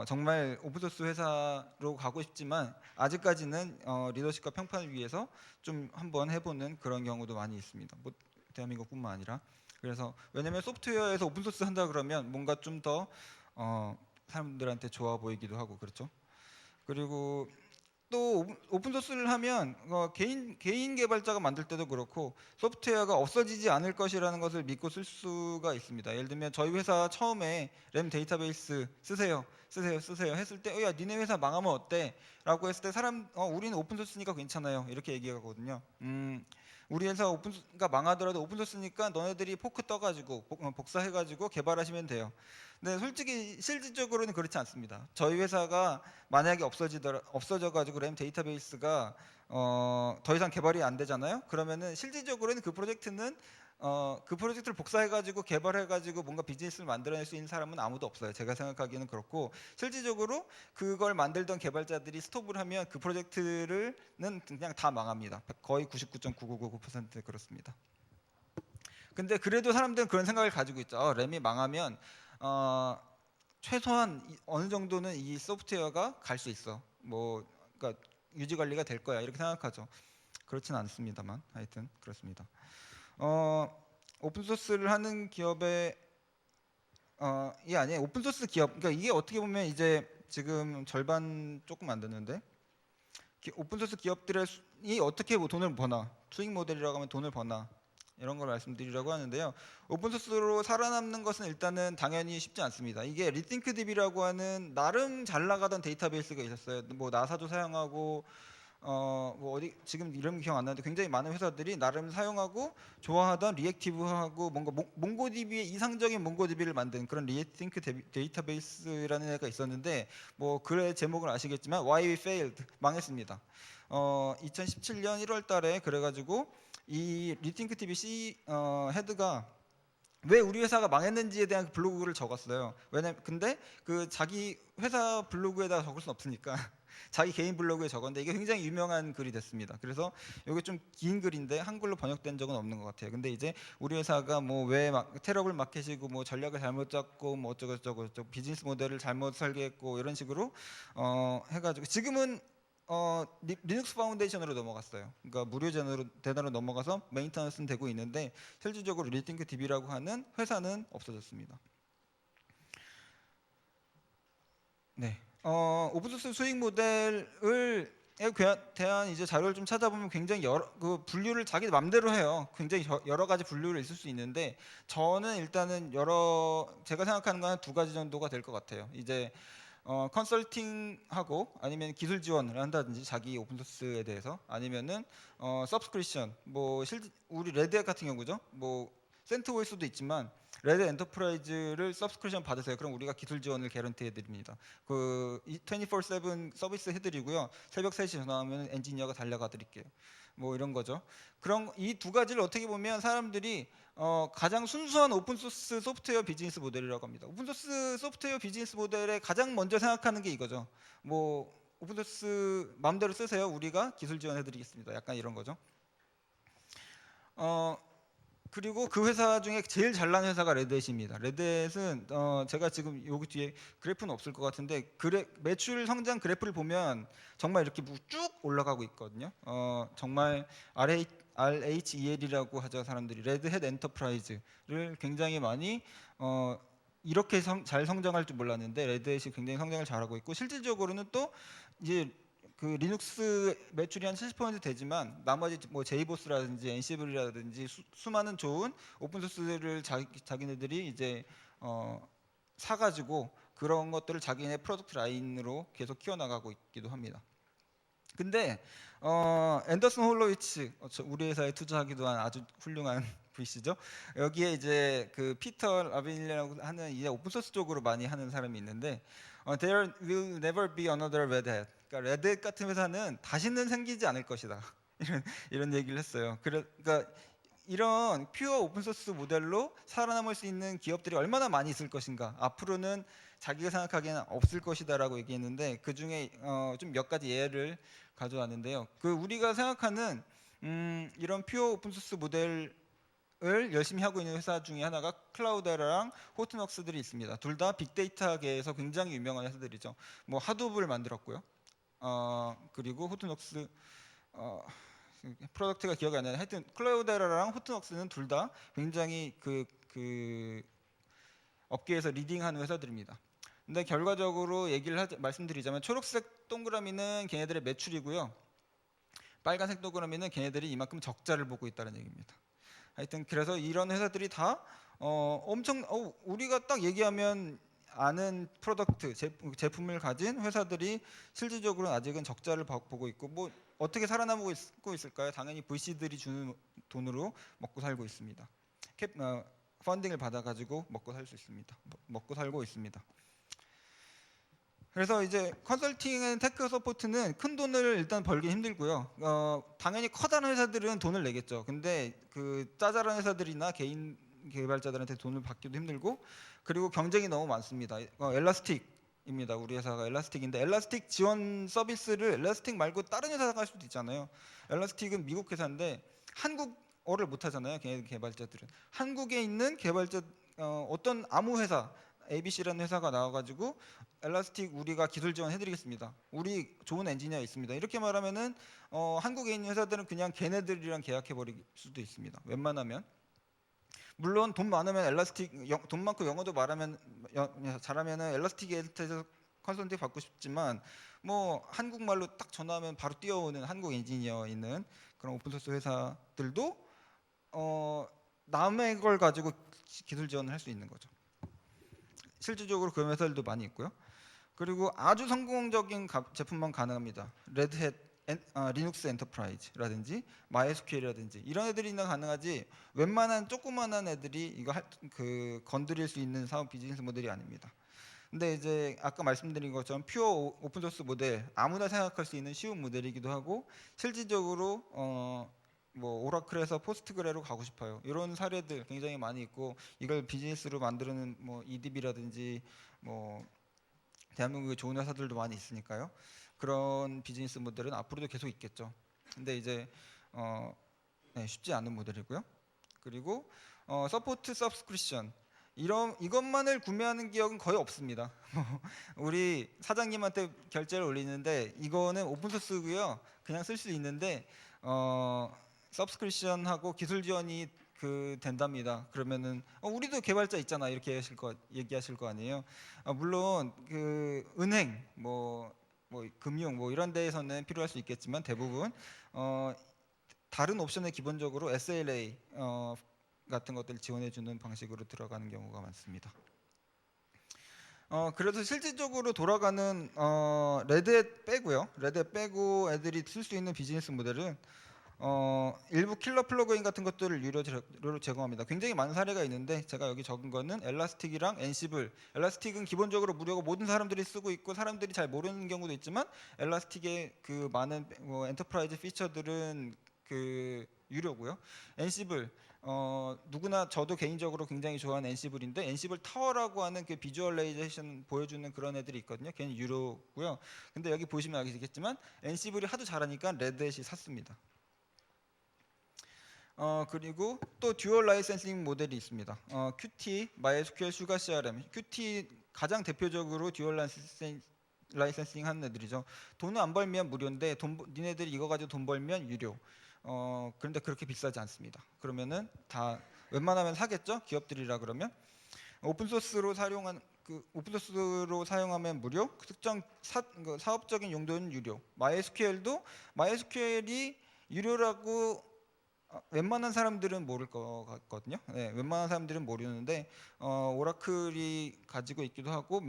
정말 오픈소스 회사로 가고 싶지만 아직까지는 리더십과 평판을 위해서 좀 한번 해보는 그런 경우도 많이 있습니다. 뭐 대한민국뿐만 아니라 그래서 왜냐하면 소프트웨어에서 오픈소스 한다 그러면 뭔가 좀 더 사람들한테 좋아 보이기도 하고 그렇죠. 그리고 또 오픈소스를 하면 개인 개발자가 만들 때도 그렇고 소프트웨어가 없어지지 않을 것이라는 것을 믿고 쓸 수가 있습니다. 예를 들면 저희 회사 처음에 램 데이터베이스 쓰세요 했을 때 야 니네 회사 망하면 어때? 라고 했을 때 우리는 오픈소스니까 괜찮아요 이렇게 얘기하거든요. 우리 회사 오픈소스가 망하더라도 오픈소스니까 너네들이 포크 떠가지고 복사해가지고 개발하시면 돼요. 근데 솔직히 실질적으로는 그렇지 않습니다. 저희 회사가 만약에 없어져가지고 램 데이터베이스가 더 이상 개발이 안 되잖아요. 그러면은 실질적으로는 그 프로젝트를 복사해가지고 개발해가지고 뭔가 비즈니스를 만들어낼 수 있는 사람은 아무도 없어요. 제가 생각하기에는 그렇고 실질적으로 그걸 만들던 개발자들이 스톱을 하면 그 프로젝트는 그냥 다 망합니다. 거의 99.9999% 그렇습니다. 근데 그래도 사람들은 그런 생각을 가지고 있죠. 램이 망하면 최소한 어느 정도는 이 소프트웨어가 갈 수 있어. 뭐 그러니까 유지 관리가 될 거야 이렇게 생각하죠. 그렇진 않습니다만 하여튼 그렇습니다. 오픈소스를 하는 기업의 이 아니에요. 오픈소스 기업. 그러니까 이게 어떻게 보면 이제 지금 절반 조금 안 됐는데 오픈소스 기업들이 어떻게 돈을 버나 수익 모델이라고 하면 돈을 버나 이런 걸 말씀드리려고 하는데요. 오픈소스로 살아남는 것은 일단은 당연히 쉽지 않습니다. 이게 리팅크DB라고 하는 나름 잘 나가던 데이터베이스가 있었어요. 뭐 나사도 사용하고 뭐 어디 지금 이름 기억 안 나는데 굉장히 많은 회사들이 나름 사용하고 좋아하던 리액티브하고 뭔가 몽고DB의 이상적인 몽고DB를 만든 그런 리액팅크 데이터베이스라는 애가 있었는데 뭐 글의 제목을 아시겠지만 Why We Failed 망했습니다. 2017년 1월달에 그래가지고 이 리팅크 DB 헤드가 왜 우리 회사가 망했는지에 대한 블로그를 적었어요. 근데 그 자기 회사 블로그에다가 적을 순 없으니까 자기 개인 블로그에 적었는데 이게 굉장히 유명한 글이 됐습니다. 그래서 이게 좀 긴 글인데 한글로 번역된 적은 없는 것 같아요. 근데 이제 우리 회사가 뭐 왜 테러블 마켓이고 뭐 전략을 잘못 잡고 뭐 어쩌고 비즈니스 모델을 잘못 설계했고 이런 식으로 해가지고 지금은 리눅스 파운데이션으로 넘어갔어요. 그러니까 무료 대단으로 넘어가서 메인터넌스는 되고 있는데 실질적으로 리팅크 DB라고 하는 회사는 없어졌습니다. 네. 오픈소스 수익 모델을 대한 이제 자료를 좀 찾아보면 굉장히 여러 그 분류를 자기 맘대로 해요. 굉장히 여러 가지 분류를 있을 수 있는데 저는 일단은 제가 생각하는 건 한 두 가지 정도가 될 것 같아요. 이제 컨설팅하고 아니면 기술 지원을 한다든지 자기 오픈소스에 대해서 아니면은 서브스크립션 뭐 우리 레드햇 같은 경우죠. 뭐 센트오일수도 있지만 레드 엔터프라이즈를 서브스크립션 받으세요. 그럼 우리가 기술 지원을 개런티 해드립니다. 그 24/7 서비스 해드리고요. 새벽 3시 전화하면 엔지니어가 달려가 드릴게요. 뭐 이런 거죠. 그런 이 두 가지를 어떻게 보면 사람들이 가장 순수한 오픈소스 소프트웨어 비즈니스 모델이라고 합니다. 오픈소스 소프트웨어 비즈니스 모델에 가장 먼저 생각하는 게 이거죠. 뭐 오픈소스 마음대로 쓰세요. 우리가 기술 지원해드리겠습니다. 약간 이런 거죠. 그리고 그 회사 중에 제일 잘난 회사가 레드햇입니다. 레드햇은 제가 지금 여기 뒤에 그래프는 없을 것 같은데 매출 성장 그래프를 보면 정말 이렇게 쭉 올라가고 있거든요. 정말 RHEL이라고 하죠. 사람들이 레드햇 엔터프라이즈를 굉장히 많이 이렇게 잘 성장할 줄 몰랐는데 레드햇이 굉장히 성장을 잘하고 있고 실질적으로는 또 이제 그 리눅스 매출이 한 70% 되지만 나머지 뭐 제이보스라든지 엔시블이라든지 수많은 좋은 오픈 소스를 자기네들이 이제 사가지고 그런 것들을 자기네 프로덕트 라인으로 계속 키워나가고 있기도 합니다. 근데 앤더슨 홀로위츠 우리 회사에 투자하기도 한 아주 훌륭한 VC죠. 여기에 이제 그 피터 라빈이라고 하는 이제 오픈 소스 쪽으로 많이 하는 사람이 있는데 There will never be another Red Hat. 그러니까 레드햇 같은 회사는 다시는 생기지 않을 것이다. 이런 얘기를 했어요. 그러니까 이런 퓨어 오픈 소스 모델로 살아남을 수 있는 기업들이 얼마나 많이 있을 것인가. 앞으로는 자기가 생각하기에는 없을 것이다라고 얘기했는데 그 중에 좀 몇 가지 예를 가져왔는데요. 그 우리가 생각하는 이런 퓨어 오픈 소스 모델을 열심히 하고 있는 회사 중에 하나가 클라우데라랑 호트넉스들이 있습니다. 둘 다 빅데이터계에서 굉장히 유명한 회사들이죠. 뭐 하둡을 만들었고요. 그리고 호트넉스 프로덕트가 기억이 안 나요. 하여튼 클라우데라랑 호트넉스는 둘 다 굉장히 그 업계에서 리딩하는 회사들입니다. 근데 결과적으로 말씀드리자면 초록색 동그라미는 걔네들의 매출이고요. 빨간색 동그라미는 걔네들이 이만큼 적자를 보고 있다는 얘기입니다. 하여튼 그래서 이런 회사들이 다 엄청 우리가 딱 얘기하면 아는 프로덕트 제품을 가진 회사들이 실질적으로는 아직은 적자를 보고 있고 뭐 어떻게 살아남고 있을까요? 당연히 VC들이 주는 돈으로 먹고 살고 있습니다. 펀딩을 받아가지고 먹고 살고 있습니다. 그래서 이제 컨설팅 테크 서포트는 큰 돈을 일단 벌기 힘들고요. 당연히 커다란 회사들은 돈을 내겠죠. 근데 그 짜잘한 회사들이나 개인 개발자들한테 돈을 받기도 힘들고 그리고 경쟁이 너무 많습니다. 엘라스틱입니다. 우리 회사가 엘라스틱인데 엘라스틱 지원 서비스를 엘라스틱 말고 다른 회사가 할 수도 있잖아요. 엘라스틱은 미국 회사인데 한국어를 못 하잖아요. 개발자들은 한국에 있는 개발자 어떤 아무 회사 ABC라는 회사가 나와가지고 엘라스틱 우리가 기술 지원 해드리겠습니다. 우리 좋은 엔지니어 있습니다. 이렇게 말하면은 한국에 있는 회사들은 그냥 걔네들이랑 계약해버릴 수도 있습니다. 웬만하면 물론 돈 많으면 엘라스틱 돈 많고 영어도 잘하면은 엘라스틱에서 컨설팅 받고 싶지만 뭐 한국말로 딱 전화하면 바로 뛰어오는 한국 엔지니어 있는 그런 오픈소스 회사들도 남의 걸 가지고 기술 지원을 할 수 있는 거죠. 실질적으로 그런 회사들도 많이 있고요. 그리고 아주 성공적인 제품만 가능합니다. 레드햇 리눅스 엔터프라이즈라든지 MySQL이라든지 이런 애들이나 가능하지 웬만한 조그만한 애들이 이거 건드릴 수 있는 사업 비즈니스 모델이 아닙니다. 근데 이제 아까 말씀드린 것처럼 퓨어 오픈 소스 모델, 아무나 생각할 수 있는 쉬운 모델이기도 하고 실질적으로 뭐 오라클에서 포스트그레로 가고 싶어요. 이런 사례들 굉장히 많이 있고 이걸 비즈니스로 만드는 뭐 EDB라든지 뭐 대한민국의 좋은 회사들도 많이 있으니까요. 그런 비즈니스 모델은 앞으로도 계속 있겠죠. 근데 이제 쉽지 않은 모델이고요. 그리고 서포트 서브스크립션 이것만을 구매하는 기업은 거의 없습니다. 우리 사장님한테 결제를 올리는데 이거는 오픈 소스고요. 그냥 쓸 수 있는데 서브스크립션하고 기술 지원이 된답니다. 그러면은 우리도 개발자 있잖아 이렇게 얘기하실 거 아니에요. 물론 그 은행 뭐 금융 뭐 이런 데에서는 필요할 수 있겠지만 대부분 다른 옵션에 기본적으로 SLA 같은 것들을 지원해주는 방식으로 들어가는 경우가 많습니다. 그래서 실질적으로 돌아가는 레드햇 빼고요. 레드햇 빼고 애들이 쓸 수 있는 비즈니스 모델은 일부 킬러 플러그인 같은 것들을 유료로 제공합니다. 굉장히 많은 사례가 있는데 제가 여기 적은 거는 엘라스틱이랑 엔시블. 엘라스틱은 기본적으로 무료고 모든 사람들이 쓰고 있고 사람들이 잘 모르는 경우도 있지만 엘라스틱의 그 많은 엔터프라이즈 피처들은 유료고요. 엔시블 누구나 저도 개인적으로 굉장히 좋아하는 엔시블인데 엔시블 타워라고 하는 그 비주얼라이제이션 보여주는 그런 애들이 있거든요. 걔는 유료고요. 근데 여기 보시면 아시겠지만 엔시블이 하도 잘하니까 레드햇이 샀습니다. 그리고 또 듀얼 라이센싱 모델이 있습니다. Qt, MySQL, 슈가 CRM. Qt 가장 대표적으로 듀얼 라이센싱 하는 애들이죠. 돈을 안 벌면 무료인데 니네들이 이거 가지고 돈 벌면 유료. 그런데 그렇게 비싸지 않습니다. 그러면은 다 웬만하면 사겠죠? 기업들이라 그러면 오픈 소스로 사용하면 무료. 특정 사업적인 용도는 유료. MySQL이 유료라고 웬만한 사람들은 모를 것 같거든요. 네, 웬만한 사람들은 모르는데 오라클이 가지고 있기도 하고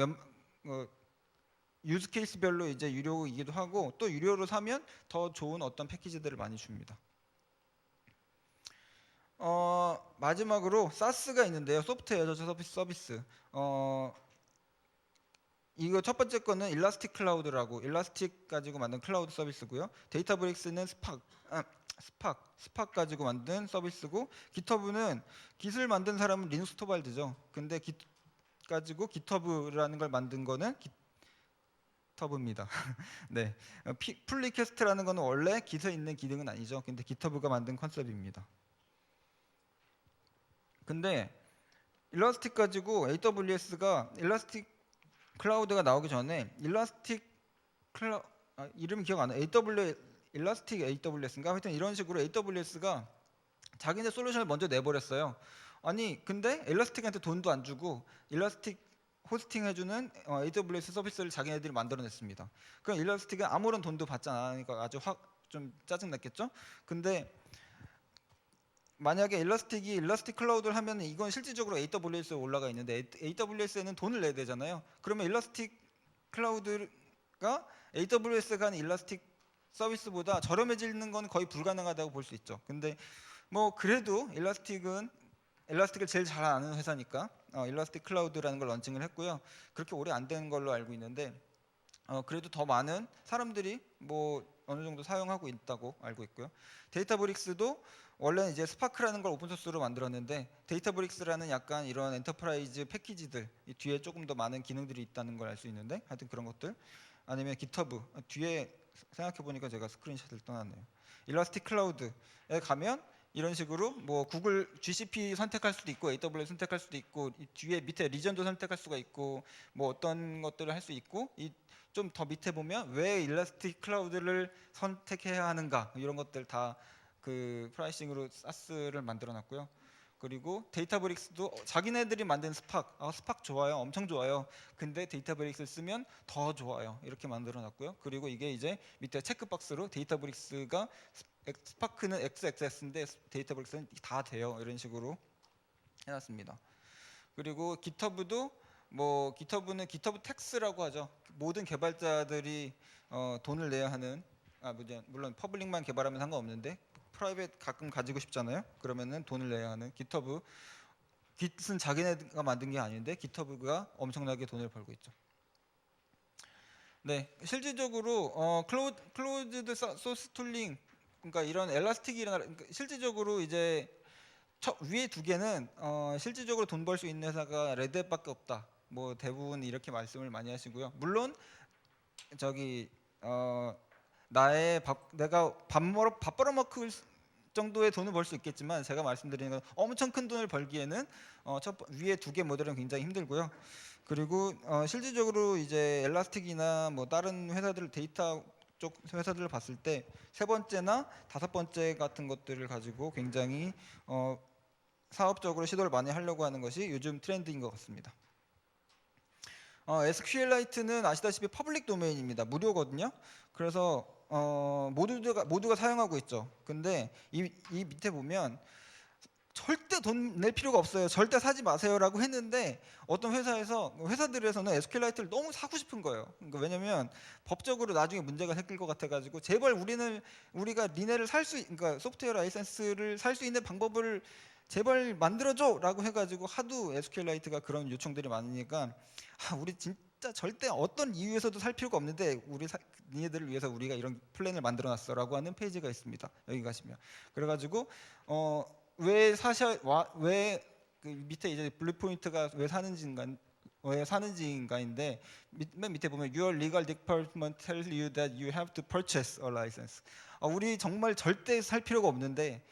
유즈 케이스별로 이제 유료이기도 하고 또 유료로 사면 더 좋은 어떤 패키지들을 많이 줍니다. 마지막으로 SaaS가 있는데요. 소프트웨어 애저 서비스. 이거 첫 번째 거는 일라스틱 클라우드라고 일라스틱 가지고 만든 클라우드 서비스고요. 데이터브릭스는 스팍 가지고 만든 서비스고 깃허브는 기술 만든 사람은 리눅스 토발드죠. 근데 가지고 깃허브라는 걸 만든 거는 깃허브입니다. 네, 풀리퀘스트라는 거는 원래 깃에 있는 기능은 아니죠. 근데 깃허브가 만든 컨셉입니다. 근데 일라스틱 가지고 AWS가 일라스틱 클라우드가 나오기 전에 이름이 기억 안 나. 일라스틱 AWS인가? 하여튼 이런 식으로 AWS가 자기네 솔루션을 먼저 내버렸어요. 아니 근데 일라스틱한테 돈도 안 주고 일라스틱 호스팅 해주는 AWS 서비스를 자기네들이 만들어냈습니다. 그럼 일라스틱은 아무런 돈도 받지 않으니까 아주 좀 짜증났겠죠? 근데 만약에 일라스틱 클라우드를 하면 이건 실질적으로 AWS에 올라가 있는데 AWS에는 돈을 내야 되잖아요. 그러면 일라스틱 클라우드가 AWS가 하는 일라스틱 서비스보다 저렴해지는 건 거의 불가능하다고 볼 수 있죠. 근데 뭐 그래도 일라스틱을 제일 잘 아는 회사니까 일라스틱 클라우드라는 걸 런칭을 했고요. 그렇게 오래 안 된 걸로 알고 있는데 그래도 더 많은 사람들이 뭐 어느 정도 사용하고 있다고 알고 있고요. 데이터브릭스도 원래는 이제 스파크라는 걸 오픈 소스로 만들었는데 데이터브릭스라는 약간 이런 엔터프라이즈 패키지들 이 뒤에 조금 더 많은 기능들이 있다는 걸 알 수 있는데 하여튼 그런 것들 아니면 깃허브 뒤에 생각해 보니까 제가 스크린샷을 떠났네요. 일라스틱 클라우드에 가면 이런 식으로 뭐 구글 GCP 선택할 수도 있고 AWS 선택할 수도 있고 이 뒤에 밑에 리전도 선택할 수가 있고 뭐 어떤 것들을 할 수 있고 이 좀 더 밑에 보면 왜 일라스틱 클라우드를 선택해야 하는가 이런 것들 다 그 프라이싱으로 사스를 만들어 놨고요. 그리고 데이터브릭스도 자기네들이 만든 스팍 좋아요, 엄청 좋아요. 근데 데이터브릭스를 쓰면 더 좋아요. 이렇게 만들어 놨고요. 그리고 이게 이제 밑에 체크박스로 데이터브릭스가 스파크는 XXS인데 데이터브릭스는 다 돼요. 이런 식으로 해놨습니다. 그리고 깃허브도 깃허브는 깃허브 텍스라고 하죠. 모든 개발자들이 돈을 내야 하는 물론 퍼블릭만 개발하면 상관없는데 프라이빗 가끔 가지고 싶잖아요. 그러면은 돈을 내야 하는 GitHub. Git은 자기네가 만든 게 아닌데 GitHub가 엄청나게 돈을 벌고 있죠. 네, 실질적으로 클로즈드 소스 툴링, 그러니까 이런 엘라스틱이나 그러니까 실질적으로 이제 위에 두 개는 실질적으로 돈 벌 수 있는 회사가 레드햇밖에 없다. 뭐 대부분 이렇게 말씀을 많이 하시고요. 물론 저기 내가 밥 벌어먹을 정도의 돈을 벌 수 있겠지만 제가 말씀드리는 건 엄청 큰 돈을 벌기에는 위에 두 개 모델은 굉장히 힘들고요. 그리고 실질적으로 이제 엘라스틱이나 뭐 다른 회사들 데이터 쪽 회사들을 봤을 때 세 번째나 다섯 번째 같은 것들을 가지고 굉장히 사업적으로 시도를 많이 하려고 하는 것이 요즘 트렌드인 것 같습니다. SQLite는 아시다시피 퍼블릭 도메인입니다. 무료거든요. 그래서 모두가 사용하고 있죠. 근데 이 밑에 보면 절대 돈 낼 필요가 없어요. 절대 사지 마세요라고 했는데 어떤 회사들에서는 SQLite를 너무 사고 싶은 거예요. 그러니까 왜냐면 법적으로 나중에 문제가 생길 것 같아가지고 제발 우리가 니네를 그러니까 소프트웨어 라이센스를 살 수 있는 방법을 제발 만들어줘라고 해가지고 하도 SQLite가 그런 요청들이 많으니까 우리 진짜 절대 어떤 이유에서도 살 필요가 없는데 니네들을 위해서 우리가 이런 플랜을 만들어놨어라고 하는 페이지가 있습니다. 여기 가시면 그래가지고 왜 그 밑에 이제 블루 포인트가 왜 사는지인가인데 맨 밑에 보면 Your legal department tells you that you have to purchase a license. 우리 정말 절대 살 필요가 없는데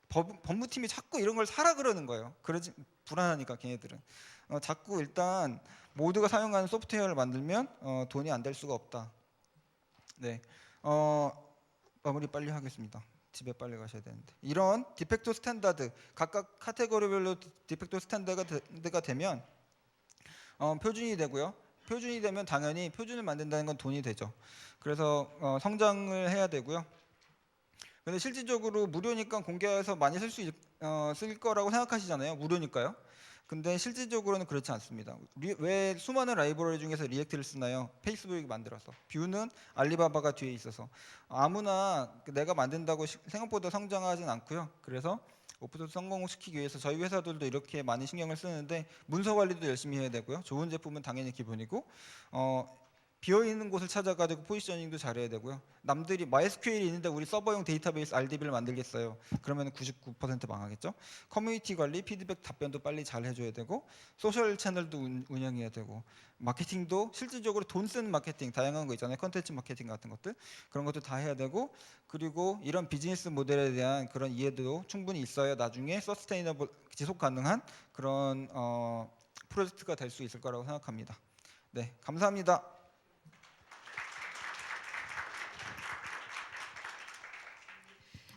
법무팀이 자꾸 이런 걸 사라 그러는 거예요. 그러지 불안하니까 걔네들은 자꾸 일단 모두가 사용하는 소프트웨어를 만들면 돈이 안 될 수가 없다. 네, 마무리 빨리 하겠습니다. 집에 빨리 가셔야 되는데 이런 디펙토 스탠다드 각각 카테고리별로 디펙토 스탠다드가 되면 표준이 되고요. 표준이 되면 당연히 표준을 만든다는 건 돈이 되죠. 그래서 성장을 해야 되고요. 근데 실질적으로 무료니까 공개해서 많이 쓸 거라고 생각하시잖아요. 무료니까요. 근데 실질적으로는 그렇지 않습니다. 왜 수많은 라이브러리 중에서 리액트를 쓰나요? 페이스북이 만들어서. 뷰는 알리바바가 뒤에 있어서. 아무나 내가 만든다고 생각보다 성장하진 않고요. 그래서 오픈소스 성공시키기 위해서 저희 회사들도 이렇게 많이 신경을 쓰는데 문서 관리도 열심히 해야 되고요. 좋은 제품은 당연히 기본이고 비어있는 곳을 찾아가지고 포지셔닝도 잘해야 되고요. 남들이 MySQL이 있는데 우리 서버용 데이터베이스 RDB를 만들겠어요. 그러면 99% 망하겠죠. 커뮤니티 관리, 피드백 답변도 빨리 잘 해줘야 되고 소셜 채널도 운영해야 되고 마케팅도 실질적으로 돈 쓰는 마케팅 다양한 거 있잖아요. 컨텐츠 마케팅 같은 것들 그런 것도 다 해야 되고 그리고 이런 비즈니스 모델에 대한 그런 이해도 충분히 있어야 나중에 서스테이너블 지속 가능한 그런 프로젝트가 될 수 있을 거라고 생각합니다. 네, 감사합니다.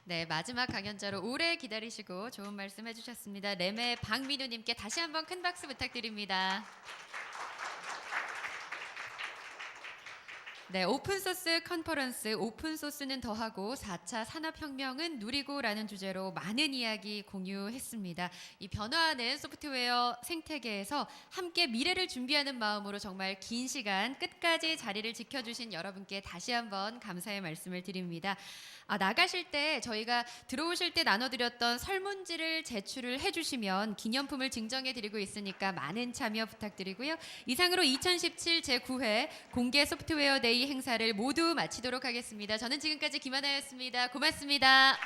네, 마지막 강연자로 오래 기다리시고 좋은 말씀 해주셨습니다. 램의 박민우님께 다시 한번 큰 박수 부탁드립니다. 네, 오픈소스 컨퍼런스 오픈소스는 더하고 4차 산업혁명은 누리고라는 주제로 많은 이야기 공유했습니다. 이 변화하는 소프트웨어 생태계에서 함께 미래를 준비하는 마음으로 정말 긴 시간 끝까지 자리를 지켜주신 여러분께 다시 한번 감사의 말씀을 드립니다. 나가실 때 저희가 들어오실 때 나눠드렸던 설문지를 제출을 해주시면 기념품을 증정해드리고 있으니까 많은 참여 부탁드리고요. 이상으로 2017 제9회 공개 소프트웨어 데이 행사를 모두 마치도록 하겠습니다. 저는 지금까지 김하나였습니다. 고맙습니다.